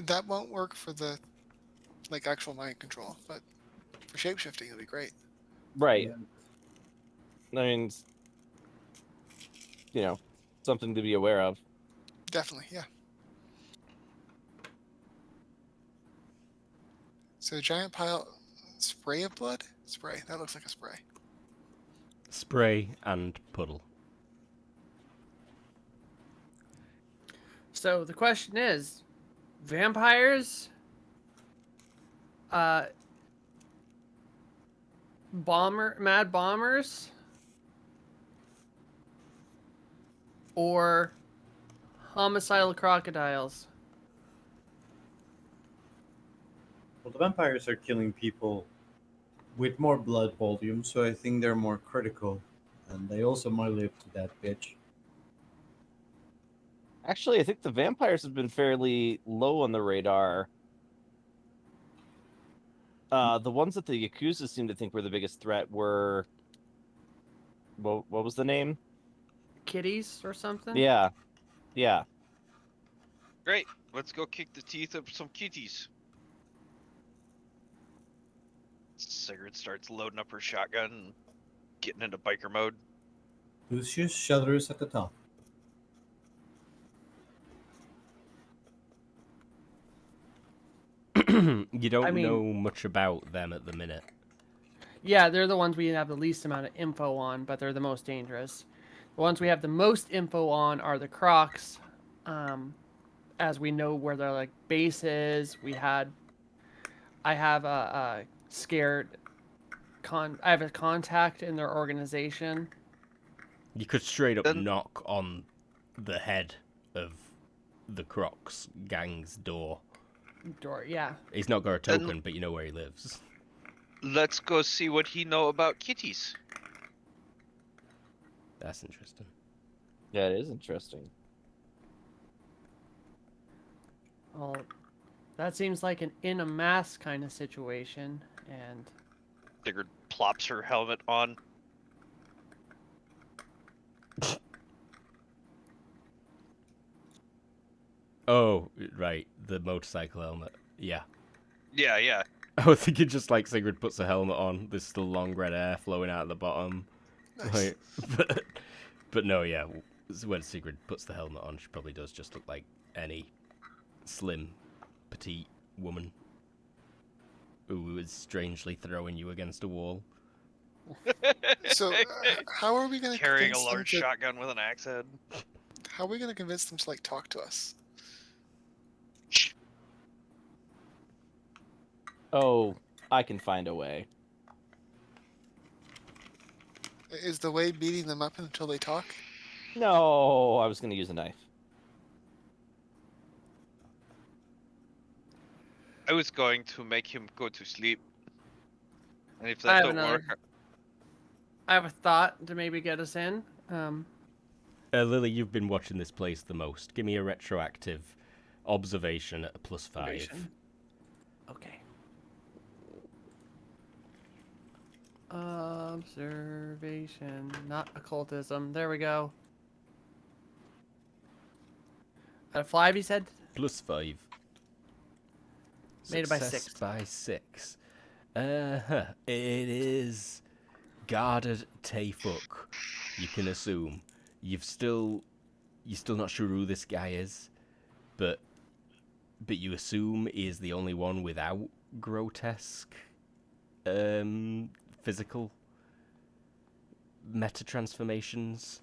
F: That won't work for the actual mind control, but for shapeshifting, it'll be great.
B: Right.
D: Yeah.
B: I mean, something to be aware of.
F: Definitely, yeah. So giant pile spray of blood? Spray. That looks like a spray.
A: Spray and puddle.
C: So the question is, vampires, mad bombers, or homicidal crocodiles?
D: Well, the vampires are killing people with more blood volume, so I think they're more critical. And they also might live to that bitch.
B: Actually, I think the vampires have been fairly low on the radar. The ones that the Yakuza seem to think were the biggest threat were... What was the name?
C: Kitties or something?
B: Yeah. Yeah.
E: Great, let's go kick the teeth of some kitties. Sigrid starts loading up her shotgun and getting into biker mode.
D: Lucius shudders at the top.
A: You don't
C: I mean-
A: know much about them at the minute.
C: Yeah, they're the ones we have the least amount of info on, but they're the most dangerous. The ones we have the most info on are the Crocs, as we know where their base is. I have a I have a contact in their organization.
A: You could straight up
E: Then-
A: knock on the head of the Crocs gang's door.
C: Yeah.
A: He's not got a
E: Then-
A: token, but you know where he lives.
E: Let's go see what he know about kitties.
A: That's interesting.
B: Yeah, it is interesting.
C: Well, that seems like an in a mass kind of situation, and
E: Sigrid plops her helmet on.
A: Oh, right, the motorcycle helmet. Yeah.
E: Yeah.
A: I was thinking just like Sigrid puts a helmet on, there's still long red hair flowing out at the bottom.
F: Nice.
A: Like, but no, yeah. When Sigrid puts the helmet on, she probably does just look like any slim, petite woman who is strangely throwing you against a wall.
F: So, how are we going to
E: Carrying a
F: convince them
E: large
F: to,
E: shotgun with an axe head.
F: How are we going to convince them to talk to us?
B: Oh, I can find a way.
F: Is the way beating them up until they talk?
B: No, I was going to use a knife.
E: I was going to make him go to sleep. And if
C: I
E: that
C: have
E: don't
C: another-
E: work,
C: I have a thought to maybe get us in.
A: Lily, you've been watching this place the most. Give me a retroactive observation at a +5.
C: Observation. Okay. Observation, not occultism. There we go. At a 5, he said?
A: +5.
C: Made it by
A: Success
C: 6.
A: by 6. It is guarded Tayfuck. You can assume. You're still not sure who this guy is, but you assume he is the only one without grotesque physical meta transformations,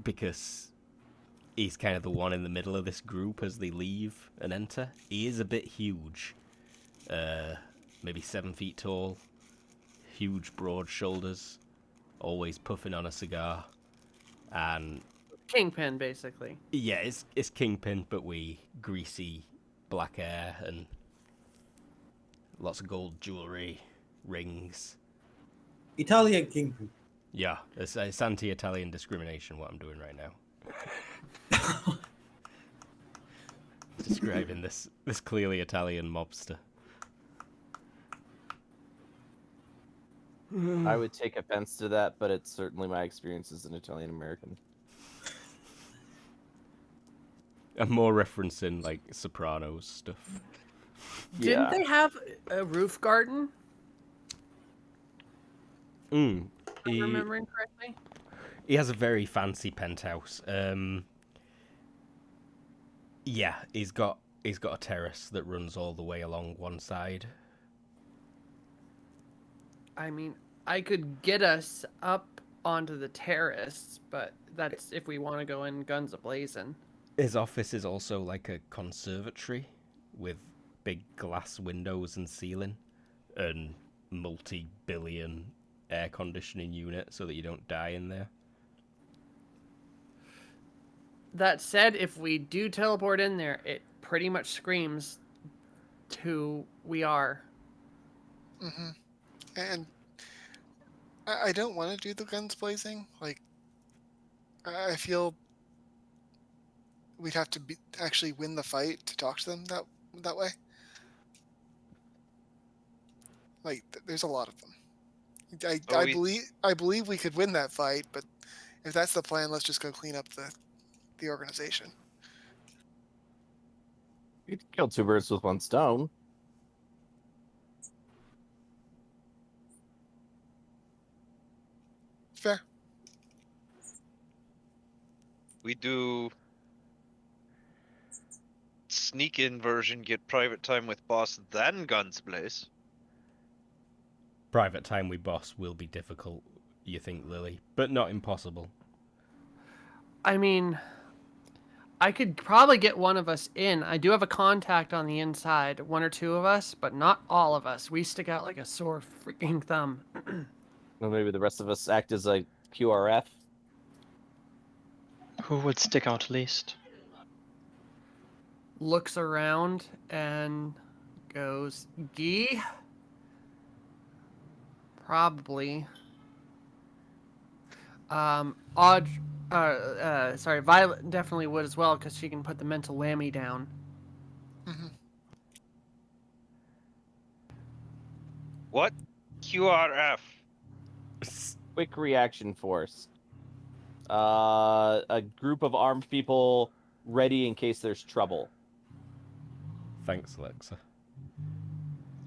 A: because he's kind of the one in the middle of this group as they leave and enter. He is a bit huge. Maybe 7 feet tall. Huge, broad shoulders. Always puffing on a cigar. And
C: Kingpin, basically.
A: yeah, it's Kingpin, but greasy black hair and lots of gold jewelry, rings.
D: Italian Kingpin.
A: Yeah, it's anti-Italian discrimination what I'm doing right now. Describing this clearly Italian mobster.
B: I would take offense to that, but it's certainly my experience as an Italian American.
A: I'm more referencing like Sopranos stuff.
C: Didn't they have a roof garden?
A: Mm.
C: If I'm remembering correctly.
A: He has a very fancy penthouse. Yeah, he's got a terrace that runs all the way along one side.
C: I mean, I could get us up onto the terrace, but that's if we want to go in guns a-blazing.
A: His office is also like a conservatory with big glass windows and ceiling and multi-billion air conditioning unit so that you don't die in there.
C: That said, if we do teleport in there, it pretty much screams who we are.
F: Hmm. And I don't want to do the guns blazing. Like, I feel we'd have to actually win the fight to talk to them that way. Like, there's a lot of them. I believe we could win that fight, but if that's the plan, let's just go clean up the organization.
B: You could kill 2 birds with 1 stone.
F: Fair.
E: We do sneak in version, get private time with boss, then guns blaze.
A: Private time with boss will be difficult, you think, Lily, but not impossible.
C: I mean, I could probably get one of us in. I do have a contact on the inside, 1 or 2 of us, but not all of us. We stick out like a sore freaking thumb.
B: Well, maybe the rest of us act as a QRF.
G: Who would stick out least?
C: Looks around and goes, Gee? Probably. Sorry, Violet definitely would as well, because she can put the mental whammy down.
F: Hmm.
E: What? QRF.
B: Quick reaction force. A group of armed people ready in case there's trouble.
A: Thanks, Alexa.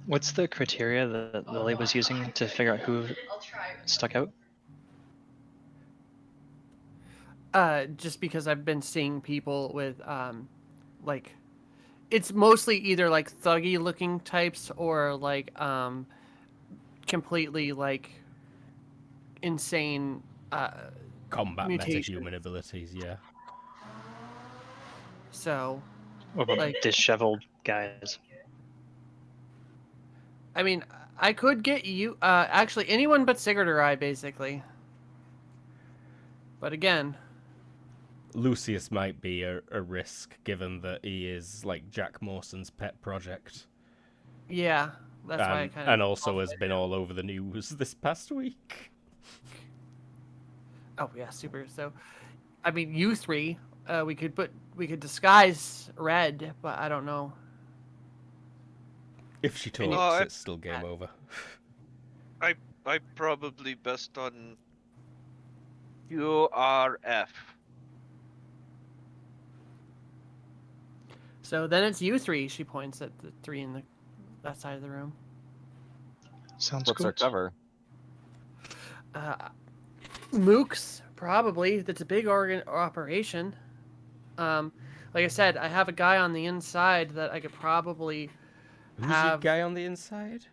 G: What's the criteria that Lily was using to figure out who stuck out?
C: Just because I've been seeing people with, like, it's mostly either, like, thuggy-looking types or, like, completely, like, insane,
A: Combat
C: mutation.
A: metahuman abilities, yeah.
C: So,
G: What about
C: like,
G: disheveled guys?
C: I mean, I could get you, actually, anyone but Sigurd or I, basically. But again...
A: Lucius might be a risk, given that he is, like, Jack Mawson's pet project.
C: Yeah, that's why I kind of...
A: And also has been all over the news this past week.
C: Oh, yeah, super. So, I mean, you 3, we could disguise Red, but I don't know.
A: If she talks,
E: No,
A: it's still game over.
E: I probably best on QRF.
C: So then it's you 3. She points at the 3 in that side of the room.
G: Sounds
B: What's our
G: good.
B: cover?
C: Mooks, probably. That's a big operation. Like I said, I have a guy on the inside that I could probably
A: Who's your guy on the inside?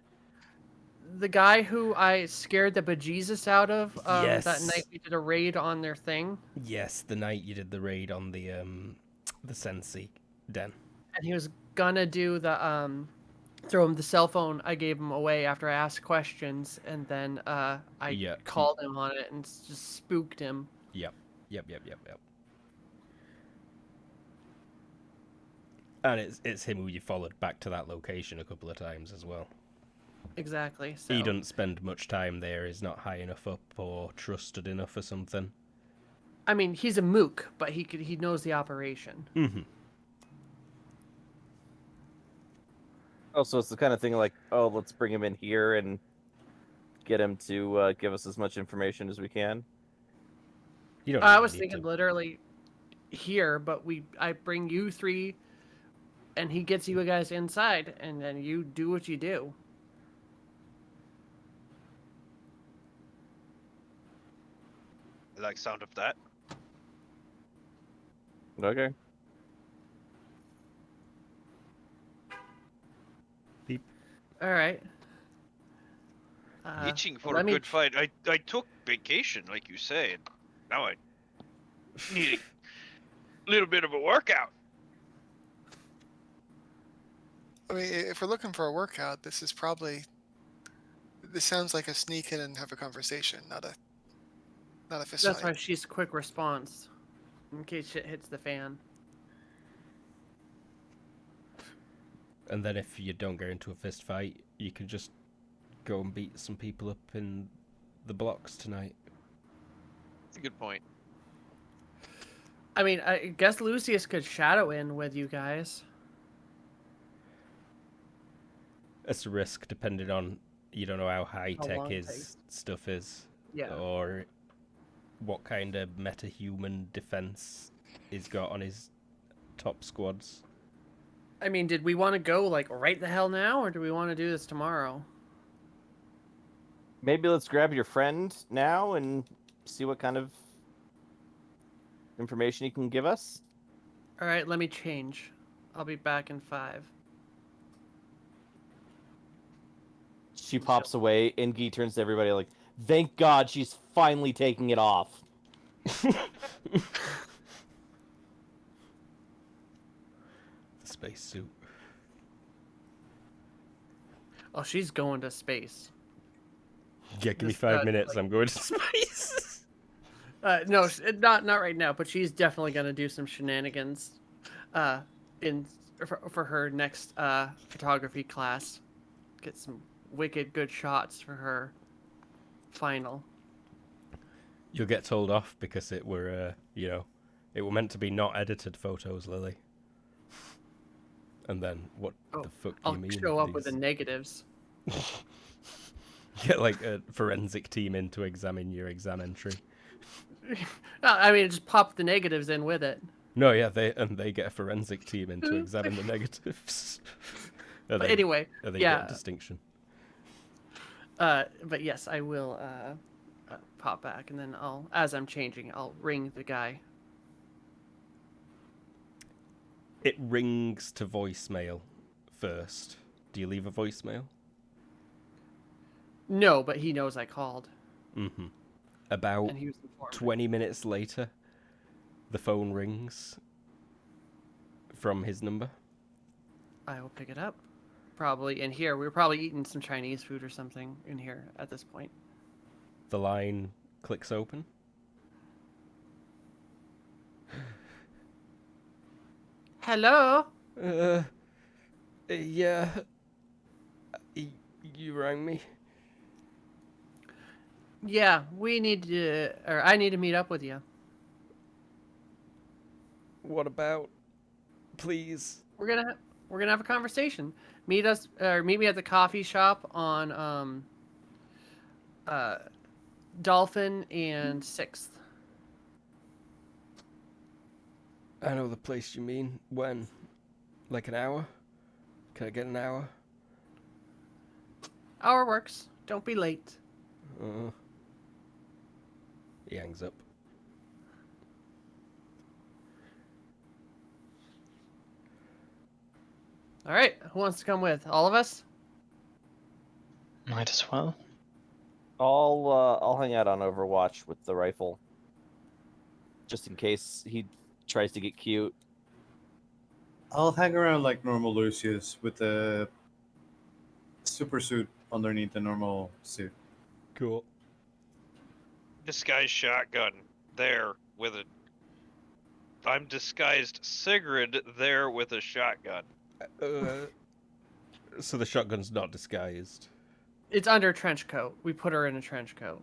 C: the guy who I scared the bejesus out of that
A: Yes.
C: night we did a raid on their thing,
A: Yes, the night you did the raid on the Sensi den.
C: and he was gonna do the throw him the cell phone. I gave him away after I asked questions, and then I
A: Yeah.
C: called him on it and just spooked him.
A: Yep. And it's him who you followed back to that location a couple of times as well.
C: Exactly. So
A: He doesn't spend much time there. He's not high enough up or trusted enough or something.
C: I mean, he's a mook, but he knows the operation.
A: Mm-hmm.
B: Oh, so it's the kind of thing like, oh, let's bring him in here and get him to give us as much information as we can.
A: You don't.
C: I
A: even
C: was
A: need
C: thinking
A: to-
C: literally here, but I bring you three, and he gets you guys inside, and then you do what you do.
E: I like sound of that.
B: Okay.
A: Beep.
C: All right.
E: Itching for
C: let
E: a
C: me
E: good fight. I took vacation, like you say, and now I need a little bit of a workout.
F: I mean, if we're looking for a workout, this sounds like a sneak in and have a conversation, not a fist
C: That's
F: fight.
C: why she's quick response, in case shit hits the fan.
A: And then if you don't get into a fist fight, you can just go and beat some people up in the blocks tonight.
E: That's a good point.
C: I mean, I guess Lucius could shadow in with you guys.
A: It's a risk depending on, you don't know how high
C: How
A: tech
C: long it
A: his
C: takes.
A: stuff is.
C: Yeah.
A: Or what kind of meta-human defense he's got on his top squads.
C: I mean, did we want to go like right the hell now, or do we want to do this tomorrow?
B: Maybe let's grab your friend now and see what kind of information he can give us.
C: All right, let me change. I'll be back in 5.
B: She pops away. Ingi turns to everybody like, "Thank God she's finally taking it off."
A: The spacesuit.
C: Oh, she's going to space.
A: Yeah, give me
C: This,
A: 5 minutes. I'm going to space.
C: No, not right now. But she's definitely gonna do some shenanigans, for her next photography class. Get some wicked good shots for her final.
A: You'll get told off because it were, it were meant to be not edited photos, Lily. And then what the fuck do
C: I'll
A: you mean?
C: show up with the negatives.
A: Get like a forensic team in to examine your exam entry.
C: I mean, just pop the negatives in with it.
A: No, yeah, they get a forensic team in to examine the negatives.
C: But anyway,
A: and they
C: yeah.
A: get a distinction.
C: But yes, I will pop back, and then as I'm changing, I'll ring the guy.
A: It rings to voicemail first. Do you leave a voicemail?
C: No, but he knows I called,
A: Mm-hmm. About
C: and he was informed.
A: 20 minutes later, the phone rings from his number.
C: I will pick it up. Probably in here. We were probably eating some Chinese food or something in here at this point.
A: The line clicks open.
C: Hello?
A: Yeah. You rang me?
C: Yeah, we need to, or I need to meet up with you.
A: What about? Please.
C: We're gonna have a conversation. Meet me at the coffee shop on Dolphin and 6th.
A: I know the place you mean. When? Like an hour? Can I get an hour?
C: Hour works. Don't be late.
A: He hangs up.
C: All right, who wants to come with? All of us?
G: Might as well.
B: I'll hang out on Overwatch with the rifle, just in case he tries to get cute.
D: I'll hang around like normal Lucius with the super suit underneath the normal suit.
A: Cool.
E: Disguised shotgun there with a. I'm disguised Sigrid there with a shotgun.
A: So the shotgun's not disguised.
C: It's under a trench coat. We put her in a trench coat.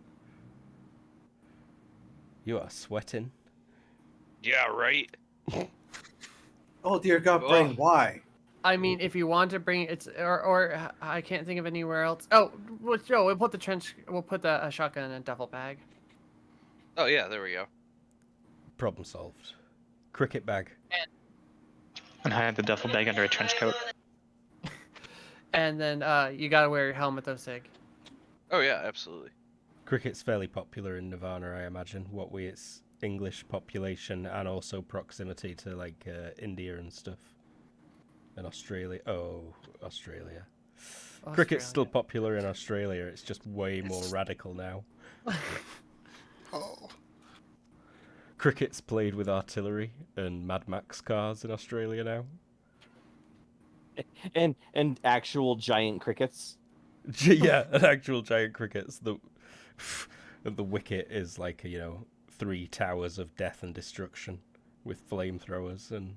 A: You are sweating.
E: Yeah, right.
D: Oh dear God, Brain,
E: Ugh.
D: why?
C: I mean, if you want to bring it's or I can't think of anywhere else. Oh, Joe, we'll put the shotgun in a duffel bag.
E: Oh yeah, there we go.
A: Problem solved. Cricket bag.
G: And hide the duffel bag under a trench coat.
C: And then you gotta wear your helmet though, Sig.
E: Oh yeah, absolutely.
A: Cricket's fairly popular in Nirvana, I imagine. What with its English population and also proximity to like India and stuff. And Australia. Oh, Australia. Cricket's still
C: Australia.
A: popular in Australia. It's just way more radical now.
F: Oh,
A: Cricket's played with artillery and Mad Max cars in Australia now.
B: And actual giant crickets.
A: Yeah, an actual giant cricket's the wicket is like 3 towers of death and destruction with flamethrowers and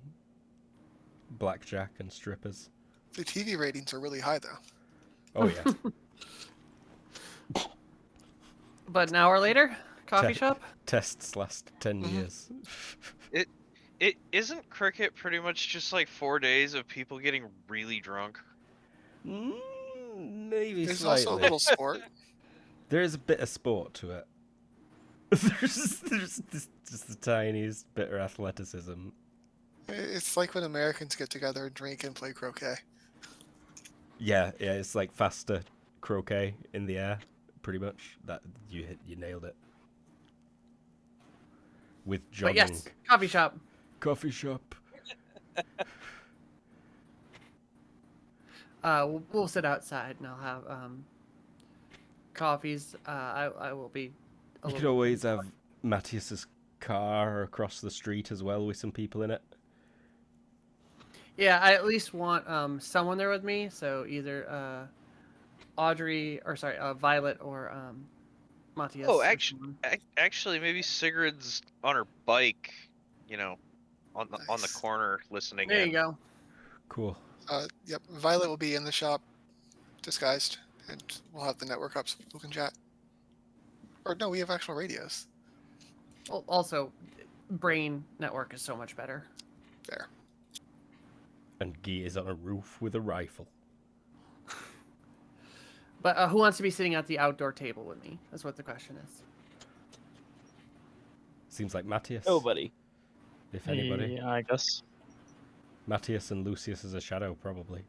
A: blackjack and strippers.
F: the TV ratings are really high though.
A: Oh yeah.
C: But an hour later, coffee
A: Te-
C: shop.
A: Tests last 10
F: Mhm.
A: years.
E: It isn't cricket pretty much just like 4 days of people getting really drunk.
A: Maybe
F: There's
A: slightly.
F: also a little sport.
A: There is a bit of sport to it. there's just the tiniest bit of athleticism.
F: It's like when Americans get together and drink and play croquet.
A: Yeah, it's like faster croquet in the air, pretty much. That you nailed it. With
C: But
A: jogging.
C: yes, coffee shop.
A: Coffee shop.
C: We'll sit outside and I'll have coffees. I will be.
A: You could always have Matthias's car across the street as well with some people in it.
C: Yeah, I at least want someone there with me. So either Violet or Matthias.
E: Oh,
C: or
E: actually,
C: someone.
E: actually, maybe Sigrid's on her bike, on the
F: Nice.
E: corner listening
C: There
E: in.
C: you go.
A: Cool.
F: Yep, Violet will be in the shop, disguised, and we'll have the network up so people can chat. Or no, we have actual radios.
C: Well, also, brain network is so much better.
F: There.
A: And Guy is on a roof with a rifle.
C: But who wants to be sitting at the outdoor table with me? That's what the question is.
A: Seems like Matthias.
B: Nobody.
A: If anybody.
G: Yeah, I guess.
A: Matthias and Lucius as a shadow, probably.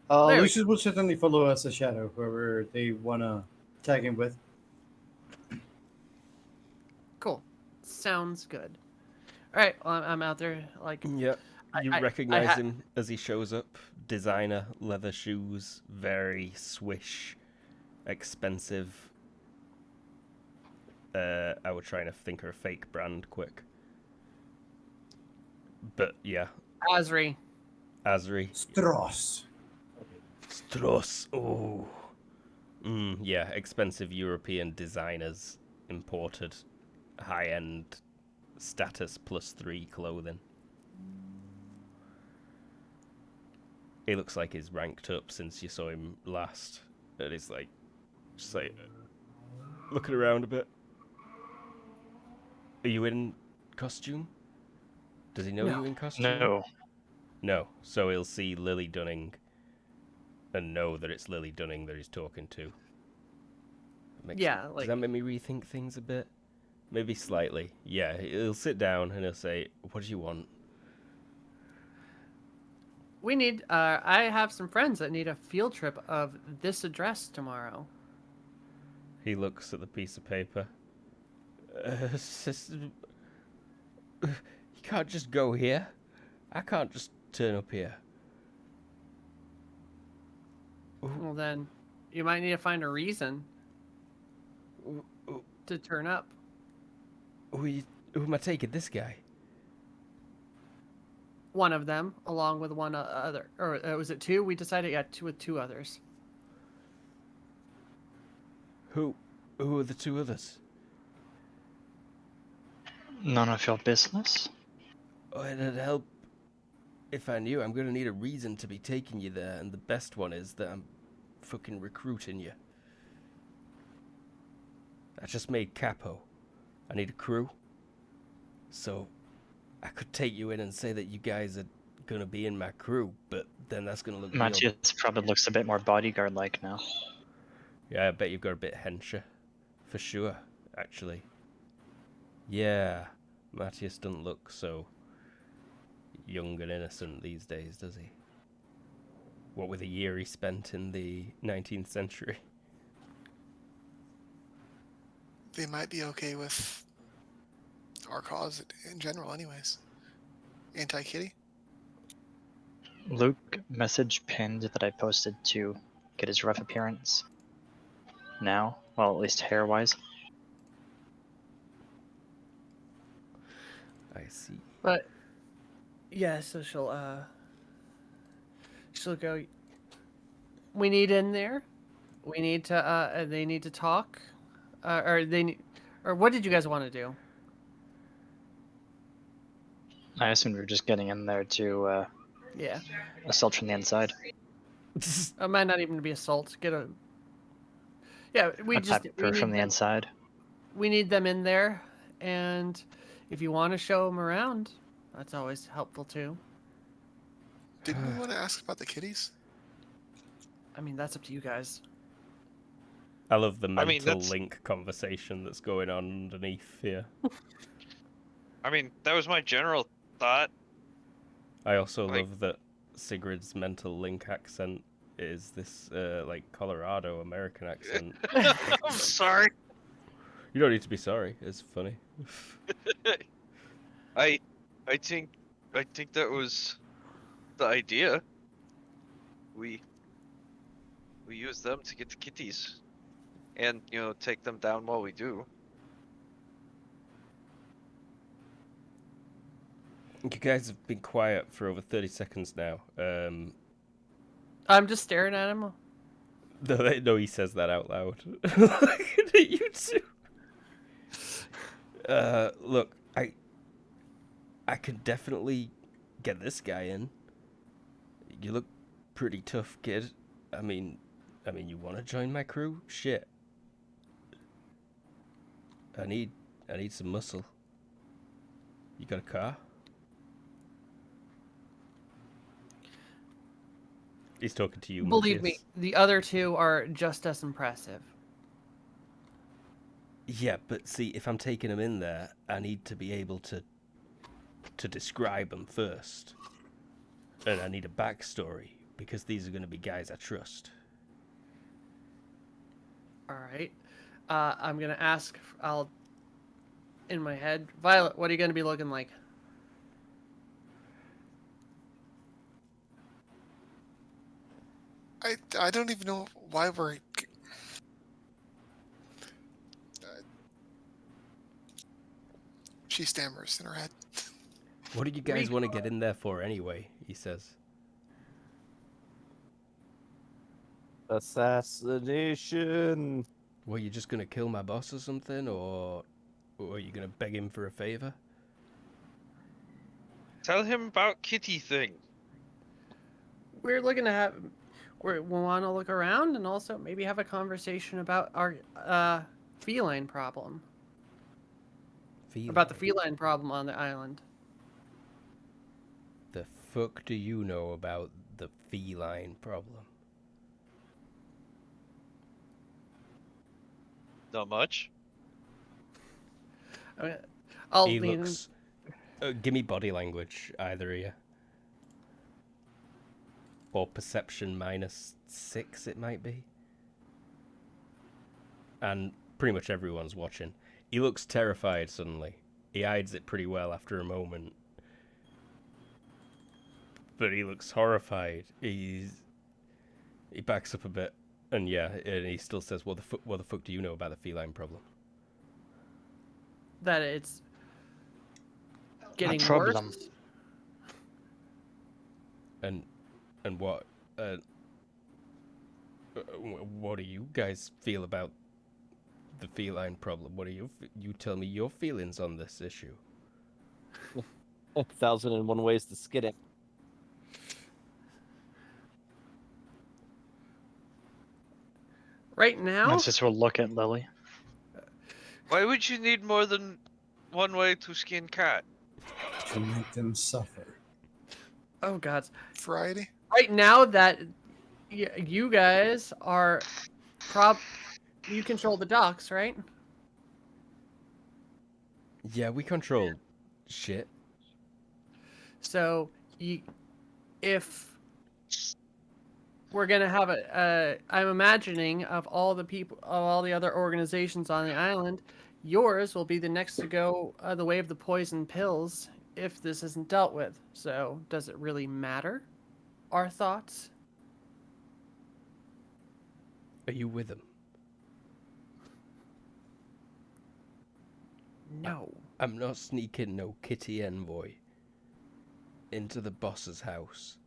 C: There we
D: Lucius will certainly follow us as Shadow, whoever they want to tag him with.
C: Cool. Sounds good. All right, well, I'm out there. Like,
A: Yep. You
C: I
A: recognize him as he shows up. Designer leather shoes, very swish, expensive. I was trying to think of a fake brand quick. But yeah,
C: Asri.
A: Asri.
D: Strauss.
A: Strauss. Oh. Yeah, expensive European designers imported high-end status +3 clothing. He looks like he's ranked up since you saw him last. And he's like, just like, looking around a bit. Are you in costume? Does he know
C: No.
A: you in costume?
G: No.
A: No. So he'll see Lily Dunning and know that it's Lily Dunning that he's talking to.
C: Yeah,
A: Does that make me rethink things a bit? Maybe slightly. Yeah, he'll sit down and he'll say, "What do you want?"
C: We need. I have some friends that need a field trip of this address tomorrow.
A: He looks at the piece of paper. You can't just go here. I can't just turn up here.
C: Well then, You might need to find a reason
A: Who,
C: to turn up.
A: who am I taking? This guy?
C: One of them, along with one other, or was it two? We decided, yeah, with two others.
A: Who are the two others?
G: None of your business.
A: Oh, it'd help if I knew. I'm gonna need a reason to be taking you there, and the best one is that I'm fucking recruiting you. I just made capo. I need a crew. So I could take you in and say that you guys are gonna be in my crew, but then that's gonna look real.
G: Matthias probably looks a bit more bodyguard-like now.
A: Yeah, I bet you've got a bit hencher. For sure, actually. Yeah, Matthias doesn't look so young and innocent these days, does he? What with a year he spent in the 19th century.
F: They might be okay with our cause in general, anyways. Anti-kitty.
G: Luke message pinned that I posted to get his rough appearance. Now, well, at least hair-wise.
A: I see.
C: But yeah, so she'll go. We need in there. We need to. They need to talk, or they need, or what did you guys want to do?
G: I assumed we were just getting in there to
C: Yeah,
G: assault from the inside.
C: it might not even be assault. Get a. Yeah, we
G: Attack
C: just we
G: from
C: need
G: the
C: them,
G: inside.
C: we need them in there, and if you want to show them around, that's always helpful too.
F: Didn't we want to ask about the kitties?
C: I mean, that's up to you guys.
A: I love the
E: I
A: mental
E: mean, that's-
A: link conversation that's going on underneath here.
E: I mean, that was my general thought.
A: I also
E: Like-
A: love that Sigrid's mental link accent is this like Colorado American accent.
E: I'm sorry.
A: You don't need to be sorry. It's funny.
E: I think that was the idea. We use them to get the kitties, and take them down while we do.
A: You guys have been quiet for over 30 seconds now.
C: I'm just staring at him.
A: No, he says that out loud. Looking at you two. Look, I can definitely get this guy in. You look pretty tough, kid. I mean, you want to join my crew? Shit. I need some muscle. You got a car? He's talking to you,
C: Believe me,
A: Matthias.
C: the other two are just as impressive.
A: Yeah, but see, if I'm taking him in there, I need to be able to describe them first. And I need a backstory, because these are going to be guys I trust.
C: All right. I'm gonna ask. In my head, Violet, what are you gonna be looking like?
F: I don't even know why we're. She stammers in her head.
A: What do you guys want to get in there for anyway? He says.
B: Assassination.
A: Well, you just going to kill my boss or something? Or are you going to beg him for a favor?
E: Tell him about kitty thing.
C: We're looking to have. We want to look around and also maybe have a conversation about our feline problem. About the feline problem on the island.
A: The fuck do you know about the feline problem?
E: Not much.
C: I mean, I'll
A: He
C: lean.
A: looks... give me body language, either of you. Or perception -6, it might be. And pretty much everyone's watching. He looks terrified suddenly. He hides it pretty well after a moment. But he looks horrified. He backs up a bit. And yeah, and he still says, what the fuck do you know about the feline problem?
C: That it's getting
G: problem.
C: worse.
A: And what what do you guys feel about the feline problem? What do you tell me your feelings on this issue?
B: 1,001 ways to skin it.
C: Right now,
G: Francis will look at Lily.
E: Why would you need more than one way to skin cat?
D: To make them suffer.
C: oh god,
F: Variety.
C: right now that you guys are you control the docks, right?
A: Yeah, we control shit.
C: So if we're gonna have I'm imagining of all the people, of all the other organizations on the island, yours will be the next to go the way of the poison pills if this isn't dealt with. So does it really matter? Our thoughts?
A: Are you with him?
C: No.
A: I'm not sneaking no kitty envoy into the boss's house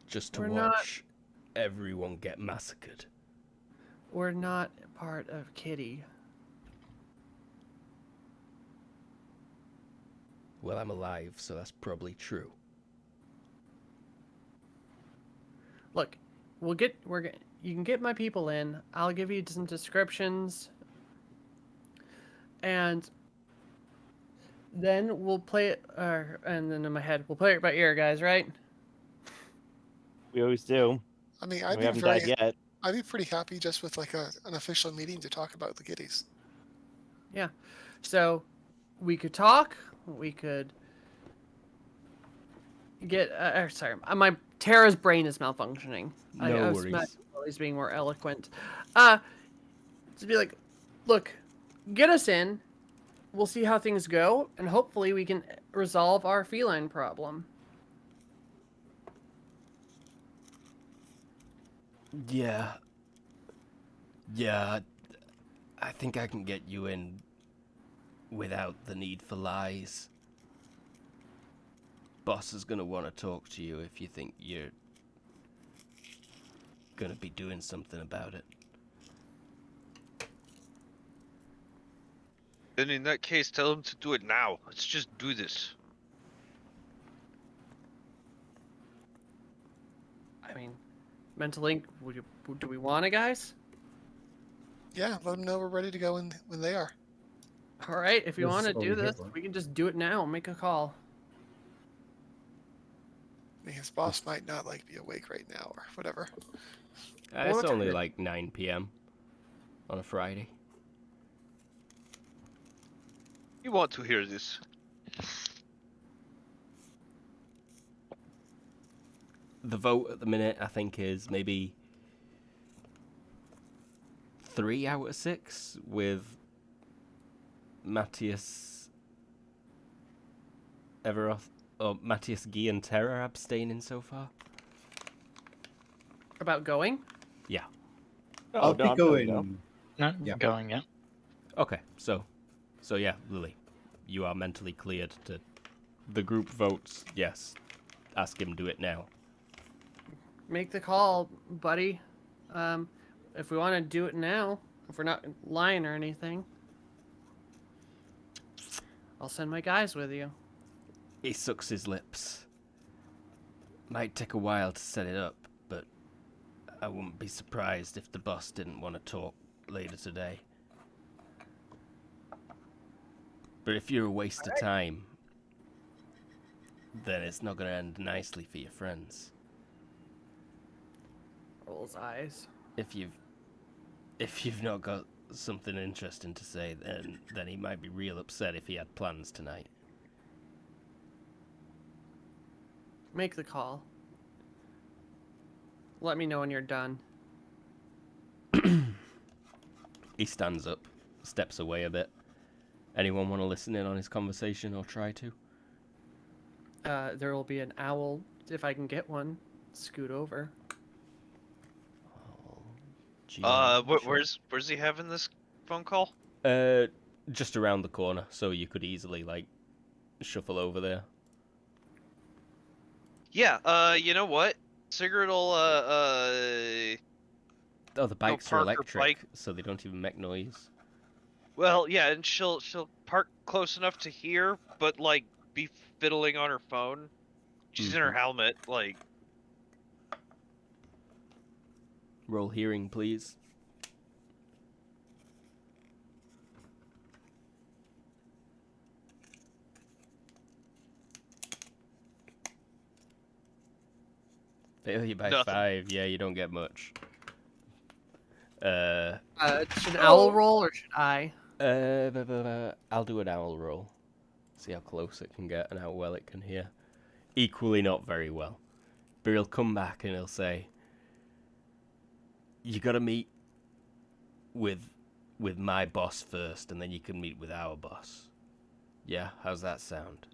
A: just to
C: We're not-
A: watch everyone get massacred.
C: We're not part of Kitty.
A: Well, I'm alive, so that's probably true.
C: Look, you can get my people in. I'll give you some descriptions, and then we'll play it. And then in my head, we'll play it by ear, guys. Right?
B: We always do.
F: I mean,
B: We haven't died yet.
F: I'd be pretty happy just with like an official meeting to talk about the kitties.
C: Yeah. So we could talk. We could get. Sorry, my Tara's brain is malfunctioning.
A: No worries.
C: He's being more eloquent. To be like, look, get us in. We'll see how things go, and hopefully we can resolve our feline problem.
A: Yeah. Yeah, I think I can get you in without the need for lies. Boss is gonna want to talk to you if you think you're gonna be doing something about it.
E: Then in that case, tell him to do it now. Let's just do this.
C: I mean, Mental Link, do we want it, guys?
F: Yeah, let them know we're ready to go when they are.
C: All right, if you
D: This is
C: want to
D: what
C: do
D: we're here
C: this,
D: for.
C: we can just do it now. Make a call.
F: I mean, his boss might not like be awake right now or whatever.
A: It's
F: Well,
A: only
F: okay.
A: like 9 p.m. on a Friday.
E: You want to hear this?
A: The vote at the minute, I think, is maybe 3 out of 6, with Matthias Everoth, or Matthias Guy and Terra abstaining so far.
C: About going?
A: Yeah.
D: I'll
B: no,
D: be
B: I'm gonna
D: going.
B: go.
G: No,
D: Yeah.
G: going, yeah.
A: Okay, so yeah, Lily, you are mentally cleared to. The group votes yes. Ask him do it now.
C: Make the call, buddy. If we want to do it now, if we're not lying or anything, I'll send my guys with you.
A: He sucks his lips. Might take a while to set it up, but I wouldn't be surprised if the boss didn't want to talk later today. But if you're a waste of time, then it's not going to end nicely for your friends.
C: Rolls eyes.
A: If you've not got something interesting to say, then he might be real upset if he had plans tonight.
C: Make the call. Let me know when you're done.
A: He stands up, steps away a bit. Anyone want to listen in on his conversation or try to?
C: There will be an owl, if I can get one, scoot over.
E: Where's he having this phone call?
A: Just around the corner, so you could easily like shuffle over there.
E: Yeah. You know what? Sigrid will
A: Oh, the bikes are
E: park her
A: electric,
E: bike.
A: so they don't even make noise.
E: Well, yeah, and she'll park close enough to hear, but like be fiddling on her phone. She's in her helmet, like.
A: Roll hearing, please. Failure by
E: Nothing.
A: 5. Yeah, you don't get much.
C: Should an owl roll or should I?
A: I'll do an owl roll. See how close it can get and how well it can hear. Equally not very well. But he'll come back and he'll say, you gotta meet with my boss first, and then you can meet with our boss. Yeah, how's that sound?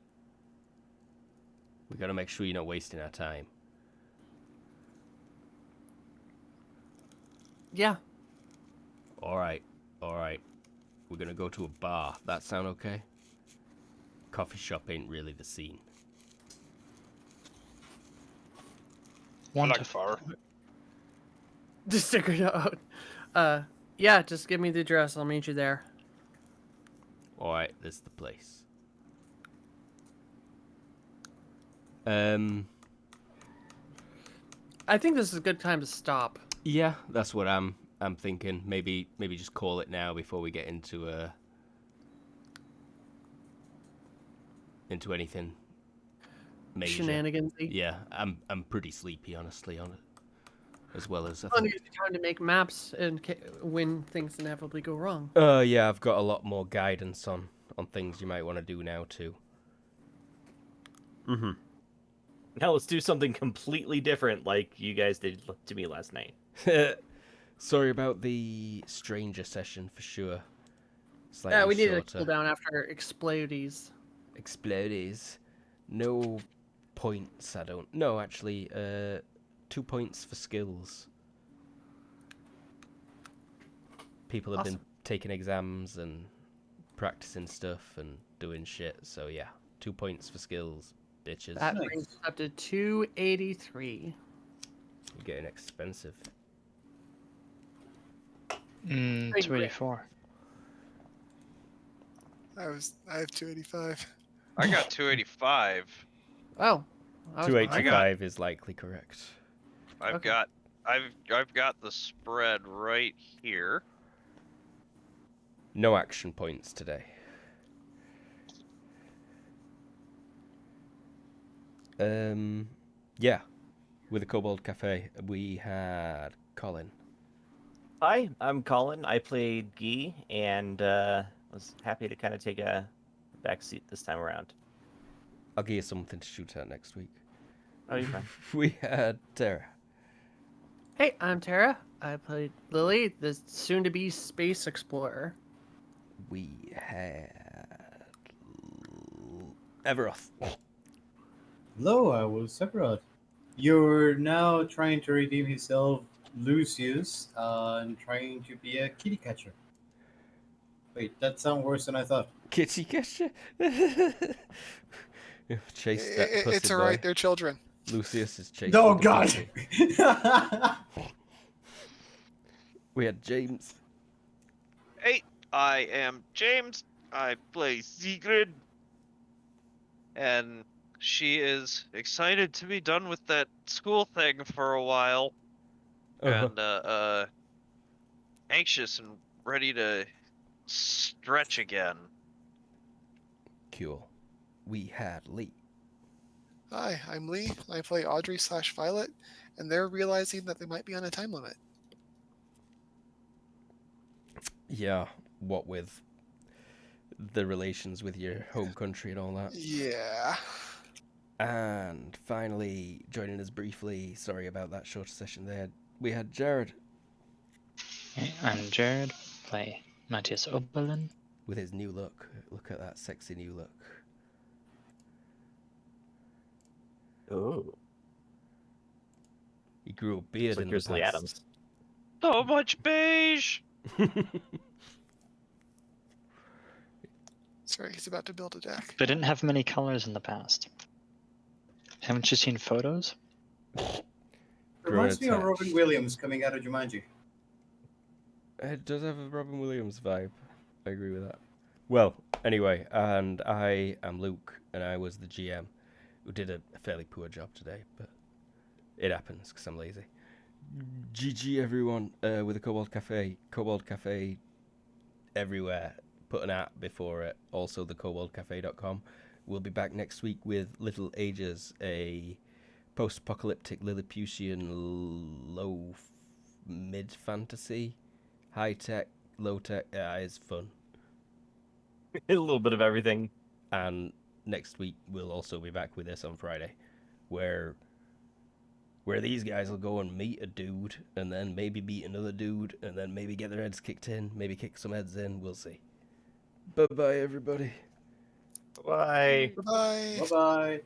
A: We gotta make sure you're not wasting our time.
C: Yeah.
A: Alright. We're gonna go to a bar. That sound okay? Coffee shop ain't really the scene.
G: Wonderful.
C: Just figure it out. Yeah, just give me the address. I'll meet you there.
A: Alright, this is the place.
C: I think this is a good time to stop.
A: Yeah, that's what I'm thinking. Maybe just call it now before we get into anything major.
C: Shenanigans.
A: Yeah, I'm pretty sleepy, honestly, on it. As well as I
C: Plenty
A: think.
C: of time to make maps and when things inevitably go wrong.
A: Yeah, I've got a lot more guidance on things you might want to do now too. Mm-hmm.
B: Now let's do something completely different, like you guys did to me last night.
A: Sorry about the stranger session for sure.
C: Yeah,
A: Slightly
C: we needed
A: shorter.
C: to cool down after explodies.
A: Explodies. No points, I don't. No, actually, 2 points for skills. People have been taking exams and practicing stuff and doing shit, so yeah. 2 points for skills, bitches.
C: That
D: Nice.
C: brings us up to 283.
A: You're getting expensive.
G: 284.
F: I have 285.
E: I got 285.
C: Oh. I was behind.
A: 285 is likely correct.
E: I've
C: Okay.
E: got the spread right here.
A: No action points today. Yeah. With the Kobold Cafe, we had Colin.
B: Hi, I'm Colin. I played Guy and was happy to kind of take a back seat this time around.
A: I'll give you something to shoot at next week.
B: Oh, you're fine.
A: We had Tara.
C: Hey, I'm Tara. I played Lily, the soon-to-be space explorer.
A: We had Everoth.
D: Hello, I was Sephiroth. You're now trying to redeem yourself, Lucius, and trying to be a kitty catcher. Wait, that sounds worse than I thought.
A: Kitty catcher. Chase that pussy
F: It's alright,
A: boy.
F: they're children.
A: Lucius is chasing.
D: Oh
A: the
D: God!
A: pussy. We had James.
E: Hey, I am James. I play Sigrid. And she is excited to be done with that school thing for a while. And anxious and ready to stretch again.
A: Cool. We had Lee.
F: Hi, I'm Lee. I play Audrey/Violet, and they're realizing that they might be on a time limit.
A: Yeah, what with the relations with your home country and all that.
F: Yeah.
A: And finally, joining us briefly, sorry about that short session there, we had Jared.
G: Okay, I'm Jared. Play Matthias Oberlin.
A: With his new look. Look at that sexy new look.
B: Oh,
A: He grew a beard
B: it's like
A: in the
B: Grizzly
A: past.
B: Adams.
E: So much beige.
F: Sorry, he's about to build a deck.
G: They didn't have many colors in the past. Haven't you seen photos?
D: Reminds me of
A: attached.
D: Robin Williams coming out of Jumanji.
A: It does have a Robin Williams vibe. I agree with that. Well, anyway, and I am Luke, and I was the GM, who did a fairly poor job today, but it happens because I'm lazy. GG everyone with the Cobalt Cafe everywhere. Put an at before it. Also, the koboldcafe.com. We'll be back next week with Little Ages, a post-apocalyptic Lilliputian mid fantasy, high tech, low tech. It's fun.
B: A little bit of everything.
A: And next week we'll also be back with this on Friday, where these guys will go and meet a dude, and then maybe meet another dude, and then maybe get their heads kicked in, maybe kick some heads in. We'll see. Bye bye, everybody.
B: Bye.
F: Bye bye.
D: Bye bye.